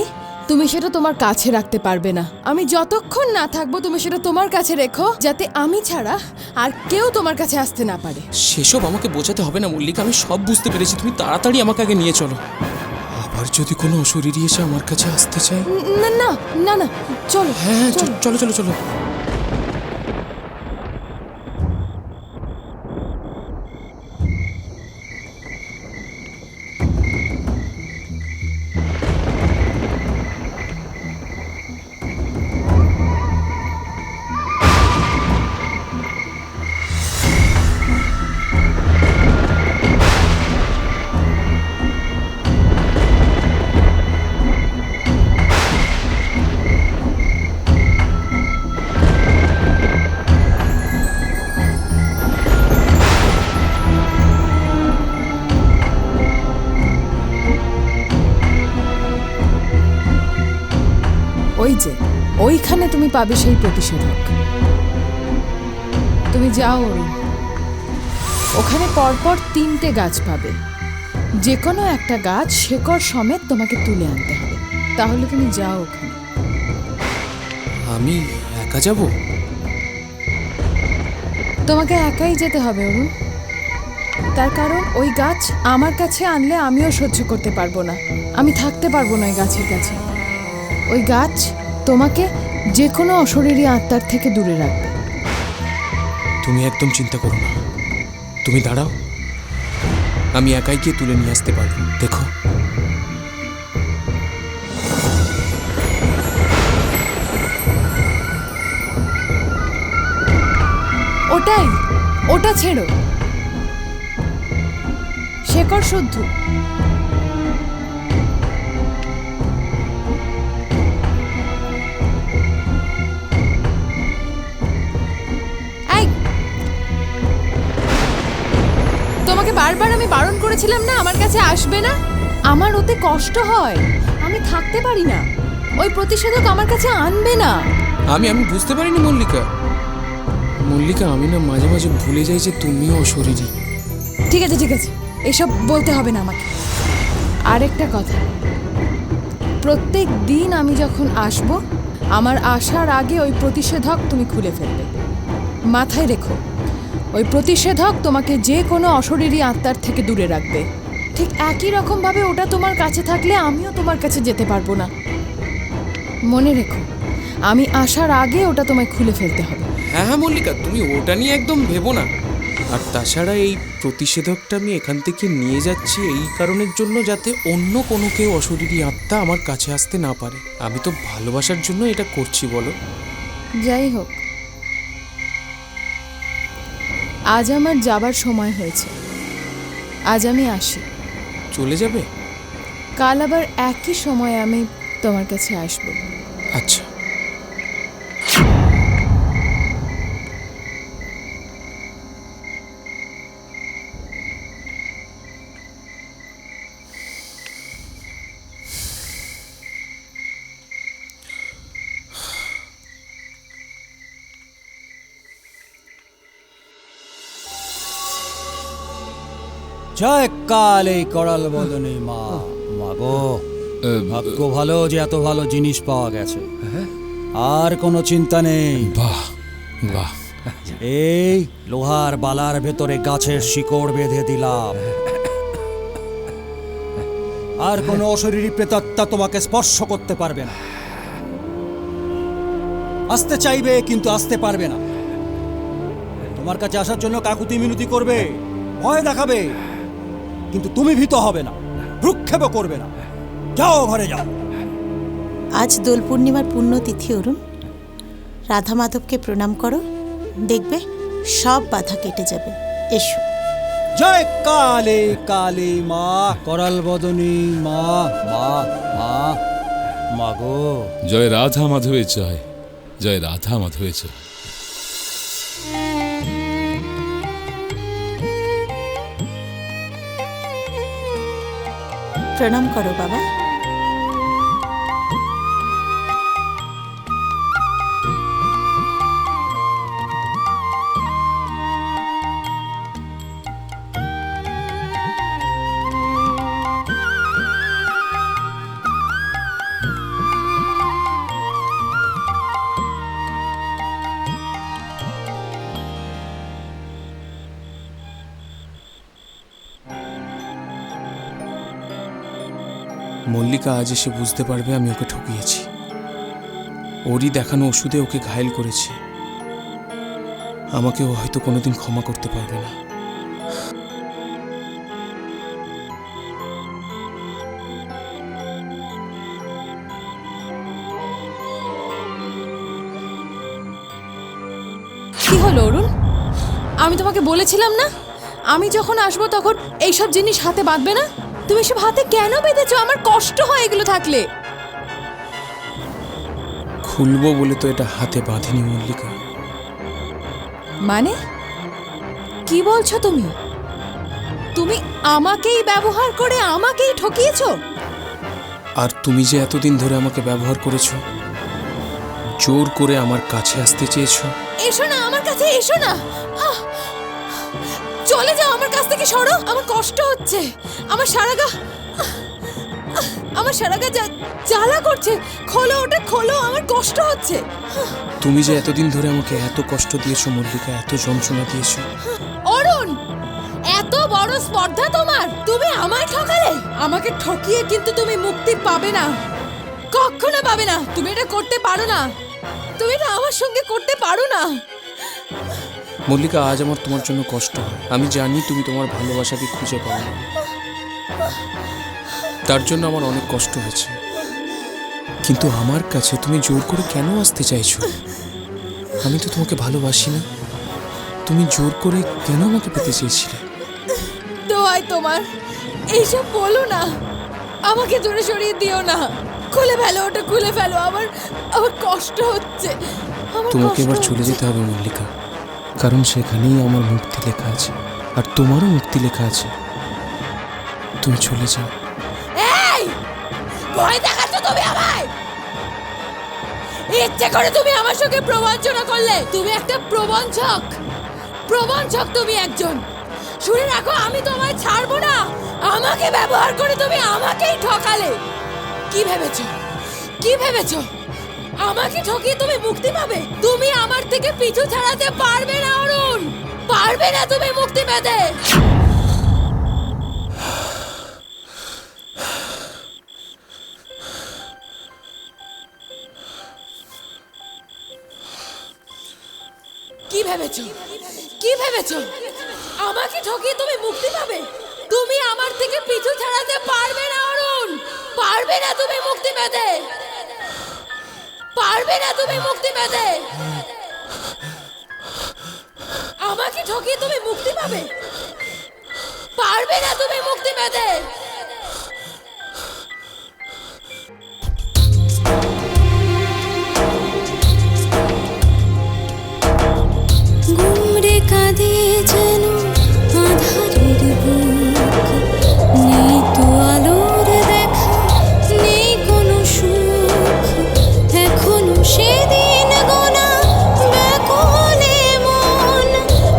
তুমি সেটা তোমার কাছে রাখতে পারবে না। আমি যতক্ষণ না থাকবো, তুমি সেটা তোমার কাছে রেখো, যাতে আমি ছাড়া আর কেউ তোমার কাছে আসতে না পারে। সেসব আমাকে বোঝাতে হবে না মল্লিকা, আমি সব বুঝতে পেরেছি। তুমি তাড়াতাড়ি আমাকে আগে নিয়ে চলো। আবার যদি কোনো অশরীরী এসে আমার কাছে আসতে চায়? না না না না, চলো। হ্যাঁ, চলো চলো চলো। ওইখানে তুমি পাবে সেই প্রতিষেধক। তুমি যাও অরুণ, ওখানে পরপর 3টে গাছ পাবে। যে কোনো একটা গাছ শেকড় সমেত তোমাকে তুলে আনতে হবে। তাহলে তুমি যাও ওখানে। আমি একা যাব? তোমাকে একাই যেতে হবে অরুণ। তার কারণ ওই গাছ আমার কাছে আনলে আমিও সহ্য করতে পারবো না, আমি থাকতে পারবো না ওই গাছের কাছে। ওই গাছ তোমাকে যে কোনো অশরীরী আত্মার থেকে দূরে রাখবে। তুমি একদম চিন্তা করো না, তুমি দাঁড়াও, আমি একাই গিয়ে তুলে নিয়ে আসতে পারবো। দেখো, ওটা ছেড়ো, শেকড় শুদ্ধ। তোমাকে বারবার আমি বারণ করেছিলাম না আমার কাছে আসবে না? আমার ওতে কষ্ট হয়, আমি থাকতে পারি না। ওই প্রতিষেধক আমার কাছে আনবে না। আমি বুঝতে পারিনি মল্লিকা। মল্লিকা, আমি না মাঝে মাঝে ভুলে যাই যে তুমিও অশরীরী। ঠিক আছে এসব বলতে হবে না আমাকে। আরেকটা কথা, প্রত্যেক দিন আমি যখন আসব, আমার আসার আগে ওই প্রতিষেধক তুমি খুলে ফেলবে। মাথায় রেখো, ওই প্রতিষেধক তোমাকে যে কোনো অশরীরী আত্মার থেকে দূরে রাখবে। ঠিক একই রকমভাবে ওটা তোমার কাছে থাকলে আমিও তোমার কাছে যেতে পারবো না। মনে রেখো, আমি আসার আগে ওটা তোমায় খুলে ফেলতে হবে। হ্যাঁ মল্লিকা, তুমি ওটা নিয়ে একদম ভেবো না। আর তাছাড়া এই প্রতিষেধকটা আমি এখান থেকে নিয়ে যাচ্ছি এই কারণের জন্য, যাতে অন্য কোনো কেউ অশরীরী আত্মা আমার কাছে আসতে না পারে। আমি তো ভালোবাসার জন্য এটা করছি, বলো। যাই হোক, আজ আমার যাবার সময় হয়েছে, আজ আমি আসি। চলে যাবে? কাল আবার একই সময় আমি তোমার কাছে আসব। আচ্ছা। জয় কালী করাল বদনী মা। মাগো, ভাগ্য ভালো যে এত ভালো জিনিস পাওয়া গেছে, আর কোনো চিন্তা নেই। বাহ বাহ। এই লোহার বালার ভেতরে গাছের শিকড় বেঁধে দিলাম, আর কোনো অশরীরী প্রেতাত্মা তোমাকে স্পর্শ করতে পারবে না। আসতে চাইবে কিন্তু আসতে পারবে না। তোমার কাছে আসার জন্য কাকুতি মিনতি করবে, ভয় দেখাবে, কিন্তু তুমি ভীত হবে না, ভ্রুক্ষেপও করবে না। যাও ঘরে যাও। আজ দোল পূর্ণিমার পুণ্যতিথি অরুণ, রাধা মাধবকে প্রণাম করো, দেখবে সব বাধা কেটে যাবে। এসো। জয় কালী কালী মা, করাল বদনী মা। মা মা মাগো। জয় রাধা মাধবের জয়, জয় রাধা মাধবের জয়। প্রণাম করো বাবা। মল্লিকা আজ এসে বুঝতে পারবে আমি ওকে ঠকিয়েছি। ওরই দেখানো ওষুধে ওকে ঘায়েল করেছি। আমাকে ও হয়তো কোনোদিন ক্ষমা করতে পারবে না। কি হলো অরুণ? আমি তোমাকে বলেছিলাম না আমি যখন আসবো তখন এইসব জিনিস হাতে বাঁধবে না? তুমি সব হাতে কেন বেঁধেছো? আমার কষ্ট হয় এগুলো থাকলে। খুলবো বলে তো এটা হাতে বাঁধিনি মল্লিকা। মানে কি বলছো তুমি? তুমি আমাকেই ব্যবহার করে আমাকেই ঠকিয়েছো। আর তুমি যে এতদিন ধরে আমাকে ব্যবহার করেছো, জোর করে আমার কাছে আসতে চেয়েছো। এসো না আমার কাছে, এসো না। চলে যাও আমার কাছ থেকে, সরো। আমার কষ্ট হচ্ছে, আমার সারা গা জ্বালা করছে। খোলো ওটা, খোলো, আমার কষ্ট হচ্ছে। তুমি যে এতদিন ধরে আমাকে এত কষ্ট দিয়েছো মল্লিকা, এত যন্ত্রণা দিয়েছো। অরুণ, এত বড় স্পর্ধা তোমার? তুমি আমায় ঠকালে। আমাকে ঠকিয়ে কিন্তু তুমি মুক্তি পাবে না, কখনো পাবে না। তুমি এটা করতে পারো না, তুমি এটা আমার সঙ্গে করতে পারো না। মল্লিকা, আজ আমার তোমার জন্য কষ্ট হয়। আমি জানি তুমি তোমার ভালোবাসাকে খুঁজে পাও না, তার জন্য আমার অনেক কষ্ট হয়েছে। কিন্তু আমার কাছে তুমি জোর করে কেন আসতে চাইছো? আমি তো তোমাকে ভালোবাসি না। তুমি জোর করে কেন আমাকে পেতে চেয়েছিলে? দোয়াই তোমার, এইসব বলো না। আমাকে জোরে সরিয়ে দিও না। খুলে ফেলো ওটা, খুলে ফেলো। আমার কষ্ট হচ্ছে। তোমাকে এবার চলে যেতে হবে মল্লিকা, কারণ সেখানেই আমার মুক্তি লেখা আছে, আর তোমারও মুক্তি লেখা আছে। তুমি চলে যাও। এই, ভয় দেখাচ্ছ তুমি আমায়? ইচ্ছে করে তুমি আমার সঙ্গে প্রবঞ্চনা করলে। তুমি একটা প্রবঞ্চক, প্রবঞ্চক তুমি একজন। শুনে রাখো, আমি তোমায় ছাড়বো না। আমাকে ব্যবহার করে তুমি আমাকেই ঠকালে। কি ভেবেছো, কি ভেবেছো? আমাকে ঠকিয়ে তুমি মুক্তি পাবে? তুমি আমার থেকে পিছু ছাড়াতে পারবে না অরুণ, পারবে না তুমি মুক্তি পেতে। কি ভেবেছো, কি ভেবেছো? আমাকে ঠকিয়ে তুমি মুক্তি পাবে? তুমি আমার থেকে পিছু ছাড়াতে পারবে না অরুণ, পারবে না তুমি মুক্তি পেতে, পারবে না তুমি মুক্তি পেতে। আমাকে ঠকিয়ে তুমি মুক্তি পাবে? পারবে না তুমি মুক্তি পেতে। ঘুমরে কাঁদে যেন আধারের বুক, নেই তো আলোর দেখা, নেই কোনো সুখ। এখনো সেদিন গোনা ব্যাকুলে মন,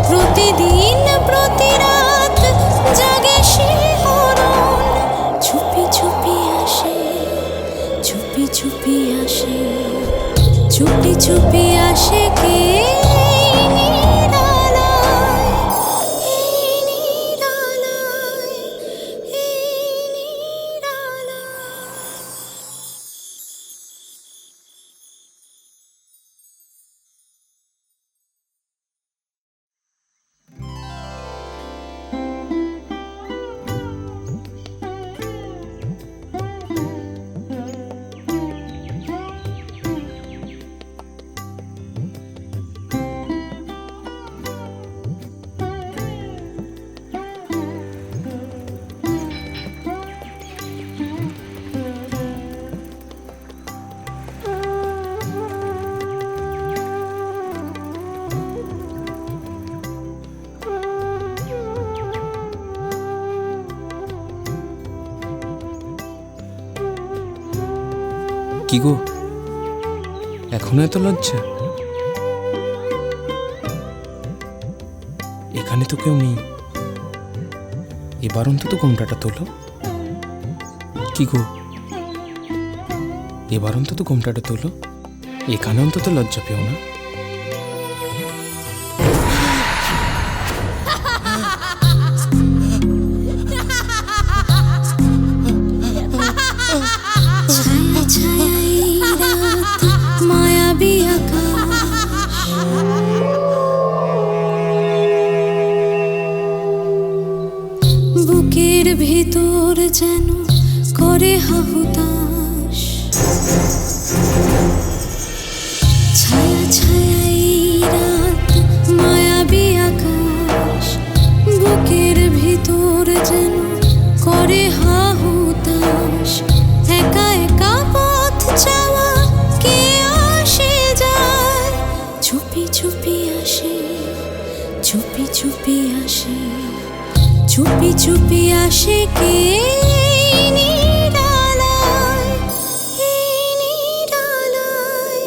প্রতিদিন প্রতি রাত জাগে শিহরণ। চুপি চুপি আসে, চুপি চুপি আসে, চুপি চুপি আসে কে? কি গো, এখনো এত লজ্জা? এখানে তো কেউ নেই, এবার অন্তত ঘোমটাটা তোলো। কি গো, এবার অন্তত ঘোমটাটা তোলো। এখানে অন্তত লজ্জা পেও না। ছায়া ছায়া এই রাত, মায়াবী আকাশ, বুকের ভিতর যেন করে হাহুতাশ। ছায়া ছায়া এই রাত, মায়াবী আকাশ, বুকের ভিতর যেন করে হাহুতাশ। একা একা পথ যাওয়া কে আসে যায়, চুপি চুপি আসে, চুপি চুপি আসে, চুপি চুপি আসে কে? নিরালায়, এই নিরালায়,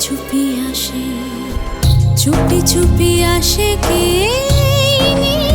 চুপি আসে কে